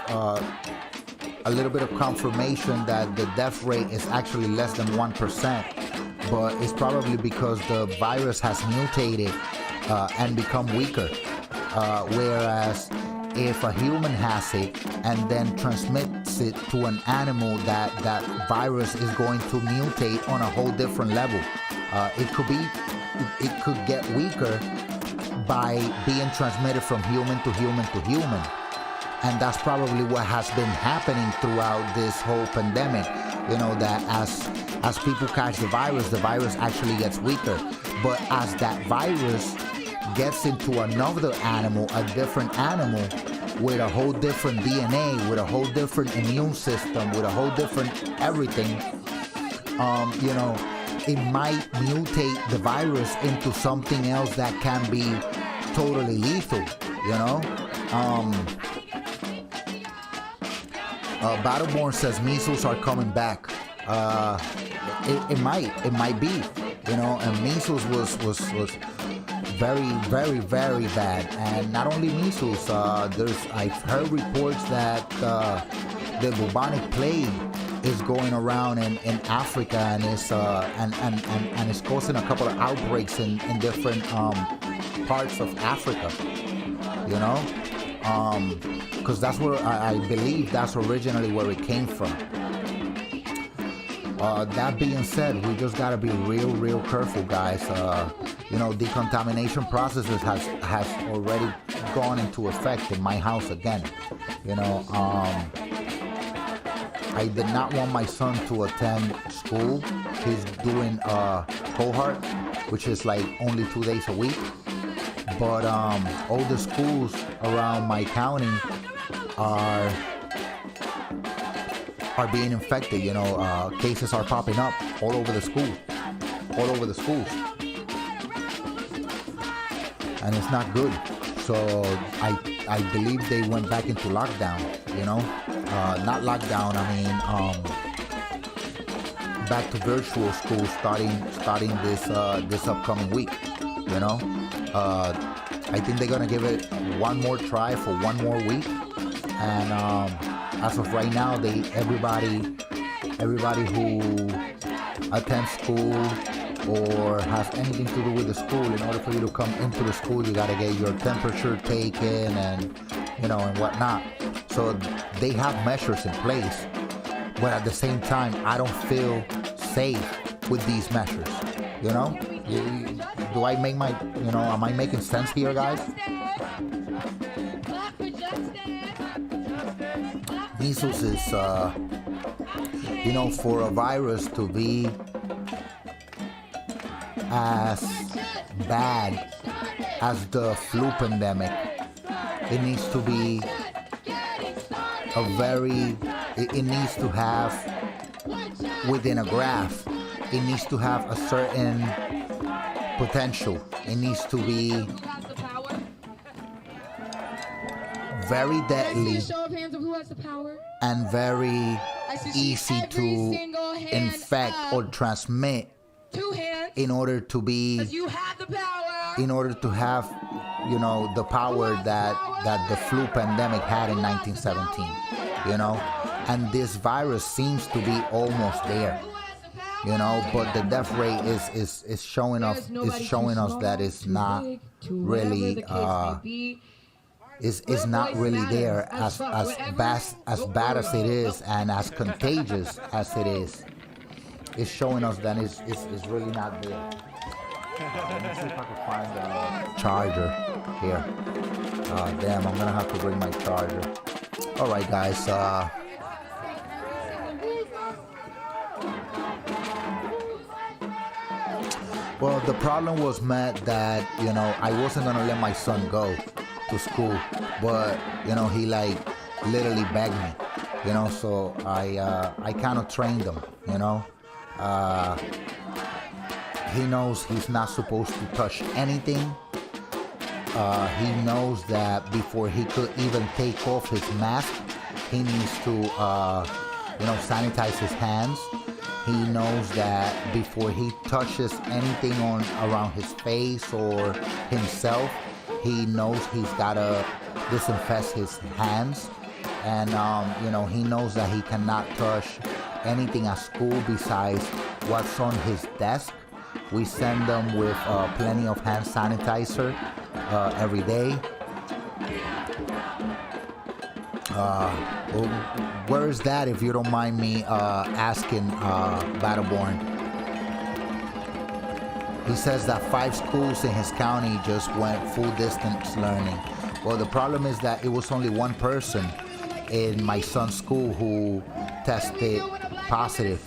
a little bit of confirmation that the death rate is actually less than 1%. But it's probably because the virus has mutated and become weaker. Whereas if a human has it and then transmits it to an animal, that virus is going to mutate on a whole different level. It could get weaker by being transmitted from human to human to human. And that's probably what has been happening throughout this whole pandemic. You know, that as people catch the virus actually gets weaker. But as that virus gets into another animal, a different animal, with a whole different DNA, with a whole different immune system, with a whole different everything, you know, it might mutate the virus into something else that can be totally lethal, you know? Battleborn says measles are coming back. It might be, you know, and measles was very, very, very bad. And not only measles, I've heard reports that the bubonic plague is going around in Africa and it's causing a couple of outbreaks in different parts of Africa, you know, because that's where I believe that's originally where it came from. That being said, we just gotta be real careful, guys. You know, decontamination processes has already gone into effect in my house again. You know, I did not want my son to attend school. He's doing cohort, which is like only 2 days a week. But all the schools around my county are being infected. You know, cases are popping up all over the schools, and it's not good. So I believe they went back into lockdown. You know, not lockdown. I mean, back to virtual school starting this upcoming week. You know, I think they're gonna give it one more try for 1 more week, and as of right now, everybody who attends school or has anything to do with the school, in order for you to come into the school, you gotta get your temperature taken and, you know, and whatnot. So they have measures in place, but at the same time, I don't feel safe with these measures. You know, do I make my, you know, am I making sense here, guys? Measles is, you know, for a virus to be as bad as the flu pandemic, it needs to be it needs to have, within a graph, it needs to have a certain potential. It needs to be very deadly and very easy to infect or transmit in order to be, in order to have, you know, the power that the flu pandemic had in 1917, you know, and this virus seems to be almost there, you know, but the death rate is showing us that it's not really is not really there as bad as it is and as contagious as it is. It's showing us that it's really not there. Let me see if I can find a charger here. Damn, I'm gonna have to bring my charger. All right, guys. Well, the problem was met that, you know, I wasn't gonna let my son go to school, but, you know, he like literally begged me, you know, so I kind of trained him, you know. He knows he's not supposed to touch anything. He knows that before he could even take off his mask, he needs to, you know, sanitize his hands. He knows that before he touches anything around his face or himself, he knows he's gotta disinfect his hands. And, you know, he knows that he cannot touch anything at school besides what's on his desk. We send them with plenty of hand sanitizer every day. Where is that, if you don't mind me asking, Battleborn? He says that 5 schools in his county just went full distance learning. Well, the problem is that it was only one person in my son's school who tested positive,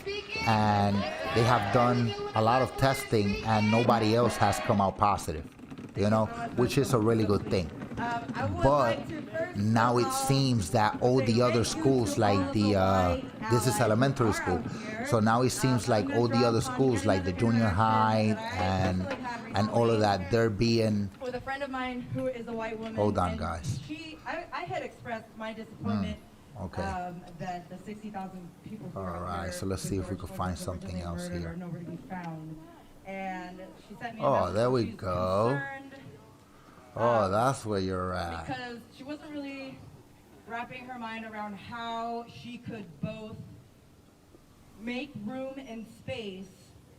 and they have done a lot of testing and nobody else has come out positive, you know, which is a really good thing. But now it seems that all the other schools, like this is elementary school, so now it seems like all the other schools, like the junior high and all of that, they're being. With a friend of mine who is a white woman. Hold on, guys. I had expressed my disappointment. Okay. That the 60,000 people who all are right, so let's see if we can find something else here. Nobody to be found. And she sent me a Oh, message. there we She's go. concerned, Oh, that's where you're at. because she wasn't really wrapping her mind around how she could both make room and space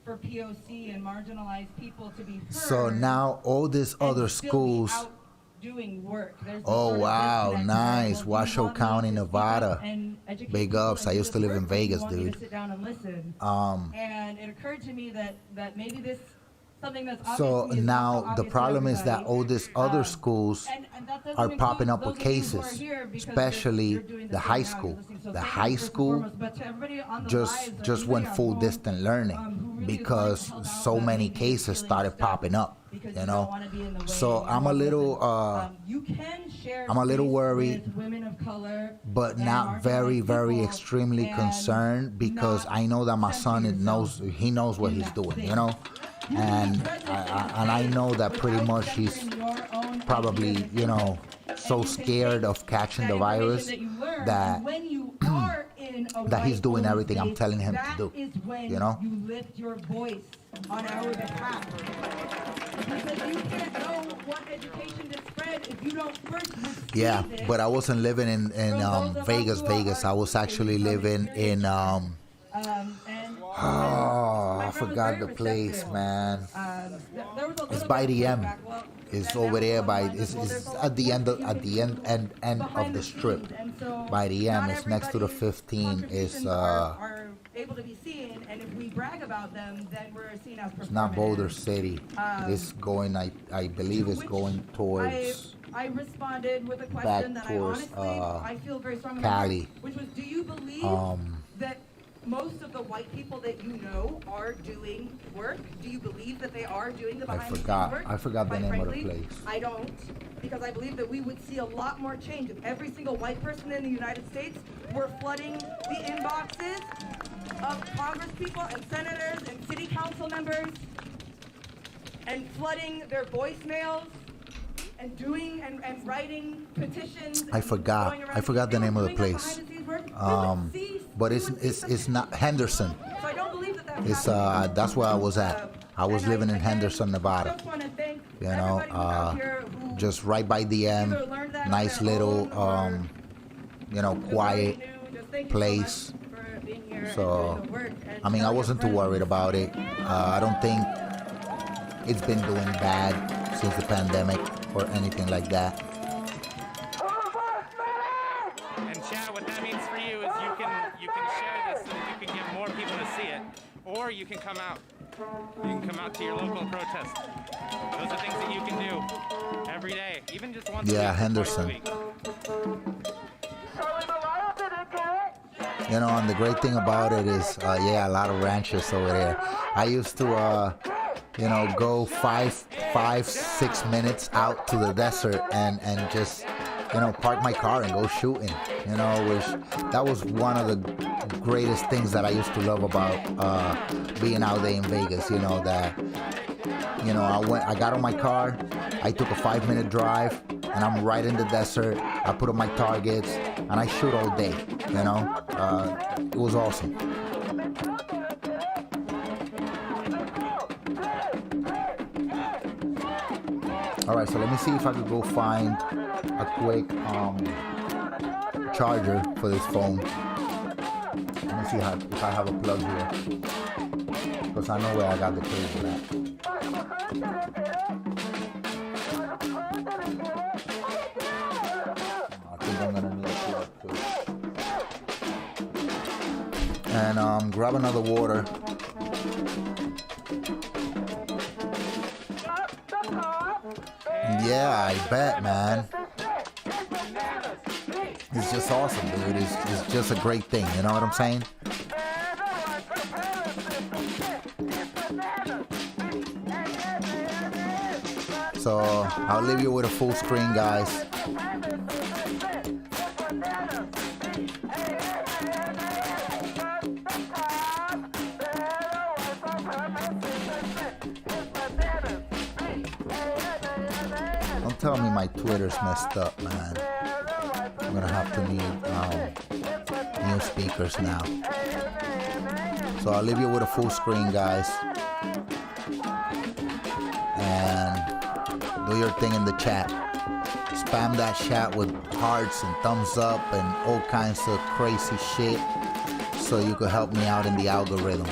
for POC and marginalized people to be heard. So now all these other schools. Doing work. Oh wow, nice. Washoe County, Nevada. Big ups. I used to live in Vegas, dude. Sit down and listen. And it occurred to me that maybe this something that's so now the problem is that all these other schools are popping up with cases, especially the high school. The high school just went full distant learning because so many cases started popping up. You know, so I'm a little worried, but not very, very extremely concerned because I know that my son knows what he's doing. You know, and I know that pretty much he's probably, you know, so scared of catching the virus that that he's doing everything I'm telling him to do. You know. You lift your voice on our behalf. Because you can't know what education to spread if you don't first receive it. But I wasn't living in Vegas. I was actually living in I forgot the place, man. It's by the M. It's over there by. It's at the end of the strip. By the M. It's next to the 15. It's are able to be seen, and if we brag about them, then we're seen as performance. It's not Boulder City. It's going. I believe it's going towards. I responded with a question that towards, I feel very strongly Cali. about, which was, do you believe that most of the white people that you know are doing work? Do you believe that they are doing the behind the scenes work? I forgot the name of the place. I don't, because I believe that we would see a lot more change if every single white person in the United States were flooding the inboxes of Congress people and senators and city council members and flooding their voicemails and doing and writing petitions. I forgot the name of the place. But it's not Henderson. So I don't believe that it's that's where I was at. I was living in Henderson, Nevada. You know, just right by the M. Nice little you know, quiet place. So I mean, I wasn't too worried about it. I don't think it's been doing bad since the pandemic or anything like that. And Chad, what that means for you is you can share this so that you can get more people to see it, or you can come out. You can come out to your local protest. Those are things that you can do every day, even just once a week. Henderson. You know, and the great thing about it is, a lot of ranchers over there. I used to, you know, go 5-6 minutes out to the desert and just, you know, park my car and go shooting. You know, that was one of the greatest things that I used to love about being out there in Vegas. You know, that, you know, I got on my car, I took a 5-minute drive, and I'm right in the desert. I put up my targets, and I shoot all day. You know, it was awesome. All right, so let me see if I could go find a quick charger for this phone. Let me see if I have a plug here, because I know where I got the cable at. I think I'm gonna need a plug too. And grab another water. Yeah, I bet, man. It's just awesome, dude. It's just a great thing, you know what I'm saying? So, I'll leave you with a full screen, guys. Don't tell me my Twitter's messed up, man. I'm gonna have to need new speakers now. So I'll leave you with a full screen, guys. And do your thing in the chat. Spam that chat with hearts and thumbs up and all kinds of crazy shit. so you could help me out in the algorithm.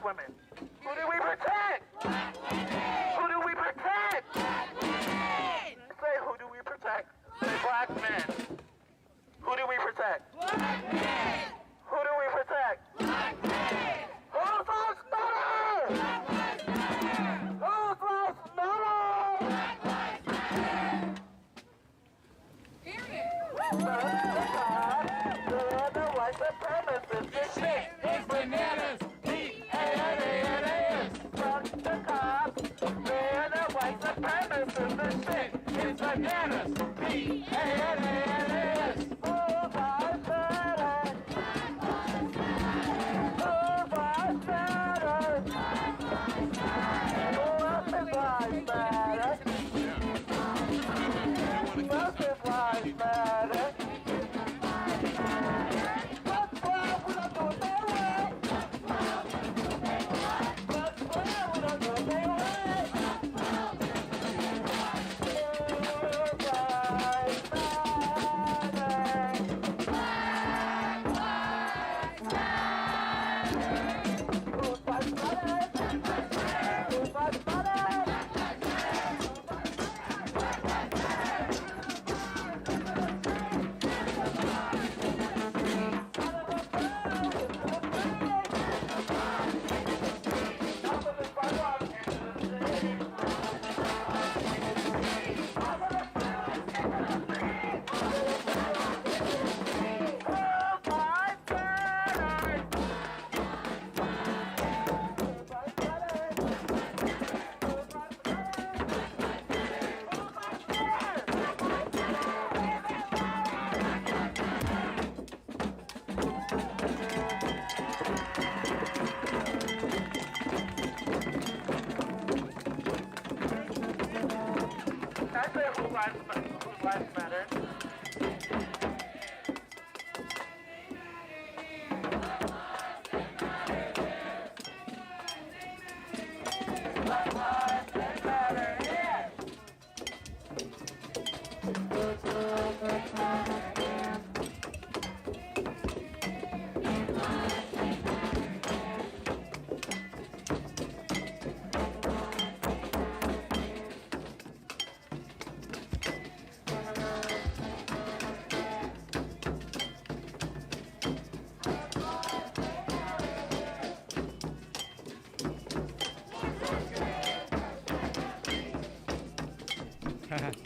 women. Who do we protect? Who do we protect? Say, who do we protect? Say, black men. Who do we protect? Black men. Who do we protect? Black men. Who's lost matter? Black men. Who's lost matter? Black men. The white supremacists. This shit is bananas. B-A-N-A-N-A-S. Fuck the cops. They're the white supremacists. This shit is bananas. B-A-N-A-N-A-S. Who's lost matter? Who's lost matter? Nothing lives matter. Nothing lives matter. That's why we don't do it their way. That's why we don't do it their way. Who lives matter?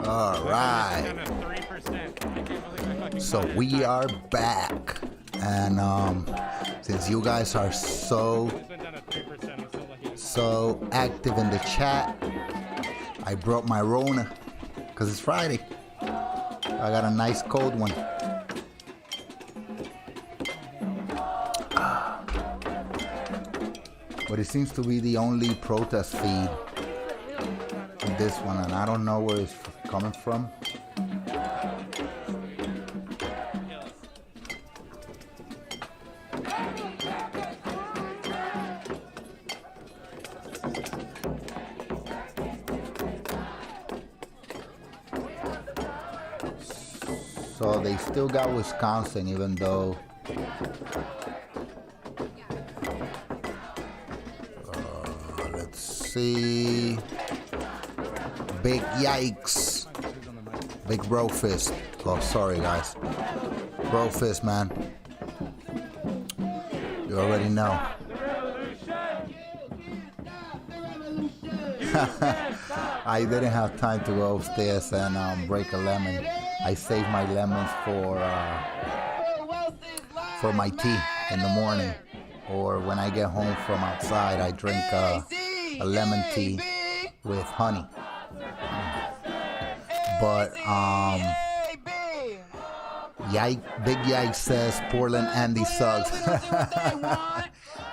All right. So we are back, and since you guys are so active in the chat, I brought my Rona because it's Friday. I got a nice cold one. But it seems to be the only protest feed in this one, and I don't know where it's coming from. So they still got Wisconsin, even though let's see. Big yikes. Big bro fist. Oh, sorry guys. Bro fist, man. You already know. I didn't have time to go upstairs and break a lemon. I saved my lemons for my tea in the morning, or when I get home from outside, I drink a lemon tea with honey. But Big Yike says Portland Andy sucks,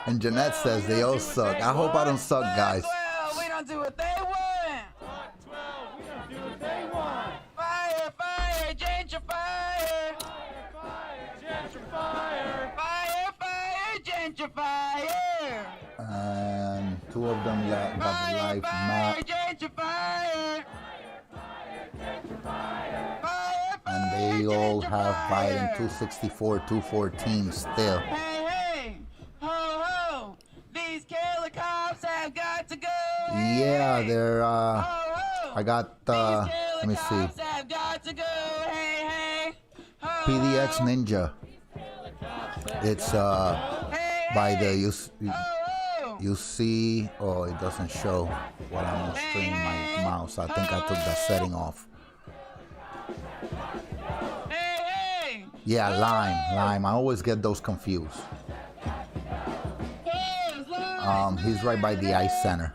and Jeanette says they all suck. I hope I don't suck, guys. We don't do what they want. Fire, fire, gentrifier. Fire, fire, gentrifier. And two of them got life mad. And they all have Biden 264, 214 still. Hey, hey, ho, ho, these killers. Yeah, they're. I got. Let me see. PDX Ninja. It's by the you see. Oh, it doesn't show while I'm on the screen. My mouse. I think I took that setting off. Yeah, Lime. I always get those confused. He's right by the Ice Center.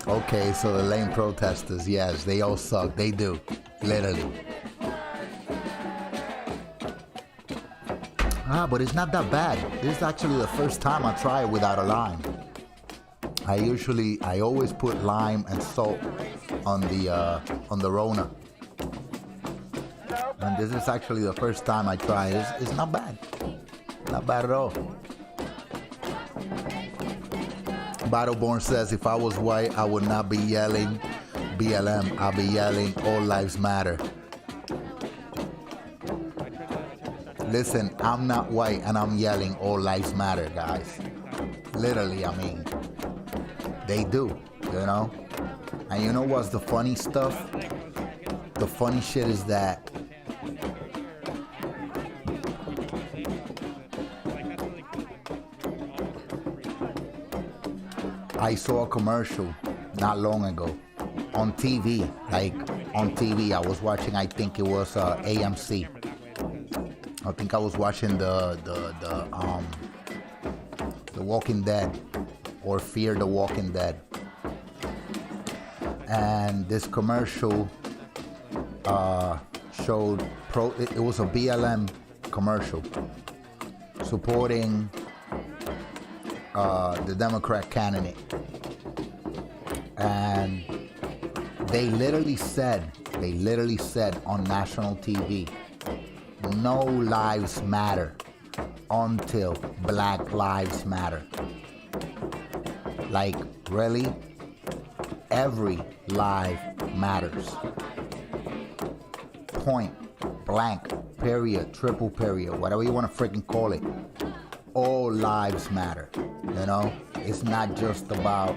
Okay, so the lame protesters, yes, they all suck. They do, literally. But it's not that bad. This is actually the first time I try it without a lime. I always put lime and salt on the Rona. And this is actually the first time I try it. It's not bad. Not bad at all. Battleborn says, if I was white, I would not be yelling BLM. I'll be yelling All Lives Matter. Listen, I'm not white and I'm yelling All Lives Matter, guys. Literally, I mean, they do, you know? And you know what's the funny stuff? The funny shit is that I saw a commercial not long ago on TV. Like on TV, I was watching. I think it was AMC. I think I was watching the Walking Dead or Fear the Walking Dead, and this commercial showed it was a BLM commercial supporting the Democrat candidate, and they literally said on national TV, no lives matter until Black Lives Matter. Like, really? Every life matters. Point blank, period, triple period, whatever you want to freaking call it. All lives matter, you know? It's not just about,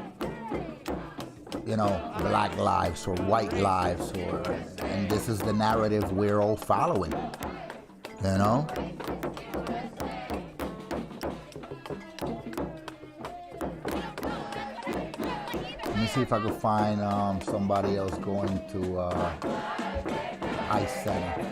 you know, black lives or white lives, and this is the narrative we're all following, you know? Let me see if I can find somebody else going to Ice Center.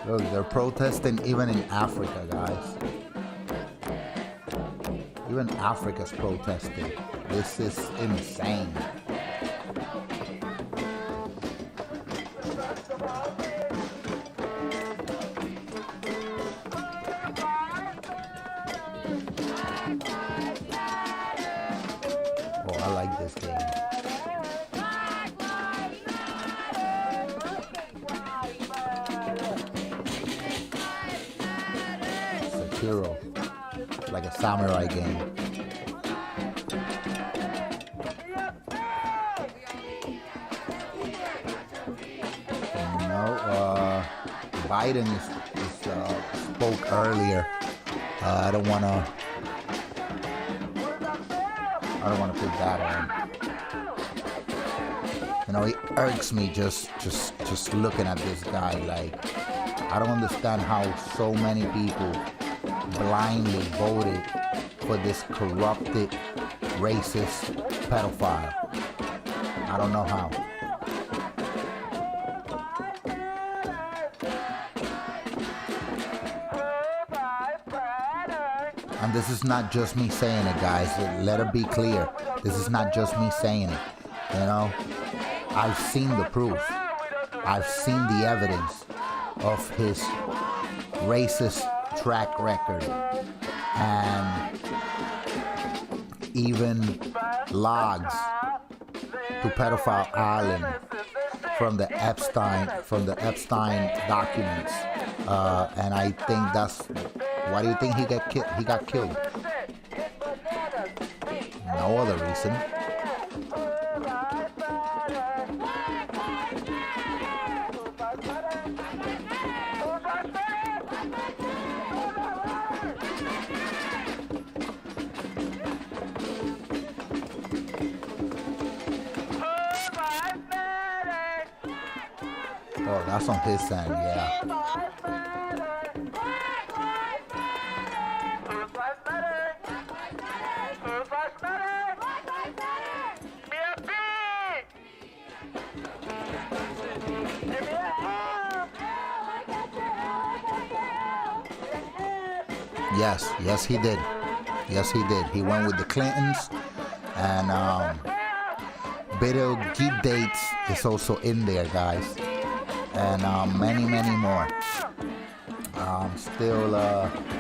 Look, they're protesting even in Africa, guys. Even Africa's protesting. This is insane. Oh, I like this game. Sekiro, like a samurai game. You know, Biden spoke earlier. I don't wanna put that on. You know, it irks me just looking at this guy. Like, I don't understand how so many people blindly voted for this corrupted, racist pedophile. I don't know how. And this is not just me saying it, guys. Let it be clear. This is not just me saying it. You know, I've seen the proof. I've seen the evidence of his racist track record, and even logs to Pedophile Island from the Epstein documents, and I think that's why do you think he got killed? No other reason. Oh, that's on his end, yeah. Yes, he did. Yes, he did. He went with the Clintons, and Bill Geek Dates is also in there, guys, and many more. I'm still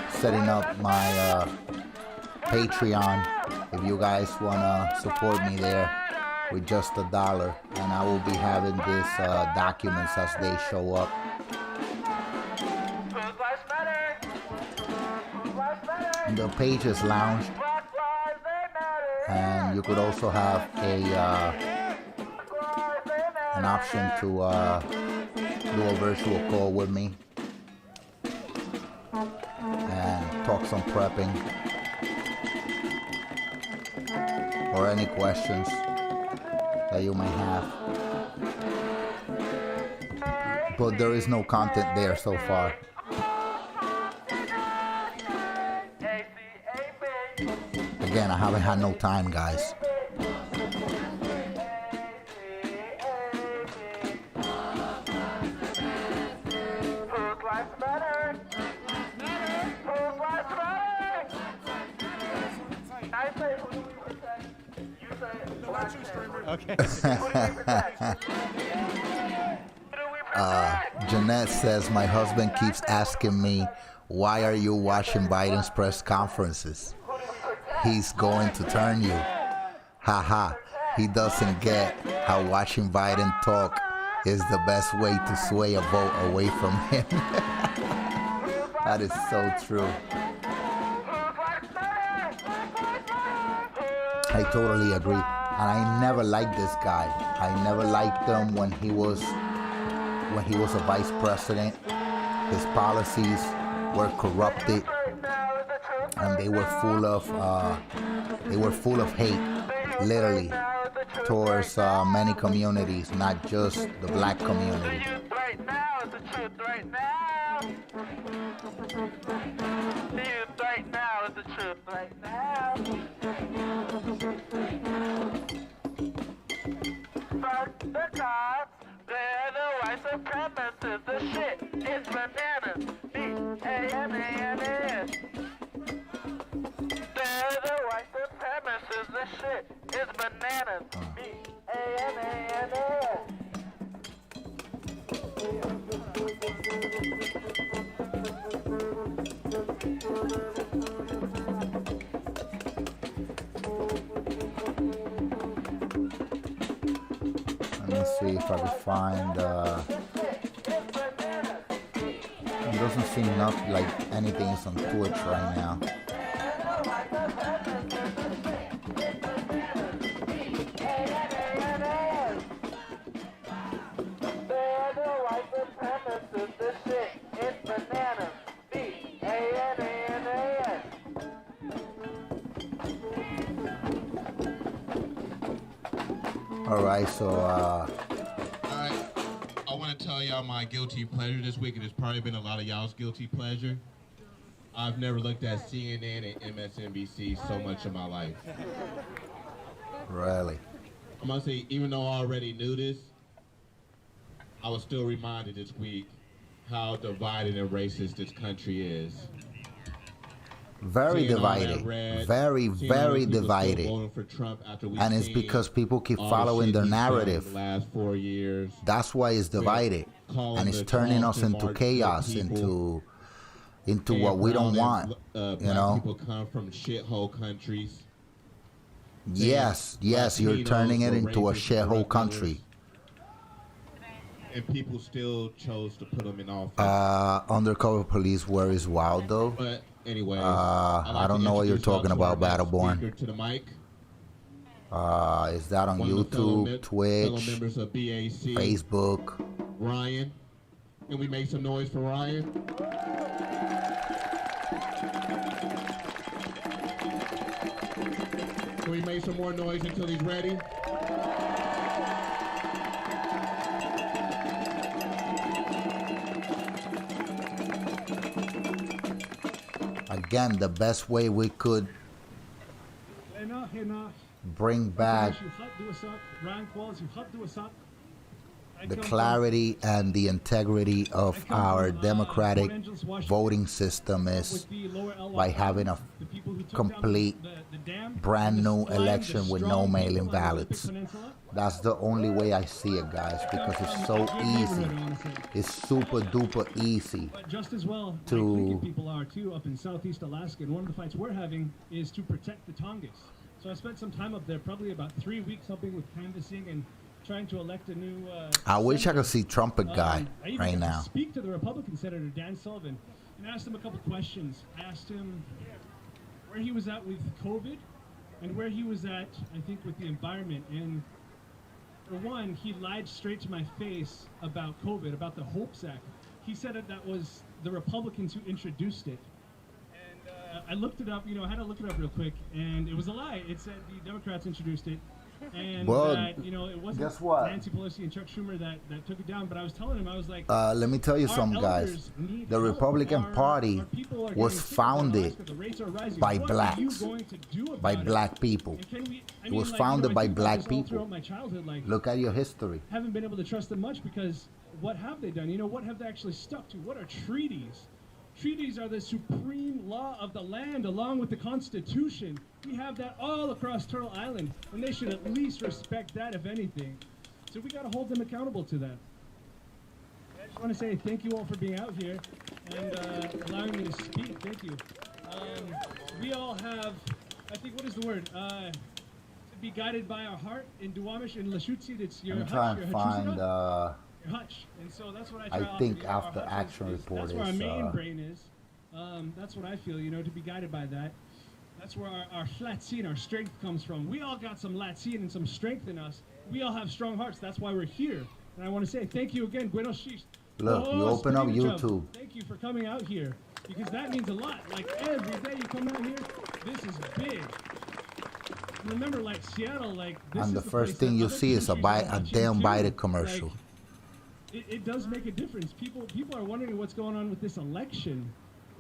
setting up my Patreon. If you guys wanna support me there with just $1, and I will be having these documents as they show up. The page is launched, and you could also have an option to do a virtual call with me and talk some prepping or any questions that you may have. But there is no content there so far. Again, I haven't had no time, guys. Okay. Jeanette says, my husband keeps asking me, why are you watching Biden's press conferences? He's going to turn you. Haha. He doesn't get how watching Biden talk is the best way to sway a vote away from him. That is so true. I totally agree. And I never liked this guy. I never liked him when he was a vice president. His policies were corrupted, and they were full of hate, literally, towards many communities, not just the black community. The cops, they're the white supremacists. The shit is bananas. B-A-N-A-N-A-S. They're the white supremacists. The shit is bananas. B-A-N-A-N-A-S. Let me see if I can find. It doesn't seem like anything is on Twitch right now. All right, so I want to tell y'all my guilty pleasure this week. It has probably been a lot of y'all's guilty pleasure. I've never looked at CNN and MSNBC so much in my life. Really? I'm gonna say, even though I already knew this, I was still reminded this week how divided and racist this country is. Very divided, very divided, and it's because people keep following their narrative. The last 4 years. That's why it's divided, and it's turning us into chaos, into what we don't want. You know. People come from shithole countries. Yes, you're turning it into a shithole country. and people still chose to put him in office. Undercover police, where is Waldo? But anyway, I don't know what you're talking about, Battleborn. To the mic. Is that on YouTube, Twitch, members of BAC, Facebook? Ryan. Can we make some noise for Ryan? Can we make some more noise until he's ready? Again, the best way we could bring back the clarity and the integrity of our democratic voting system is by having a complete brand new election with no mail-in ballots. That's the only way I see it, guys, because it's so easy. It's super duper easy But just as well, to Tlingit people are too up in Southeast Alaska, and one of the fights we're having is to protect the Tongass. So I spent some time up there, probably about 3 weeks, helping with canvassing and trying to elect a new. I wish I could see Trumpet guy I even right got to now. speak to the Republican Senator Dan Sullivan and asked him a couple questions. I asked him where he was at with COVID and where he was at, I think, with the environment. And for one, he lied straight to my face about COVID, about the HOPES Act. He said that was the Republicans who introduced it. I looked it up, I had to look it up real quick, and it was a lie. It said the Democrats introduced it, and Well, that, it wasn't guess what? Nancy Pelosi and Chuck Schumer that took it down, but I was telling him, I was like, Let me tell you our something, guys. elders need The help. Republican Party people are was getting sick in founded Alaska. The rates are rising. by What are you blacks, going to do about by it? black people. And can we, It was founded I by think about black this all people. throughout my childhood, like, Look at your history. haven't been able to trust them much because what have they done? What have they actually stuck to? What are treaties? Treaties are the supreme law of the land along with the Constitution. We have that all across Turtle Island, and they should at least respect that, if anything. So we got to hold them accountable to that. I just want to say thank you all for being out here and allowing me to speak. Thank you. We all have, I think, what is the word? To be guided by our heart. In Duwamish and Lashutsi, it's your I'm hutch, trying your to hutchusina. find. Your hutch. And so that's what I try I often think do. Our after hutch action is, report that's where our is. main brain is. That's what I feel, to be guided by that. That's where our flatsin, our strength comes from. We all got some latsin and some strength in us. We all have strong hearts. That's why we're here. And I want to say thank you again, Buenos Shish. Look, you open up YouTube. Thank you for coming out here because that means a lot. Like every day you come out here, this is big. Remember, like Seattle, like this And is the first place thing that you other see is a countries are damn watching Biden too. commercial. Like, it does make a difference. People are wondering what's going on with this election.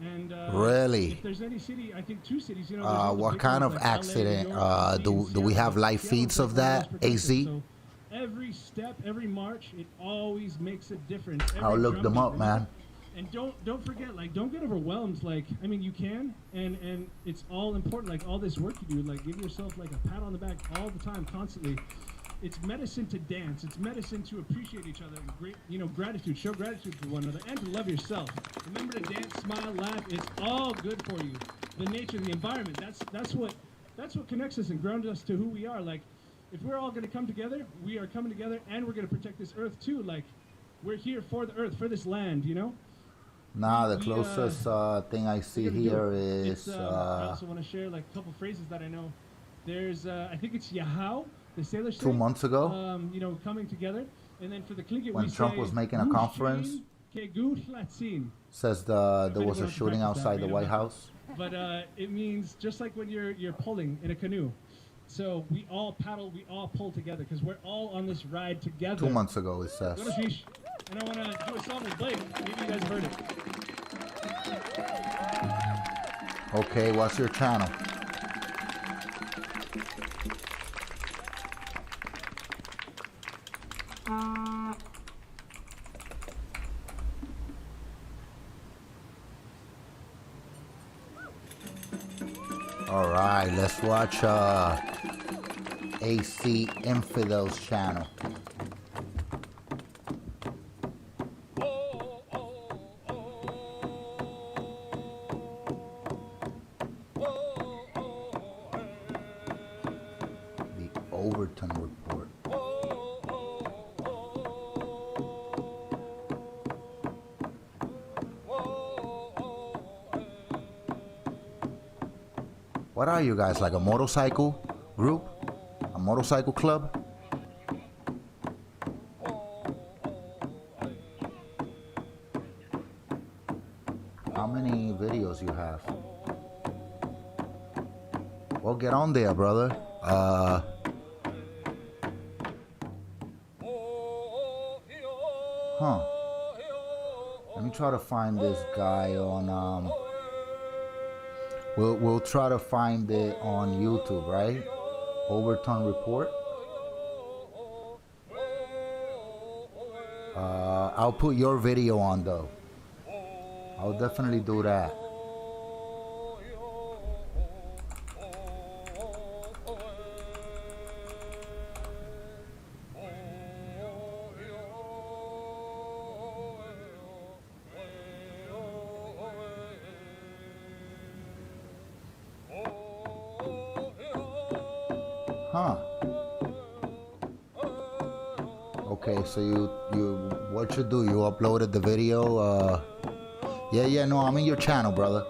And Really? if there's any city, I think 2 cities, there's the What big kind ones of like LA, accident? New York, Do we have live feeds of that, AZ? So every step, every march, it always makes a difference. I'll Every look them drumbeat, up, man. And don't forget, like, don't get overwhelmed. Like, I mean, you can, and it's all important. Like all this work you do, like, give yourself like a pat on the back all the time, constantly. It's medicine to dance. It's medicine to appreciate each other. Great, gratitude. Show gratitude for one another and to love yourself. Remember to dance, smile, laugh. It's all good for you. The nature, the environment. That's what connects us and grounds us to who we are. Like, if we're all going to come together, we are coming together, and we're going to protect this earth too. Like, we're here for the earth, for this land. Nah, the closest thing I see here is. I also want to share like a couple phrases that I know. There's, I think it's Yahau, the Salish 2 months ago. Coming together, and then for the Tlingit When we Trump say, was making a "Gu conference, Shin Ke Gu Tlatsin." says there If was a anyone shooting practiced that, outside the we White don't House. But it means just like when you're pulling in a canoe. So we all paddle, we all pull together because we're all on this ride together. 2 months ago, it says. Go to Sheesh. And I want to do a song with Blake. Maybe you guys heard it. Okay, what's your channel? All right, let's watch AC Infidel's channel. The Overton Report. What are you guys, like a motorcycle group? A motorcycle club? How many videos you have? Well, get on there, brother. Let me try to find this guy on we'll try to find it on YouTube, right? Overton Report. I'll put your video on though. I'll definitely do that. Huh. Okay, so what you do? You uploaded the video. Yeah, no, I'm in your channel, brother.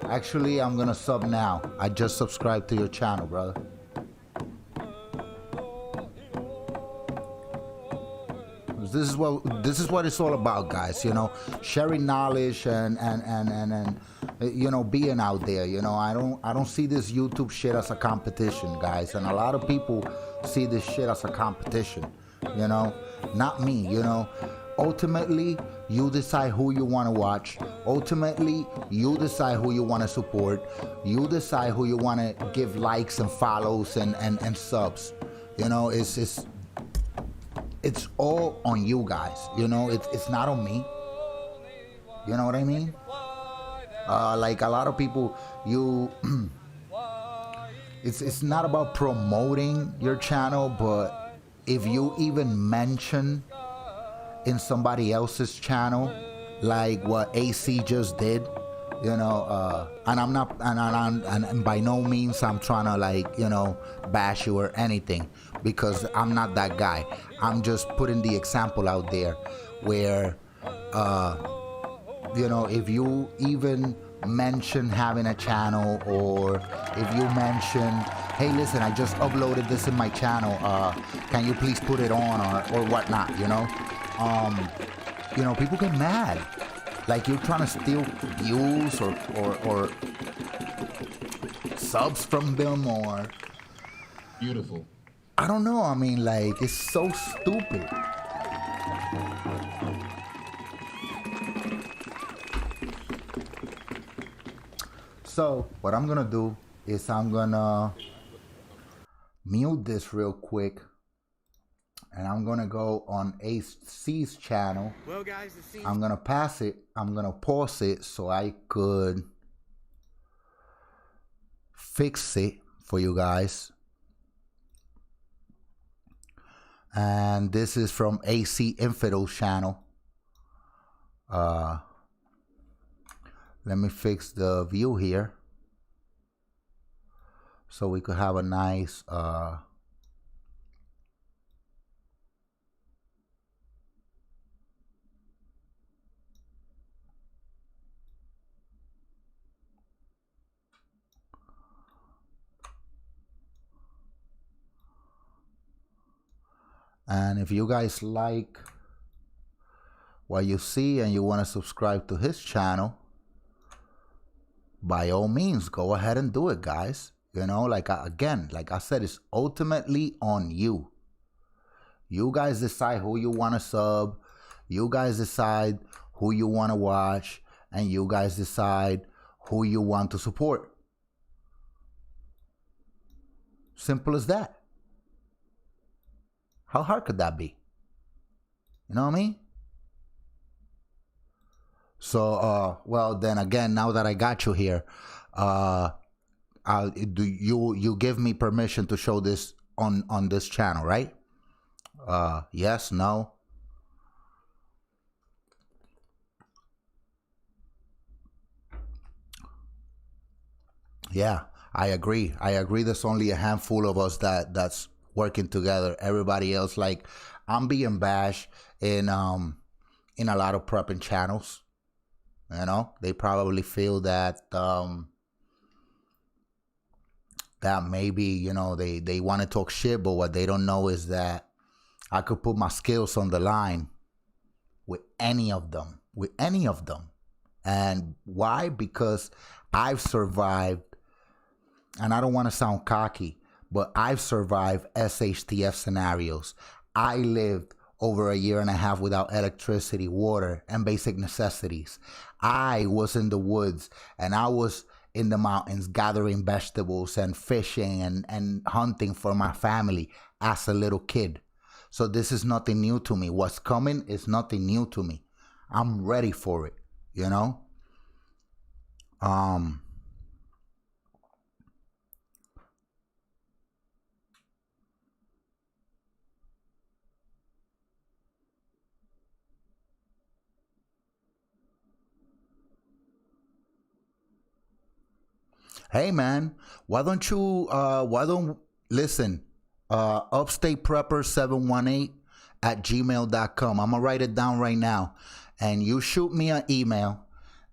Actually, I'm gonna sub now. I just subscribed to your channel, brother. This is what it's all about, guys. You know, sharing knowledge and you know, being out there. You know, I don't see this YouTube shit as a competition, guys. And a lot of people see this shit as a competition. You know, not me. You know, ultimately, you decide who you want to watch. Ultimately, you decide who you want to support. You decide who you want to give likes and follows and subs. You know, it's all on you guys. You know, it's not on me. You know what I mean? Like a lot of people, it's not about promoting your channel, but if you even mention in somebody else's channel, like what AC just did, you know, and I'm not, and by no means I'm trying to, like, you know, bash you or anything, because I'm not that guy. I'm just putting the example out there where, you know, if you even mention having a channel, or if you mention, hey, listen, I just uploaded this in my channel, can you please put it on, or whatnot, you know? You know, people get mad. Like you're trying to steal views or subs from them, or... Beautiful. I don't know. I mean, like, it's so stupid. So, what I'm gonna do is I'm gonna mute this real quick. And I'm gonna go on AC's channel. Well, guys, I'm gonna pass it. I'm gonna pause it so I could fix it for you guys. And this is from AC Infidel's channel. Let me fix the view here so we could have a nice and if you guys like what you see and you want to subscribe to his channel, by all means, go ahead and do it, guys. You know, like, again, like I said, it's ultimately on you. You guys decide who you want to sub. You guys decide who you want to watch. And you guys decide who you want to support. Simple as that. How hard could that be? You know what I mean? So, well, then again, now that I got you here, do you give me permission to show this on this channel, right? Yes, no. Yeah, I agree. I agree. There's only a handful of us that's working together. Everybody else, like, I'm being bashed in a lot of prepping channels. You know, they probably feel that that maybe, you know, they want to talk shit, but what they don't know is that I could put my skills on the line with any of them, And why? Because I've survived, and I don't want to sound cocky, but I've survived SHTF scenarios. I lived over 1.5 years without electricity, water, and basic necessities. I was in the woods, and I was in the mountains gathering vegetables and fishing and hunting for my family as a little kid. So this is nothing new to me. What's coming is nothing new to me. I'm ready for it, you know? Hey man, why don't listen, Upstate Prepper 718 at gmail.com. I'm gonna write it down right now, and you shoot me an email,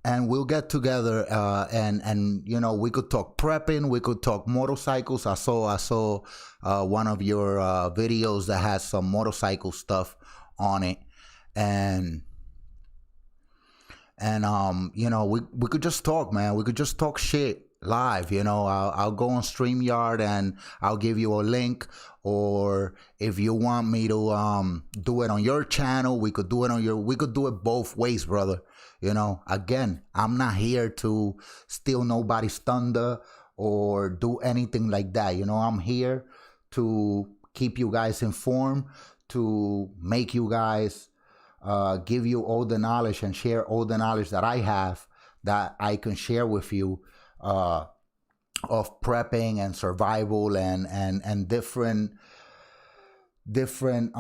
and we'll get together, and you know, we could talk prepping, we could talk motorcycles. I saw one of your videos that has some motorcycle stuff on it, and you know, we could just talk, man. We could just talk shit live, you know. I'll go on StreamYard and I'll give you a link, or if you want me to do it on your channel, we could do it both ways, brother. You know, again, I'm not here to steal nobody's thunder or do anything like that. You know, I'm here to keep you guys informed, to make you guys give you all the knowledge and share all the knowledge that I have, that I can share with you, of prepping and survival and different different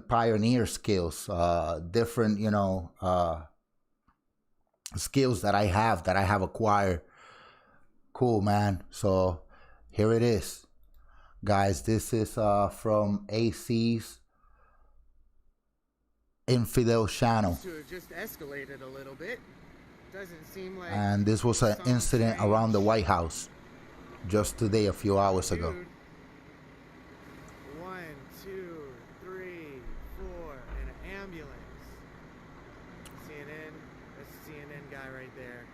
pioneer skills, different, you know, skills that I have acquired. Cool, man. So here it is, guys. This is from AC's Infidel channel. To have just escalated a little bit. Doesn't seem like. And this was an incident around the White House just today, a few hours ago. 1, 2, 3, 4, and an ambulance. CNN, that's the CNN guy right there.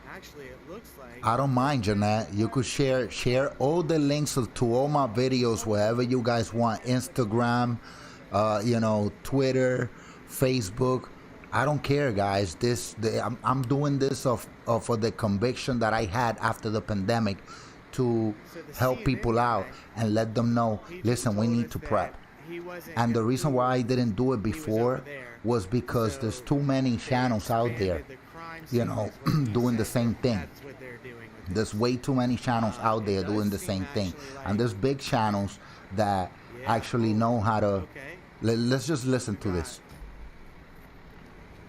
Actually, it looks like. I don't mind, Jeanette. You could share all the links to all my videos wherever you guys want. Instagram, you know, Twitter, Facebook. I don't care, guys. I'm doing this for the conviction that I had after the pandemic, to help people out and let them know, listen, we need to prep. And the reason why I didn't do it before was because there's too many channels out there, you know, doing the same thing. There's way too many channels out there doing the same thing. And there's big channels that actually know how to. Let's just listen to this.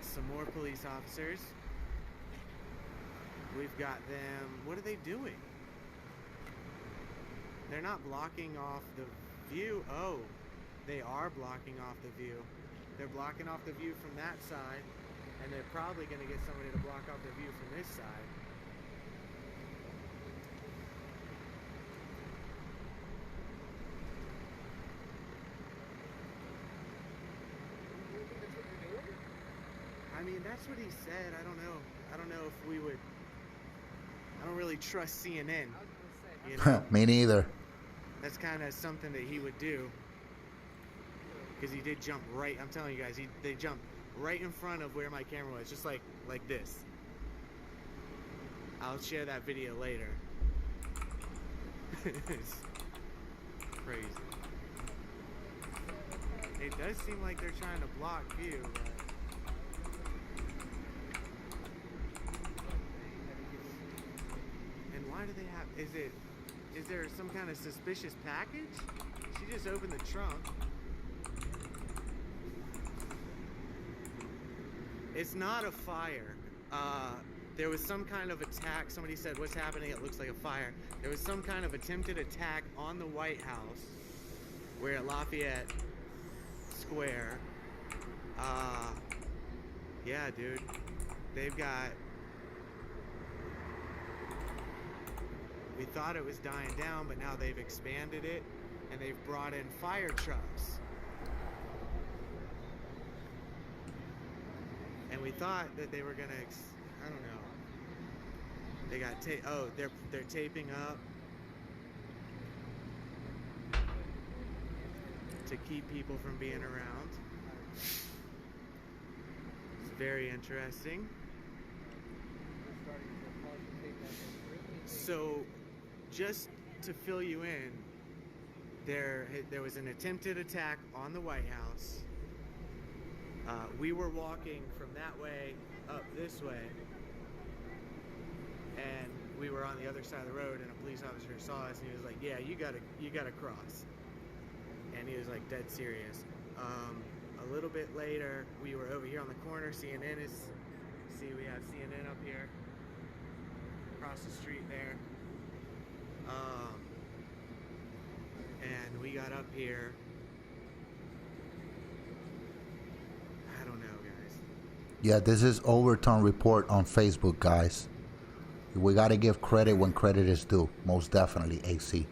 Some more police officers. We've got them. What are they doing? They're not blocking off the view. Oh, they are blocking off the view. They're blocking off the view from that side, and they're probably going to get somebody to block off the view from this side. I mean, that's what he said. I don't know if we would. I don't really trust CNN. You know? Me neither. That's kind of something that he would do. Because he did jump right. I'm telling you guys, they jumped right in front of where my camera was, just like this. I'll share that video later. It's crazy. It does seem like they're trying to block view. Why do they have? Is there some kind of suspicious package? She just opened the trunk. It's not a fire. There was some kind of attack. Somebody said, "What's happening? It looks like a fire." There was some kind of attempted attack on the White House. We're at Lafayette Square. Yeah, dude. They've got... We thought it was dying down, but now they've expanded it, and they've brought in fire trucks. And we thought that they were gonna, I don't know. They got they're taping up to keep people from being around. It's very interesting. So, just to fill you in, there was an attempted attack on the White House. We were walking from that way up this way, and we were on the other side of the road, and a police officer saw us, and he was like, "Yeah, you gotta cross," and he was like dead serious. A little bit later, we were over here on the corner. CNN is, we have CNN up here, across the street there, and we got up here. I don't know, guys. Yeah, this is Overton Report on Facebook, guys. We got to give credit when credit is due. Most definitely, AC.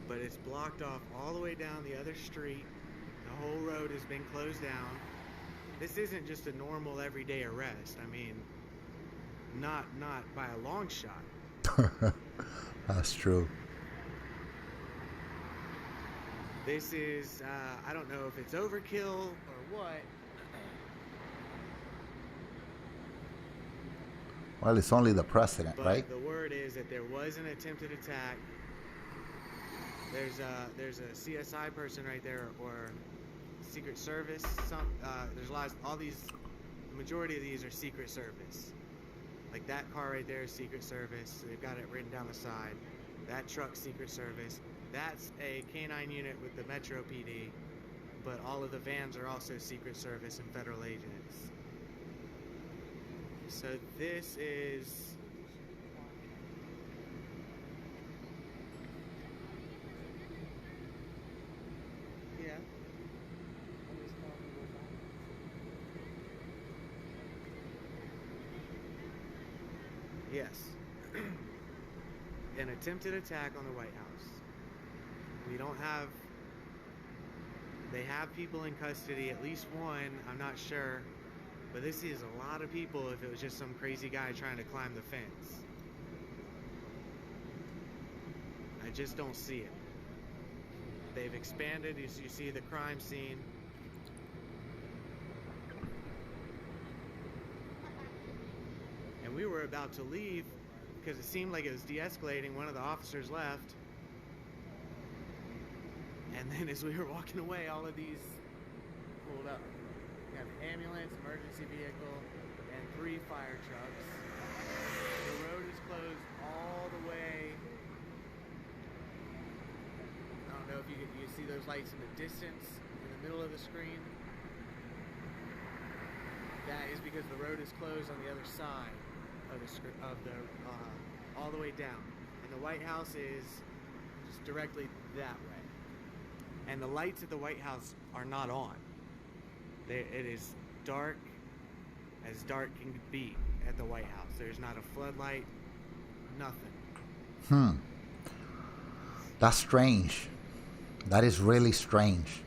But it's blocked off all the way down the other street. The whole road has been closed down. This isn't just a normal everyday arrest. I mean, not by a long shot. That's true. This is, I don't know if it's overkill or what. Well, it's only the president, But right? the word is that there was an attempted attack. There's a CSI person right there, or Secret Service. There's all these. The majority of these are Secret Service. Like that car right there is Secret Service. They've got it written down the side. That truck's Secret Service. That's a K-9 unit with the Metro PD. But all of the vans are also Secret Service and federal agents. So this is... Yeah. Yes. An attempted attack on the White House. We don't have... They have people in custody, at least one, I'm not sure. But this is a lot of people if it was just some crazy guy trying to climb the fence. I just don't see it. They've expanded, you see the crime scene. And we were about to leave because it seemed like it was de-escalating. One of the officers left. And then as we were walking away, all of these pulled up. We have an ambulance, emergency vehicle, and 3 fire trucks. The road is closed all the way. I don't know if you see those lights in the distance, in the middle of the screen. That is because the road is closed on the other side of the all the way down. And the White House is just directly that way. And the lights at the White House are not on. It is dark as dark can be at the White House. There's not a floodlight, nothing. That's strange. That is really strange.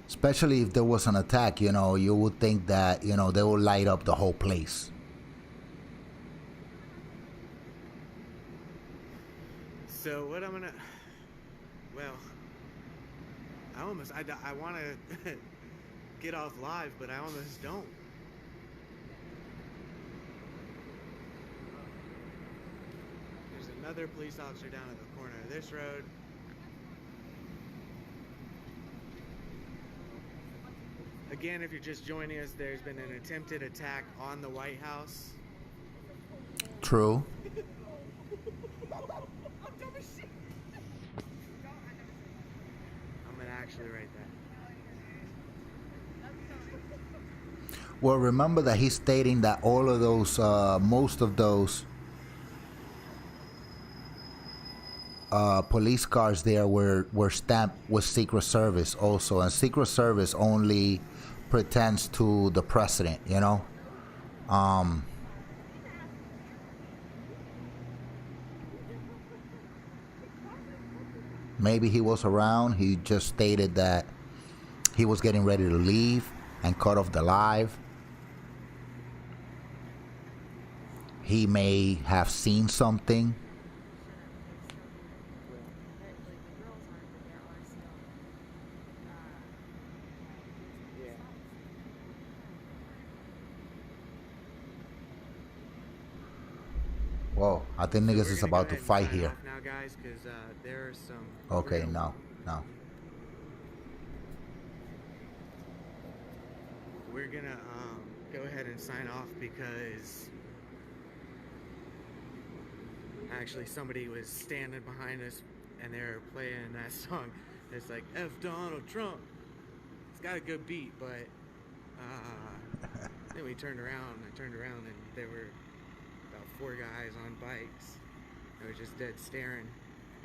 Especially if there was an attack, you know, you would think that, you know, they would light up the whole place. So what I'm gonna, well, I want to get off live, but I almost don't. There's another police officer down at the corner of this road. Again, if you're just joining us, there's been an attempted attack on the White House. True. I'm gonna actually write that. Well, remember that he's stating that all of those, most of those police cars there were stamped with Secret Service also, and Secret Service only pretends to the president, you know. Maybe he was around. He just stated that he was getting ready to leave and cut off the live. He may have seen something. Whoa, I think niggas is about to fight here. Now, guys, because there are some. Okay, no. We're gonna go ahead and sign off because actually somebody was standing behind us and they were playing that song. It's like F Donald Trump. It's got a good beat, but then we turned around. I turned around and there were about 4 guys on bikes. They were just dead staring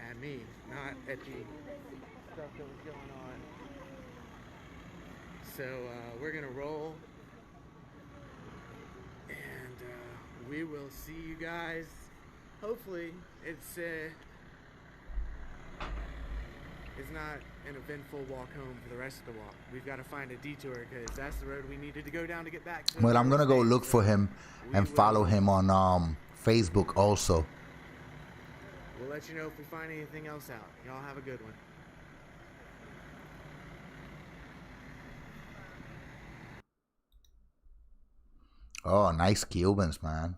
at me, not at the stuff that was going on. So we're gonna roll, and we will see you guys. Hopefully, it's not an eventful walk home for the rest of the walk. We've got to find a detour because that's the road we needed to go down to get back to. Well, I'm gonna go look for him and follow him on Facebook also. We'll let you know if we find anything else out. Y'all have a good one. Oh, nice Cubans, man.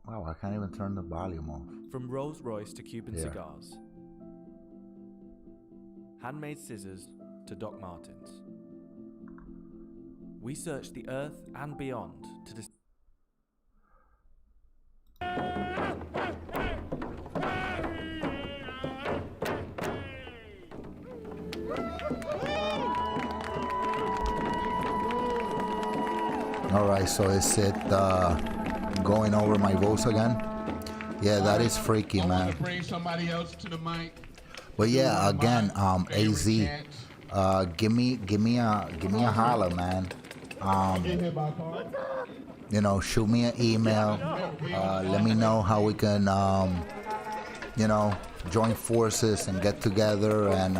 Wow, I can't even turn the volume off. From Rolls Royce to Cuban Yeah. cigars, handmade scissors to Doc Martens, we search the earth and beyond to All right, so is it going over my voice again? Yeah, that is freaky, I want man. to bring somebody else to the mic. But yeah, again, AZ, give me a holler, man. You know, shoot me an email. Let me know how we can, you know, join forces and get together and,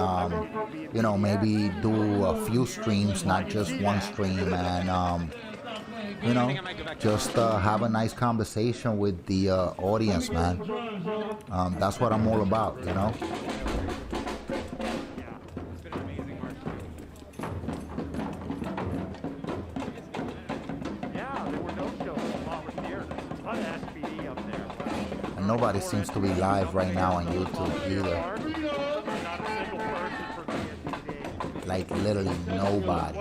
you know, maybe do a few streams, not just one stream, and, you know, just have a nice conversation with the audience, man. That's what I'm all about, you know. And nobody seems to be live right now on YouTube either. Like literally nobody.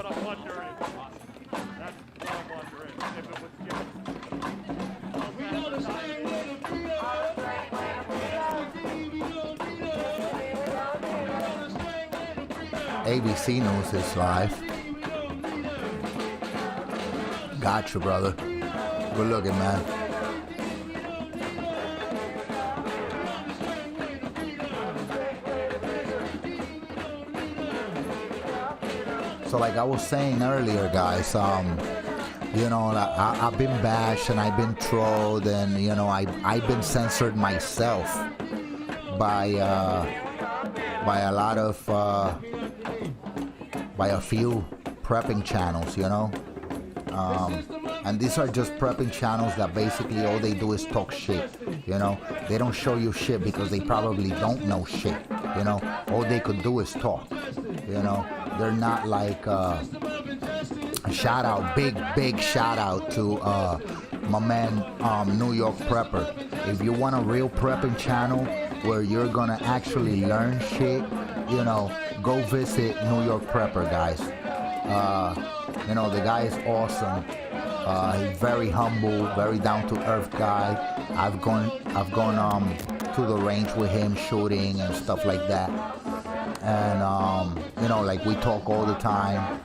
ABC News is live. Gotcha, brother. Good looking, man. So like I was saying earlier, guys, you know, I've been bashed and I've been trolled, and you know, I've been censored myself by a lot of by a few prepping channels, you know. And these are just prepping channels that basically all they do is talk shit, you know. They don't show you shit because they probably don't know shit, you know. All they could do is talk, you know. They're not like a shout out, big shout out to my man New York Prepper. If you want a real prepping channel where you're gonna actually learn shit, you know, go visit New York Prepper, guys. You know, the guy is awesome. He's very humble, very down to earth guy. I've gone to the range with him shooting and stuff like that. And you know, like we talk all the time.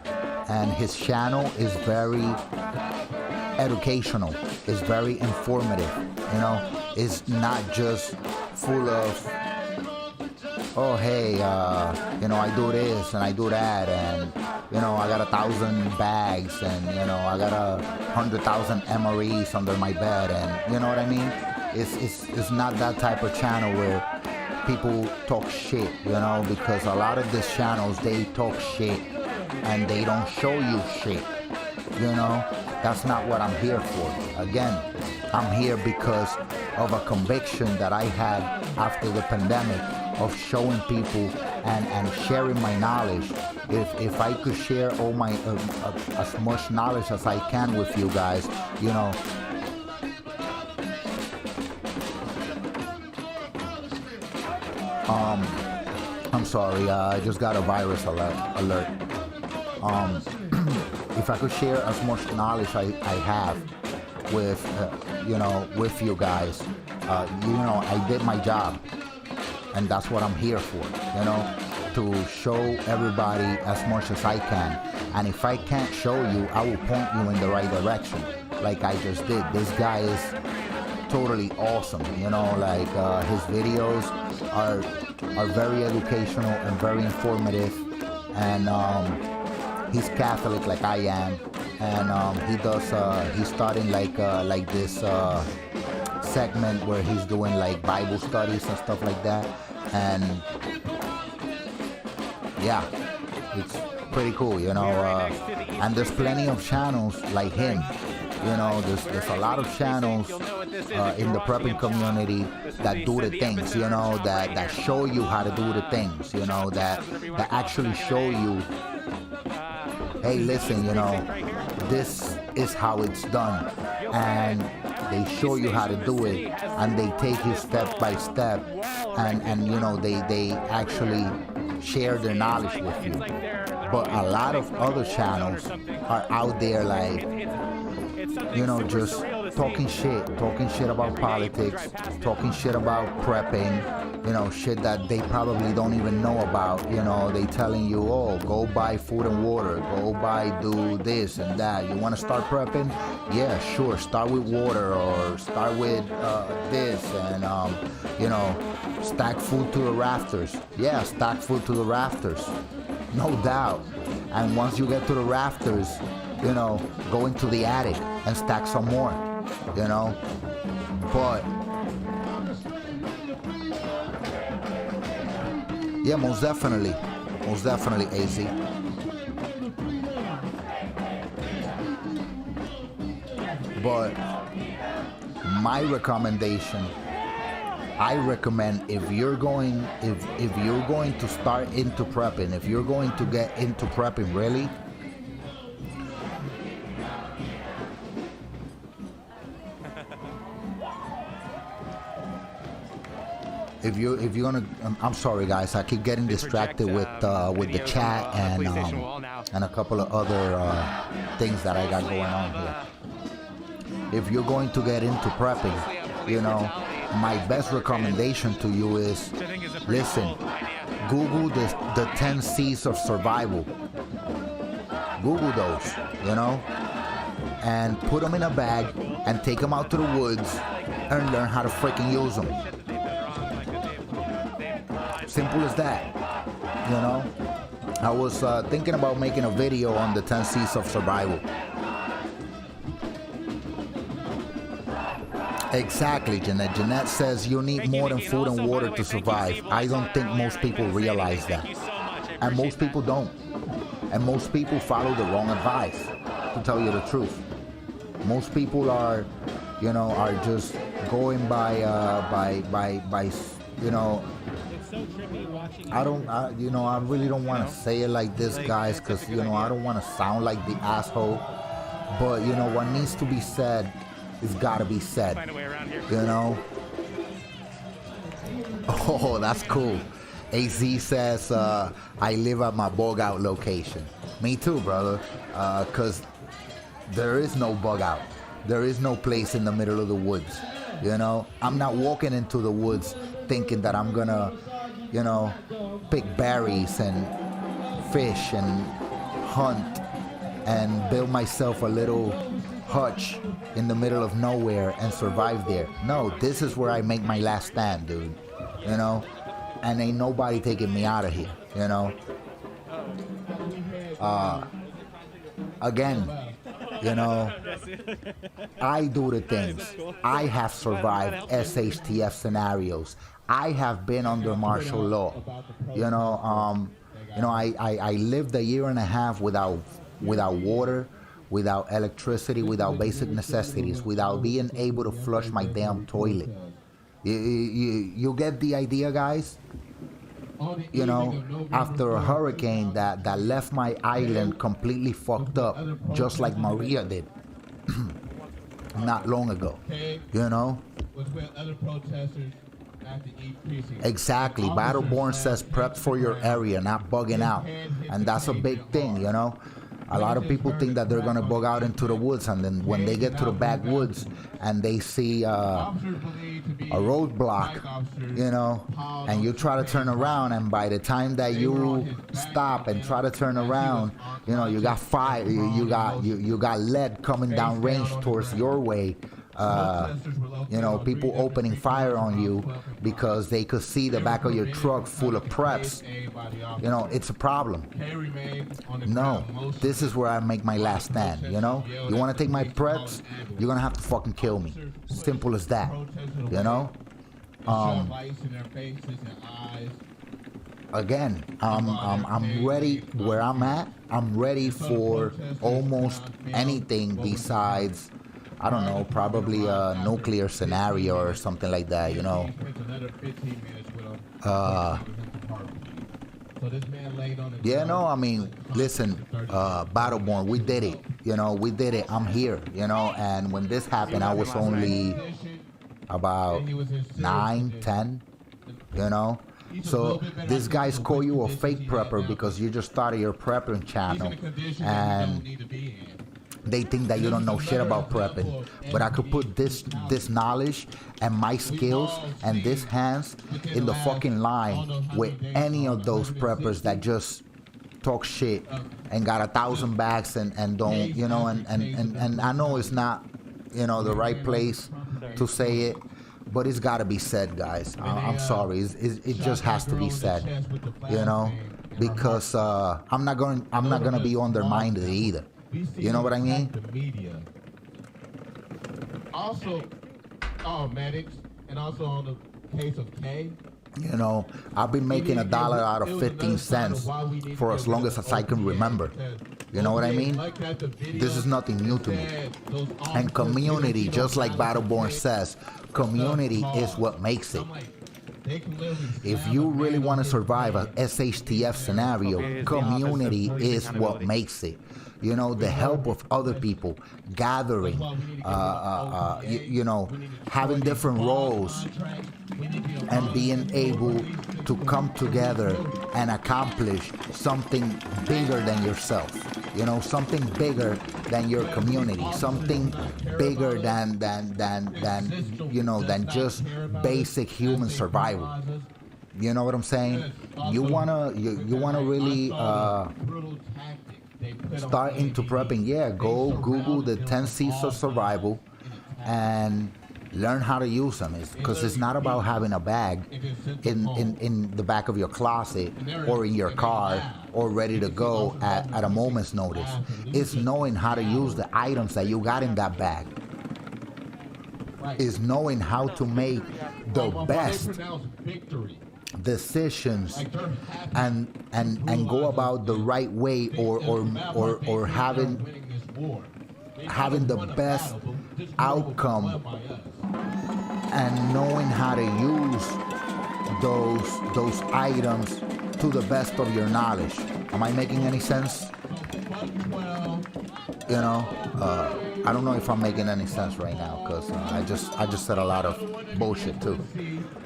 and his channel is very educational. It's very informative. You know, it's not just full of, oh hey, you know, I do this and I do that, and you know, I got 1,000 bags, and you know, I got 100,000 MREs under my bed, and you know what I mean? It's not that type of channel where people talk shit, you know, because a lot of these channels, they talk shit and they don't show you shit, you know. That's not what I'm here for. Again, I'm here because of a conviction that I had after the pandemic of showing people and sharing my knowledge. If I could share all my as much knowledge as I can with you guys, you know. I'm sorry, I just got a virus alert. If I could share as much knowledge I have with, you know, with you guys, you know, I did my job, and that's what I'm here for, you know, to show everybody as much as I can. And if I can't show you, I will point you in the right direction, like I just did. This guy is totally awesome, you know, like his videos are very educational and very informative, and he's Catholic like I am, and he does he's starting like this segment where he's doing like Bible studies and stuff like that, and yeah, it's pretty cool, you know, and there's plenty of channels like him. You know, there's a lot of channels in the prepping community that do the things, you know, that show you how to do the things, you know, that actually show you, hey, listen, you know, this is how it's done, and they show you how to do it, and they take you step by step, and you know, they actually share their knowledge with you. But a lot of other channels are out there like, you know, just talking shit about politics, talking shit about prepping, you know, shit that they probably don't even know about. You know, they telling you, oh, go buy food and water, do this and that. You want to start prepping? Yeah, sure, start with water, or start with this, and you know, stack food to the rafters. Yeah, stack food to the rafters, no doubt. And once you get to the rafters, you know, go into the attic and stack some more, you know. But yeah, most definitely AZ. But my recommendation, I recommend, if you're going to start into prepping, if you're going to get into prepping really, if you're gonna, I'm sorry guys, I keep getting distracted with the chat and a couple of other things that I got going on here. If you're going to get into prepping, you know, my best recommendation to you is, listen, Google the 10 C's of survival. Google those, you know, and put them in a bag and take them out to the woods and learn how to freaking use them. Simple as that, you know. I was thinking about making a video on the 10 C's of survival. Exactly, Jeanette. Jeanette says you need more than food and water to survive. I don't think most people realize that. And most people don't. And most people follow the wrong advice, to tell you the truth. Most people are, you know, are just going by you know, I really don't want to say it like this, guys, because, you know, I don't want to sound like the asshole. But, you know, what needs to be said, it's got to be said, you know. Oh, that's cool. AZ says, I live at my bug out location. Me too, brother, because there is no bug out. There is no place in the middle of the woods, you know. I'm not walking into the woods thinking that I'm gonna, you know, pick berries and fish and hunt and build myself a little hutch in the middle of nowhere and survive there. No, this is where I make my last stand, dude. You know? And ain't nobody taking me out of here, you know? Again, you know, I do the things. I have survived SHTF scenarios. I have been under martial law. You know, I lived a year and a half without water, without electricity, without basic necessities, without being able to flush my damn toilet. You get the idea, guys? You know, after a hurricane that left my island completely fucked up, just like Maria did not long ago, you know? Exactly. Battleborn says prep for your area, not bugging out. And that's a big thing, you know? A lot of people think that they're going to bug out into the woods, and then when they get to the backwoods and they see a roadblock, you know, and you try to turn around, and by the time that you stop and try to turn around, you know, you got fire, you got lead coming down range towards your way. You know, people opening fire on you because they could see the back of your truck full of preps. You know, it's a problem. No, this is where I make my last stand, you know? You want to take my preps? You're going to have to fucking kill me. Simple as that, you know? Again, I'm ready where I'm at. I'm ready for almost anything besides, I don't know, probably a nuclear scenario or something like that, you know. Yeah, no, I mean, listen, Battleborn, we did it, you know, we did it. I'm here, you know, and when this happened, I was only about 9, 10, you know. So these guys call you a fake prepper because you just started your prepping channel, and they think that you don't know shit about prepping. But I could put this knowledge and my skills and this hands in the fucking line with any of those preppers that just talk shit and got 1,000 bags and don't, you know, and I know it's not, you know, the right place to say it, but it's got to be said, guys. I'm sorry. It just has to be said, you know, because I'm not gonna be undermined either. You know what I mean? Also, medics, and also on the case of K. You know, I've been making $1 out of 15 cents for as long as I can remember. You know what I mean? This is nothing new to me. And community, just like Battleborn says, community is what makes it. If you really want to survive a SHTF scenario, community is what makes it. You know, the help of other people, gathering, you know, having different roles and being able to come together and accomplish something bigger than yourself. You know, something bigger than your community, something bigger than you know, than just basic human survival. You know what I'm saying? You wanna really start into prepping? Yeah, go Google the 10 C's of survival and learn how to use them. Because it's not about having a bag in the back of your closet or in your car or ready to go at a moment's notice. It's knowing how to use the items that you got in that bag. It's knowing how to make the best decisions and go about the right way or having the best outcome and knowing how to use those items to the best of your knowledge. Am I making any sense? You know, I don't know if I'm making any sense right now because I just said a lot of bullshit too.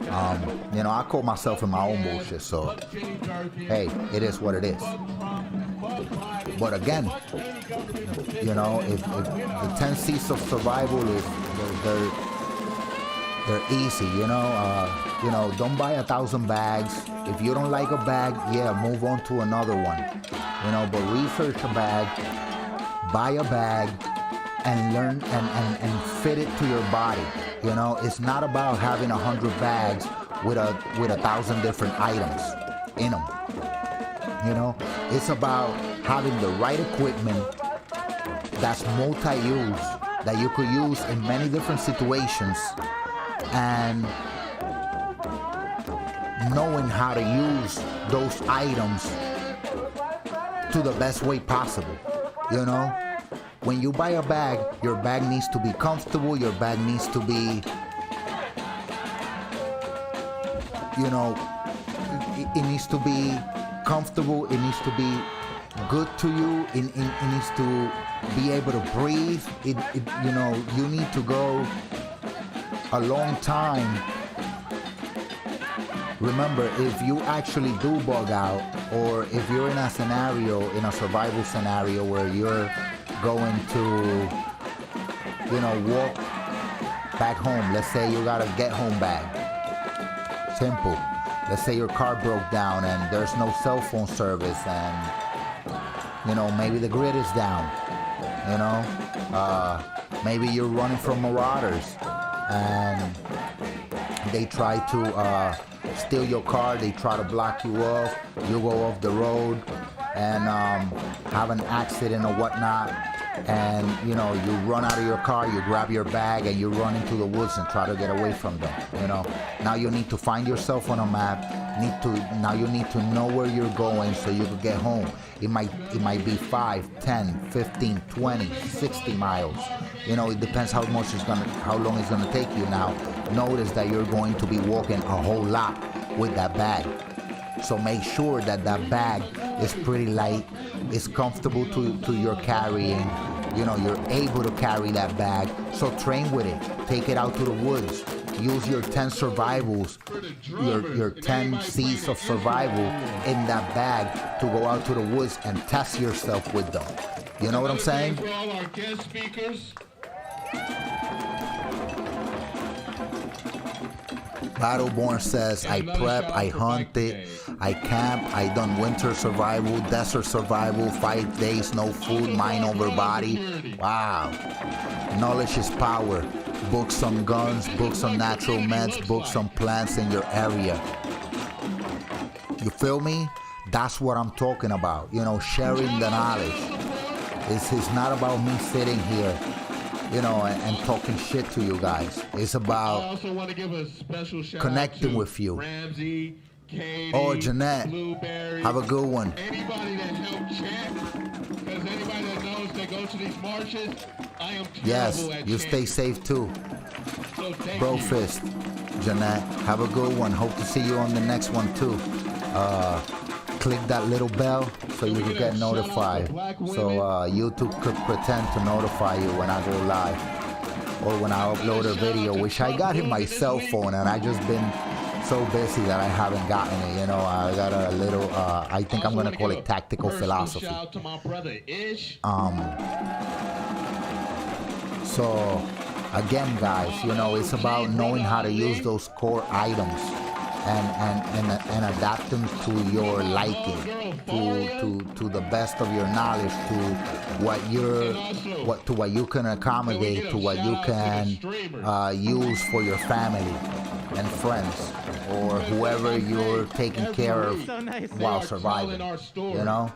You know, I call myself in my own bullshit, so hey, it is what it is. But again, you know, if the 10 C's of survival is they're easy, you know, don't buy 1,000 bags. If you don't like a bag, yeah, move on to another one. You know, but research a bag buy a bag and learn and fit it to your body. You know, it's not about having 100 bags with 1,000 different items in them. You know, it's about having the right equipment that's multi-use, that you could use in many different situations, and knowing how to use those items to the best way possible. You know, when you buy a bag, your bag needs to be comfortable, your bag needs to be, you know, it needs to be comfortable, it needs to be good to you, it needs to be able to breathe, you know, you need to go a long time. Remember, if you actually do bug out, or if you're in a scenario, in a survival scenario where you're going to, you know, walk back home, let's say you got a get home bag, simple. Let's say your car broke down and there's no cell phone service, and, you know, maybe the grid is down, you know, maybe you're running from marauders and they try to steal your car, they try to block you off, you go off the road and have an accident or whatnot, and, you know, you run out of your car, you grab your bag and you run into the woods and try to get away from them. You know, now you need to find yourself on a map, now you need to know where you're going so you can get home. It might be 5, 10, 15, 20, 60 miles. You know, it depends how long it's gonna take you. Now notice that you're going to be walking a whole lot with that bag, so make sure that that bag is pretty light, it's comfortable to your carrying. You know, you're able to carry that bag, so train with it. Take it out to the woods. Use your 10 survivals, your 10 C's of survival in that bag to go out to the woods and test yourself with them. You know what I'm saying? For all our guest speakers. Battleborn says, I prep, I hunted, I camp, I done winter survival, desert survival, 5 days, no food, mind over body. Wow. Knowledge is power. Books on guns, books on natural meds, books on plants in your area. You feel me? That's what I'm talking about. You know, sharing the knowledge. It's not about me sitting here, you know, and talking shit to you guys. It's about I also want to give a special shout connecting out to with you. Ramsey, Katie, Oh, Jeanette, Blueberry, have a good one. Anybody that helped chant, because anybody that knows that goes to these marches, I am terrible Yes, at you chanting. stay safe too. So thank Bro you. Fist, Jeanette, have a good one. Hope to see you on the next one too. Click that little bell so you can get notified. So YouTube could pretend to notify you when I go live or when I upload a video, which I got in my cell phone and I just been so busy that I haven't gotten it. You know, I got a little, I think I'm gonna call it tactical philosophy. Shout out to my brother Ish. So again, guys, you know, it's about knowing how to use those core items and adapt them to your liking, to the best of your knowledge, to what you can accommodate, to what you can use for your family and friends or whoever you're taking care of while surviving. You know.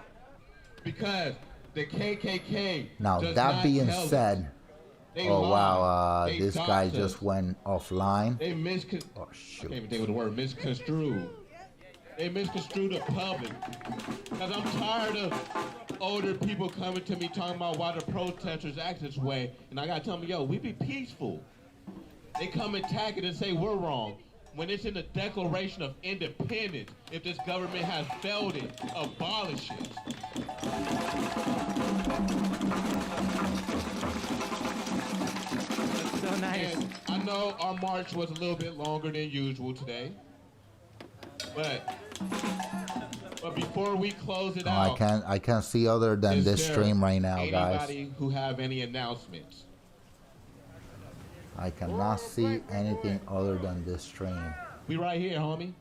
Because the KKK. Now does that not being tell us. said, They oh lie. wow, They this guy gossip. just went offline. They I can't even think of the word misconstrued. They misconstrued the public. Because I'm tired of older people coming to me talking about why the protesters act this way. And I got to tell them, yo, we be peaceful. They come attack it and say we're wrong. When it's in the Declaration of Independence, if this government has failed it, abolish it. So nice. And I know our march was a little bit longer than usual today, but before we close it out, I can't see other than is this there stream right now, guys. Anybody who have any announcements? I cannot see anything other than this stream. We right here, homie.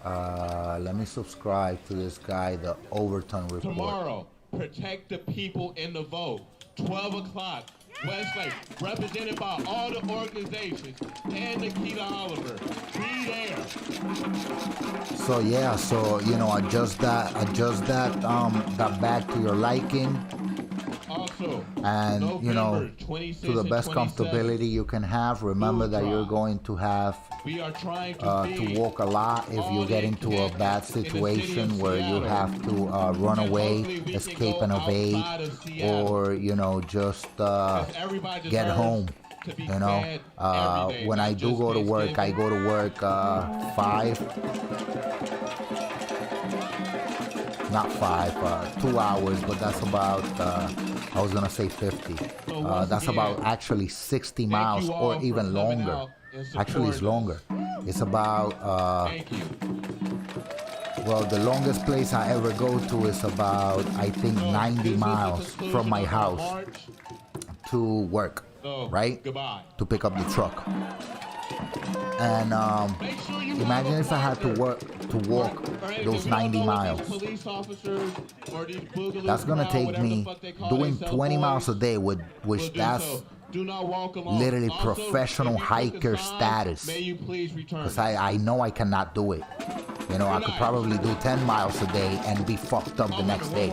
Let me subscribe to this guy, the Overton Report. Tomorrow, Protect the people in the vote. 12 o'clock, Westlake, represented by all the organizations, and Nikita Oliver. Be there. So yeah, so you know, adjust that back to your liking. Also, and you know, to the best 26th and 27th, comfortability you can have. Remember that you're going to have we are trying to walk a lot if you get into a bad situation where you have to run away, escape and evade, or you know, just get home. You know, when I do go to work, I go to work 2 hours, but that's about, I was gonna say 50. That's about actually 60 miles or even longer. Actually, it's longer. It's about, well, the longest place I ever go to is about, I think, 90 miles from my house to work, right? To pick up the truck. And imagine if I had to walk those 90 miles. That's gonna take me doing 20 miles a day, which that's literally professional hiker status. Because I know I cannot do it. You know, I could probably do 10 miles a day and be fucked up the next day.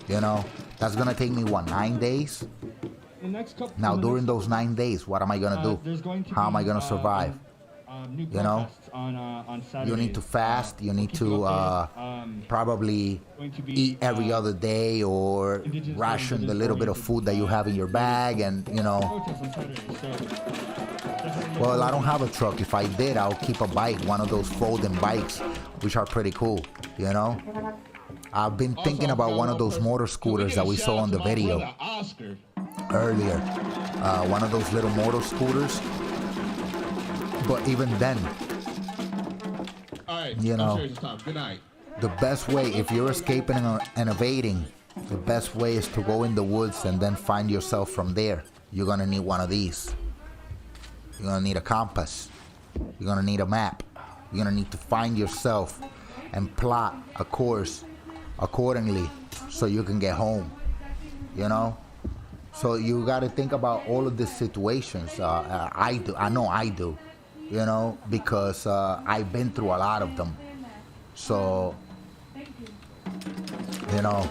You know, that's gonna take me what, 9 days? Now during those 9 days, what am I gonna do? How am I gonna survive? You know, you need to fast. You need to probably eat every other day, or ration the little bit of food that you have in your bag, and you know. Well, I don't have a truck. If I did, I'll keep a bike, one of those folding bikes, which are pretty cool. You know, I've been thinking about one of those motor scooters that we saw on the video earlier. One of those little motor scooters. But even then, you know, the best way, if you're escaping and evading, the best way is to go in the woods and then find yourself from there. You're gonna need one of these. You're gonna need a compass. You're gonna need a map. You're gonna need to find yourself and plot a course accordingly so you can get home, you know? So you gotta think about all of these situations. I know I do. You know, because I've been through a lot of them. So, you know.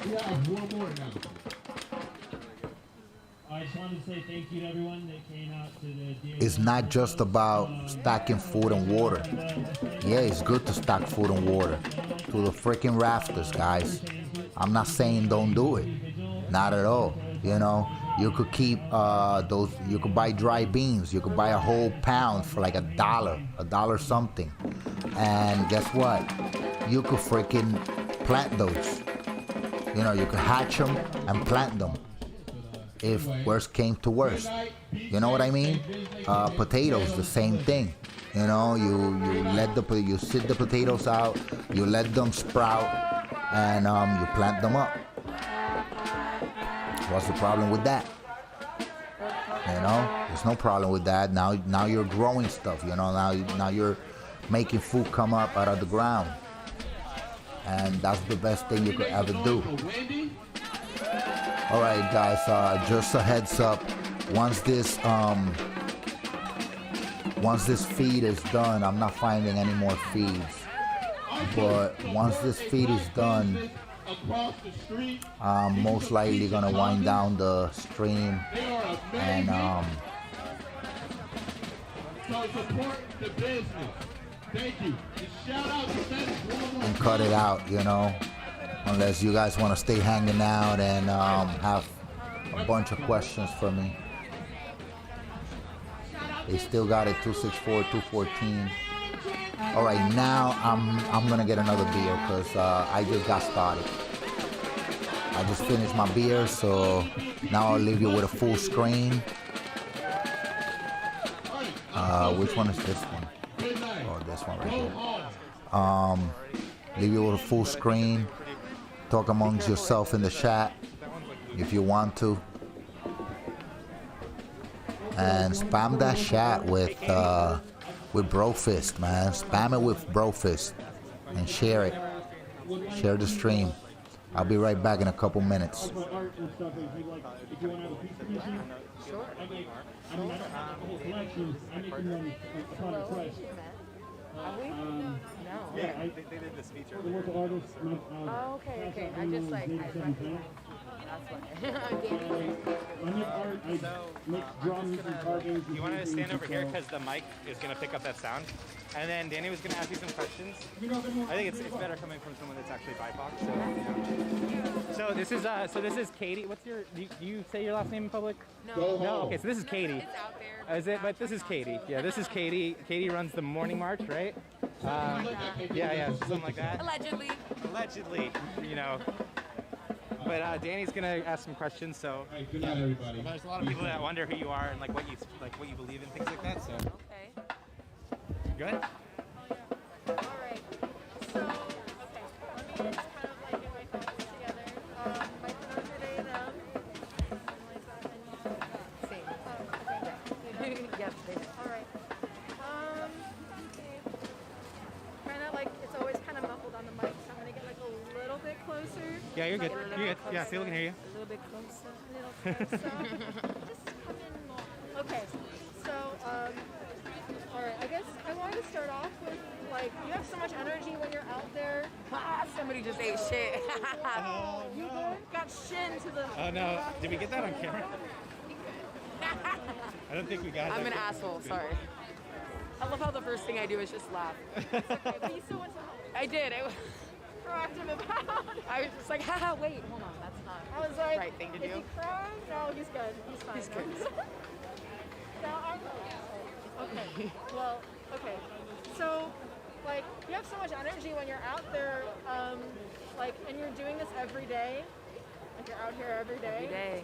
We have one more now. I just wanted to say thank you to everyone that came out to the It's not just about stacking food and water. Yeah, it's good to stack food and water to the freaking rafters, guys. I'm not saying don't do it. Not at all, you know. You could keep those, you could buy dry beans. You could buy a whole pound for like $1 something. And guess what? You could freaking plant those. You know, you could hatch them and plant them if worst came to worst. You know what I mean? Potatoes, the same thing. You know, you sit the potatoes out, you let them sprout, and you plant them up. What's the problem with that? You know, there's no problem with that. Now you're growing stuff. You know, now you're making food come up out of the ground, and that's the best thing you could ever do. All right, guys. Just a heads up. Once this feed is done, I'm not finding any more feeds. But once this feed is done, I'm most likely gonna wind down the stream and cut it out, you know, unless you guys want to stay hanging out and have a bunch of questions for me. They still got it 264, 214. All right, now I'm gonna get another beer because I just got started. I just finished my beer, so now I'll leave you with a full screen. Which one is this one? Oh, this one right here. Leave you with a full screen. Talk amongst yourself in the chat if you want to. And spam that chat with Brofist, man. Spam it with Brofist and share it. Share the stream. I'll be right back in a couple minutes. Art and stuff, if you want to have a piece of music, Sure. I mean, I don't have the whole collection. I make them run upon the price. No. Yeah, they did this feature. For the local artists. Oh, okay. I just like, I recognize. That's why. I make art, I make drawings and carvings. You want to stand over here because the mic is going to pick up that sound. And then Danny was going to ask you some questions. I think it's better coming from someone that's actually BIPOC. So this is Katie. What's your? Do you say your last name in public? No. No. Okay, so this is Katie. It's out there. Is it? But this is Katie. Yeah, this is Katie. Katie runs the morning march, right? Yeah, something like that. Allegedly, you know. But Danny's gonna ask some questions. So Good night, everybody. there's a lot of people that wonder who you are and like what you believe in, things like that. So Okay. go ahead. Alright. So, okay. Let me just kind of like get my thoughts together. My Notre Dame, something like that. Same. Okay. Yes, same. Alright. Kind of like, it's always kind of muffled on the mic, so I'm going to get like a little bit closer. Yeah, you're good. Like, a little You're bit good. Yeah, closer. see, we can hear you. A little bit closer. A little closer. Just come in more. Okay. So, alright, I guess I wanted to start off with, like, you have so much energy when you're out there. Somebody just ate shit. You got shin to the... Oh no, did we get that on camera? I don't think we got it. I'm an asshole, sorry. I love how the first thing I do is just laugh. Okay, but you still went to help. I did. I was Proactive about it. I was just like, haha, wait, hold on, that's not I was like, the right thing to is do. he crying? No, he's good. He's fine. He's good. Now I'm okay. Well, okay. So, like, you have so much energy when you're out there, like, and you're doing this every day. Like, you're out here every day. Every day.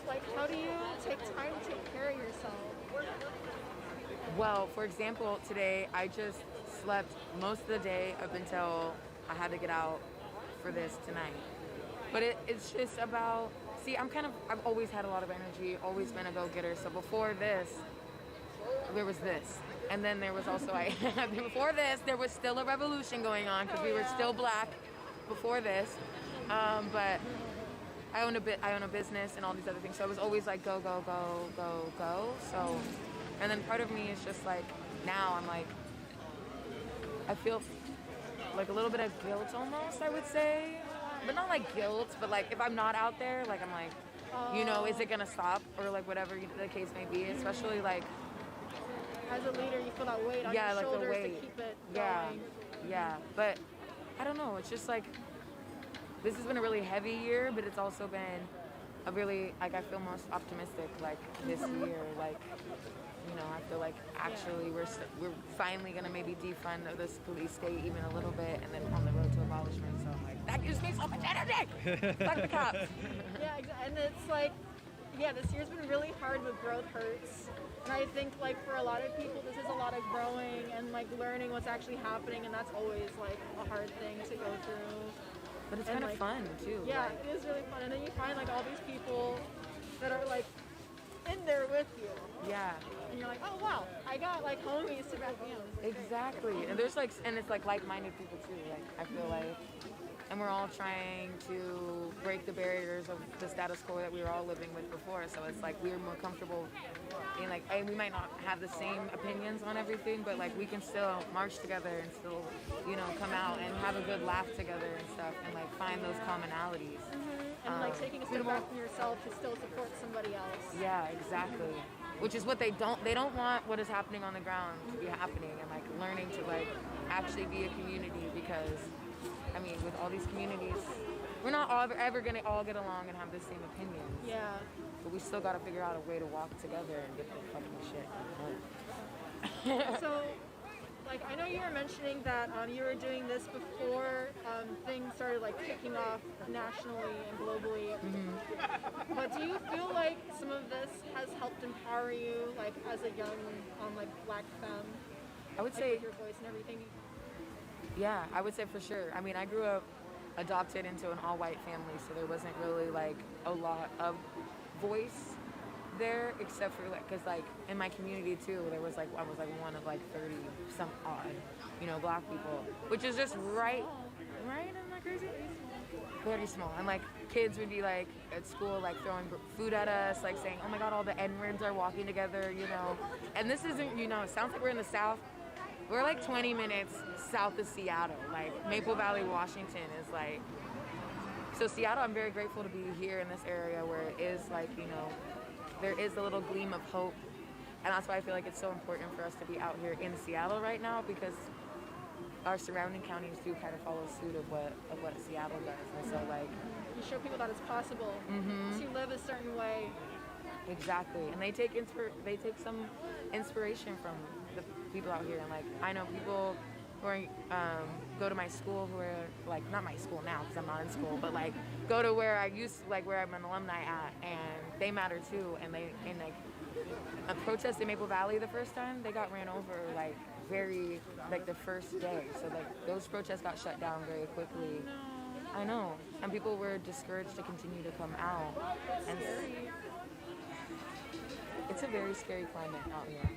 Like, how do you take time to take care of yourself? Well, for example, today I just slept most of the day up until I had to get out for this tonight. But it's just about, see, I've always had a lot of energy, always been a go-getter. So before this, there was this. And then there was also, before this, there was still a revolution going on because we were still black before this. But I own a business and all these other things. So it was always like go, go, go, go, go. So, and then part of me is just like, now I'm like, I feel like a little bit of guilt almost, I would say. But not like guilt, but like if I'm not out there, like I'm like, you know, is it gonna stop? Or like whatever the case may be, especially like, as a leader, you feel that weight on yeah, your like shoulders the weight. to keep it Yeah, going. yeah. But I don't know, it's just like, this has been a really heavy year, but it's also been a really, like I feel most optimistic like this year, like, you know, I feel like actually we're finally gonna maybe defund this police state even a little bit, and then on the road to abolishment. So I'm like, that gives me so much energy. Fuck the cops. Yeah, and it's like, yeah, this year's been really hard, but growth hurts. And I think like for a lot of people, this is a lot of growing and like learning what's actually happening, and that's always like a hard thing to go through. But it's And, kind of like, fun too. Yeah, like- it is really fun, and then you find like all these people that are like in there with you. Yeah. And you're like, oh wow, I got like homies to back me up. This is great. Exactly. And there's like, and it's like like-minded people too. Like I feel like, and we're all trying to break the barriers of the status quo that we were all living with before. So it's like we're more comfortable in like, hey, we might not have the same opinions on everything, but like we can still march together and still, you know, come out and have a good laugh together and stuff, and like find those commonalities. And like taking a step back from yourself to still support somebody else. Yeah, exactly. Which is what they don't want what is happening on the ground to be happening, and like learning to like actually be a community, because I mean with all these communities, we're not all ever gonna all get along and have the same opinions. Yeah. But we still gotta figure out a way to walk together and get the fucking shit done. So, like, I know you were mentioning that you were doing this before things started like kicking off nationally and globally. Mm-hmm. But do you feel like some of this has helped empower you, like as a young, like black femme? I would like, say- with your voice and everything. Yeah, I would say for sure. I mean, I grew up adopted into an all-white family, so there wasn't really like a lot of voice there, except for like, cause like in my community too, there was like, I was like one of like 30 some odd, you know, black people, which is just right right? Isn't that crazy? Very small. And like kids would be like at school, like throwing food at us, like saying, "Oh my God, all the N-words are walking together," you know. And this isn't, you know, it sounds like we're in the South. We're like 20 minutes south of Seattle. Like Maple Valley, Washington is like. So Seattle, I'm very grateful to be here in this area where it is like, you know, there is a little gleam of hope. And that's why I feel like it's so important for us to be out here in Seattle right now, because our surrounding counties do kind of follow suit of what Seattle does. And so like You show people that it's possible to live a certain way. Exactly, and they take some inspiration from the people out here. And like I know people who are, go to my school who are like, not my school now because I'm not in school, but like go to where I used to, like where I'm an alumni at, and they matter too. And like a protest in Maple Valley the first time, they got ran over like the first day. So like those protests got shut down very quickly. I know, and people were discouraged to continue to come out. And it's a very scary climate out here,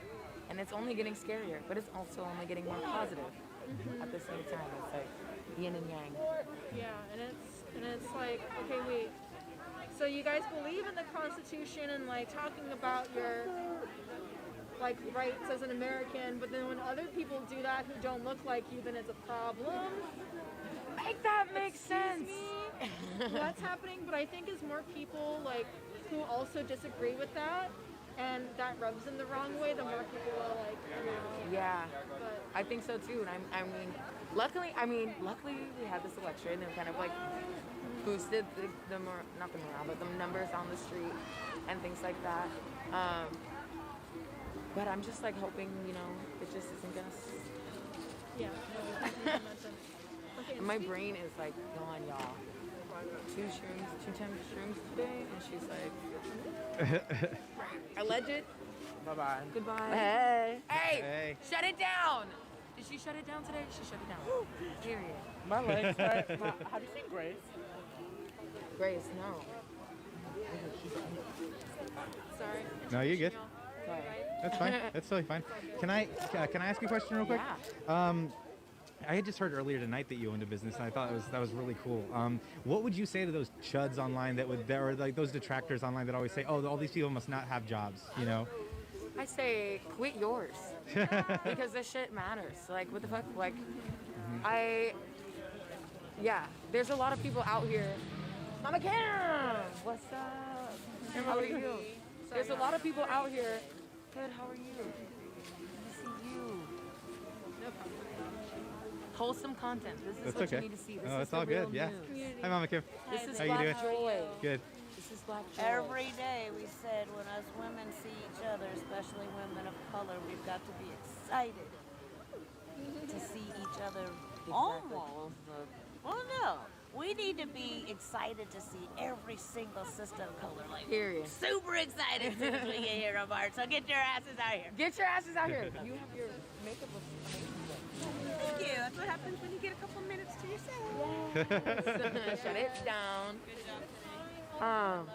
and it's only getting scarier, but it's also only getting more positive at the same time. It's like yin and yang. Yeah, and it's like, okay, wait. So you guys believe in the Constitution and like talking about your like rights as an American, but then when other people do that who don't look like you, then it's a problem. Make that make sense. That's happening, but I think as more people like who also disagree with that, and that rubs them the wrong way, the more people are like, yeah. But I think so too. And I mean, luckily we had this election and kind of like boosted the not the morale, but the numbers on the street and things like that. But I'm just like hoping, you know, it just isn't gonna. Yeah. Okay, my brain is like gone, y'all. 2 times shrooms today, and she's like, alleged. Bye-bye. Goodbye. Hey! Shut it down! Did she shut it down today? She shut it down. Period. My legs hurt. Have you seen Grace? Grace, no. Sorry. No, you're good. Sorry. That's fine. That's totally fine. Can I ask you a question real quick? Yeah. I had just heard earlier tonight that you owned a business, and I thought that was really cool. What would you say to those chuds online or like those detractors online that always say, "Oh, all these people must not have jobs," you know? I say quit yours because this shit matters. Like, what the fuck? Like, there's a lot of people out here. Mama Karen, what's up? How are you? There's a lot of people out here. Good. How are you? Good to see you. No problem. Wholesome content. This is That's what okay. you need to see. This oh, is it's all good. Yeah. Hi, Mama Kim. This is How you Black doing? Joy. Good. This is Black Joy. Every day we said when us women see each other, especially women of color, we've got to be excited to see each other. Almost. Well, no. We need to be excited to see every single sister of color. Like, period. Super excited as soon as we get here on March. So get your asses out here. Get your asses out here. You have your makeup looking Thank you. That's what happens when you get a couple minutes to yourself. Shut it down.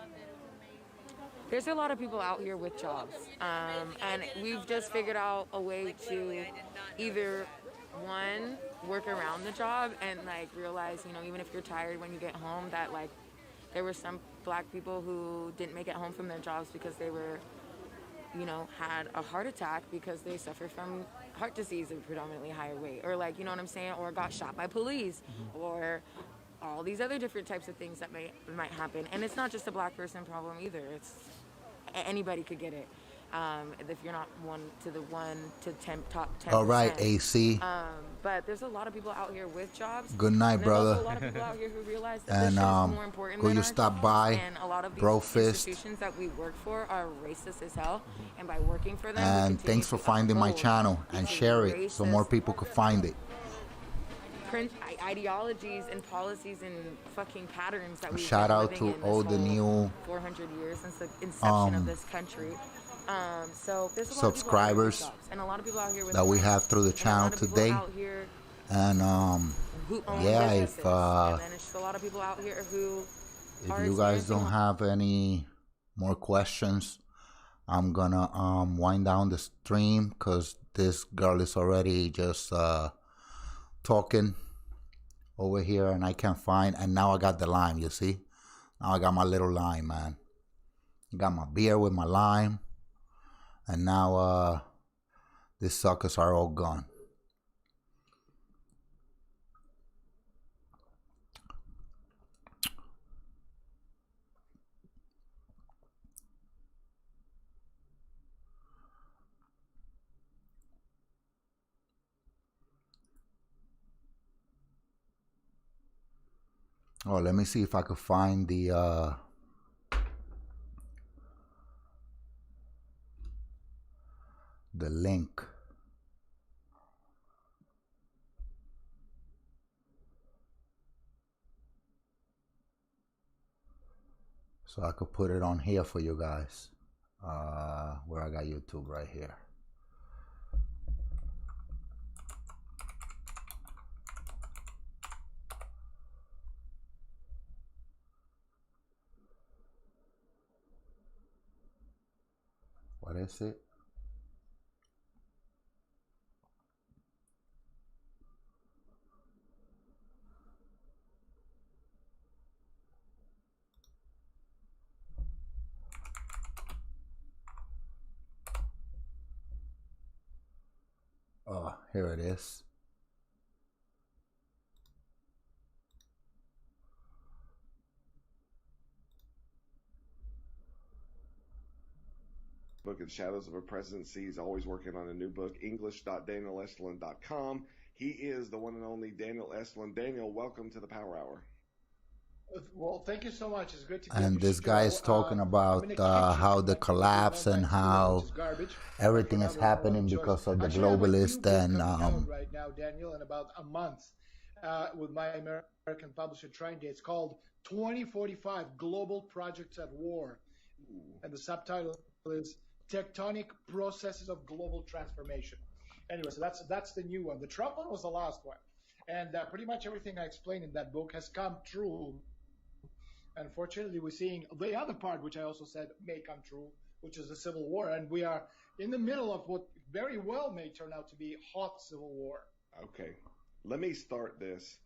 There's a lot of people out here with jobs, and we've just figured out a way to either work around the job and like realize, you know, even if you're tired when you get home, that like there were some Black people who didn't make it home from their jobs because they were, you know, had a heart attack because they suffer from heart disease at a predominantly higher rate, or like, you know what I'm saying, or got shot by police, or all these other different types of things that might happen. And it's not just a Black person problem either. It's anybody could get it. If you're not one to 10 top 10%. All right, AC. But there's a lot of people out here with jobs. Good night, and brother. There's also a lot of people out here who realize that And this shit is more important will than you our stop jobs. by, And a lot of these Brofist? institutions that we work for are racist as hell. And by working for them, And thanks for finding my channel and share it so more people could find it. Ideologies and policies and fucking patterns that we've Shout been out living to in all this the whole new 400 years since the inception of this country. So there's a lot subscribers of people out here with jobs, and a lot of people out here with that we jobs, have through the and a channel lot of people today. out here And who own yeah, businesses. if And then it's just a lot of people out here who are you guys experiencing don't have any more questions, I'm gonna wind down the stream because this girl is already just talking over here and I can't find, and now I got the lime, you see? Now I got my little lime, man. Got my beer with my lime, and now these suckers are all gone. Oh, let me see if I could find the link. So I could put it on here for you guys. Where I got YouTube right here. What is it? Oh, here it is. Book of Shadows of a Presidency. He's always working on a new book. English.danielestlin.com. He is the one and only Daniel Estlin. Daniel, welcome to the Power Hour. Well, thank you so much. It's great to be And this guy is talking about how the collapse and how everything is happening because of the globalist and right now, Daniel, in about a month with my American publisher Trine Day. It's called 2045 Global Projects at War, and the subtitle is Tectonic Processes of Global Transformation. Anyway, so that's the new one. The Trump one was the last one, and pretty much everything I explained in that book has come true. Unfortunately, we're seeing the other part, which I also said may come true, which is the civil war. And we are in the middle of what very well may turn out to be hot civil war. Okay. Let me start this.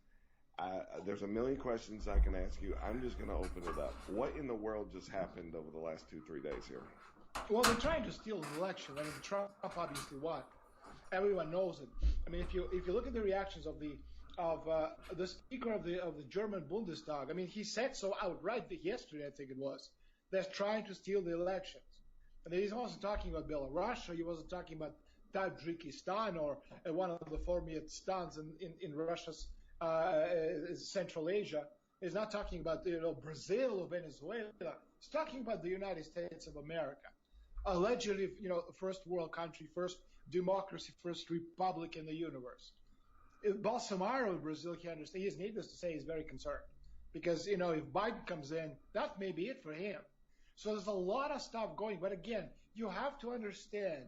There's a million questions I can ask you. I'm just going to open it up. What in the world just happened over the last 2-3 days here? Well, they're trying to steal the election. I mean, Trump obviously won. Everyone knows it. I mean, if you look at the reactions of the Speaker of the German Bundestag, I mean, he said so outright yesterday, I think it was. They're trying to steal the elections. And he wasn't talking about Belarus, or he wasn't talking about Tajikistan or one of the former stans in Russia's Central Asia. He's not talking about Brazil or Venezuela. He's talking about the United States of America, allegedly first world country, first democracy, first republic in the universe. If Bolsonaro in Brazil, he's needless to say, he's very concerned because if Biden comes in, that may be it for him. So there's a lot of stuff going. But again, you have to understand,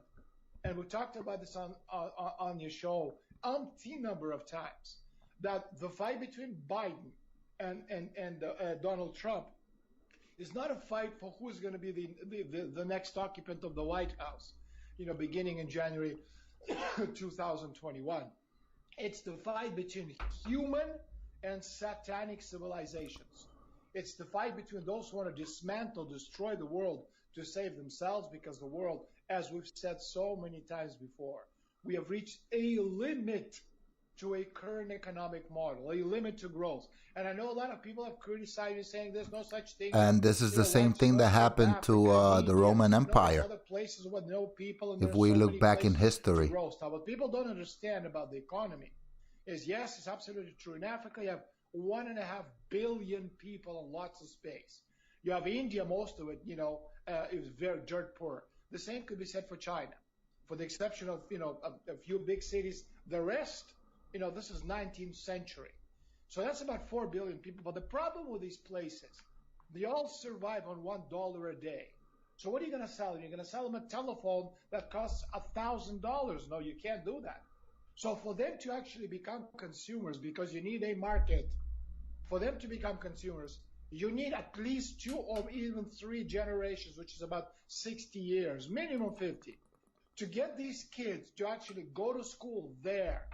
and we talked about this on your show umpteen number of times, that the fight between Biden and Donald Trump is not a fight for who is going to be the next occupant of the White House, beginning in January 2021. It's the fight between human and satanic civilizations. It's the fight between those who want to dismantle, destroy the world to save themselves, because the world, as we've said so many times before, we have reached a limit to a current economic model, a limit to growth. And I know a lot of people have criticized you, saying there's no such thing. And this is the same thing that happened to the Roman Empire. Other places with no people, and if we look back in history. Now, what people don't understand about the economy is, yes, it's absolutely true. In Africa, you have 1.5 billion people and lots of space. You have India, most of it, is very dirt poor. The same could be said for China, for the exception of, a few big cities. The rest, this is 19th century. So that's about 4 billion people. But the problem with these places, they all survive on $1 a day. So what are you going to sell them? You're going to sell them a telephone that costs $1,000. No, you can't do that. So for them to actually become consumers, because you need a market, for them to become consumers, you need at least 2 or even 3 generations, which is about 60 years, minimum 50, to get these kids to actually go to school there,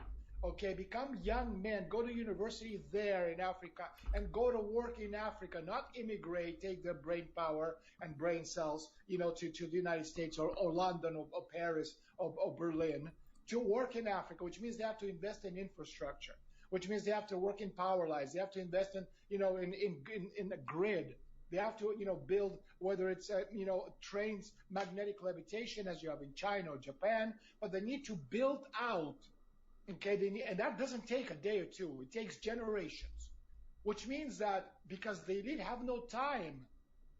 Okay, become young men, go to university there in Africa, and go to work in Africa, not immigrate, take their brain power and brain cells, to the United States or London or Paris or Berlin, to work in Africa, which means they have to invest in infrastructure, which means they have to work in power lines, they have to invest in a grid. They have to, build, whether it's, trains, magnetic levitation as you have in China or Japan, but they need to build out. Okay, and that doesn't take a day or two. It takes generations, which means that because they did have no time,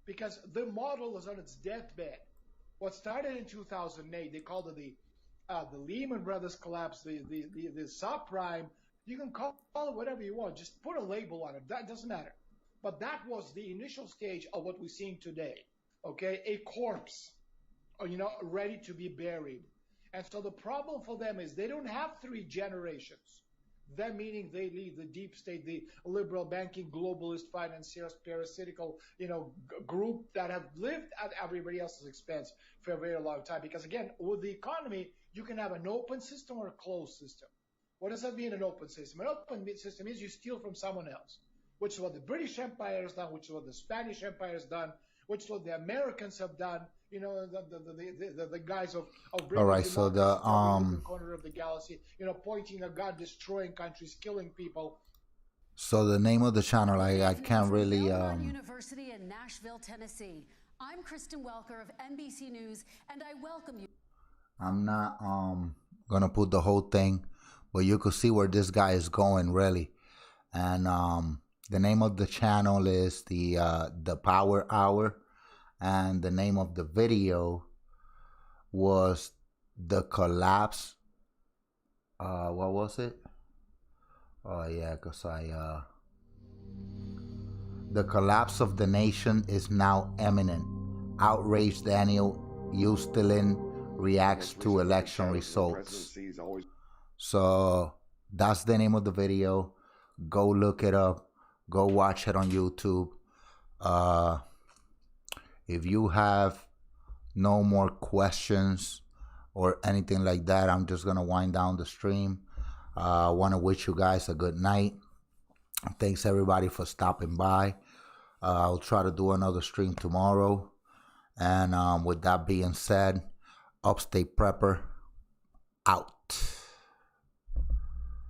because the model is on its deathbed. What started in 2008, they called it the Lehman Brothers collapse, the subprime. You can call it whatever you want. Just put a label on it. That doesn't matter. But that was the initial stage of what we're seeing today. Okay, a corpse, ready to be buried. And so the problem for them is they don't have 3 generations. That meaning they lead the deep state, the liberal banking, globalist financiers, parasitical, group that have lived at everybody else's expense for a very long time. Because again, with the economy, you can have an open system or a closed system. What does that mean, an open system? An open system is you steal from someone else, which is what the British Empire has done, which is what the Spanish Empire has done, which is what the Americans have done. The guys of all right, so the corner of the galaxy, pointing a gun, destroying countries, killing people. So the name of the channel, I can't really University in Nashville, Tennessee. I'm Kristen Welker of NBC News, and I welcome you. I'm not gonna put the whole thing, but you could see where this guy is going really. And the name of the channel is the Power Hour. And the name of the video was The Collapse. What was it? Oh yeah, because The Collapse of the Nation is Now Imminent. Outraged Daniel Eustilin reacts to election results. So that's the name of the video. Go look it up. Go watch it on YouTube. If you have no more questions or anything like that, I'm just going to wind down the stream. I want to wish you guys a good night. Thanks everybody for stopping by. I'll try to do another stream tomorrow. And with that being said, Upstate Prepper out.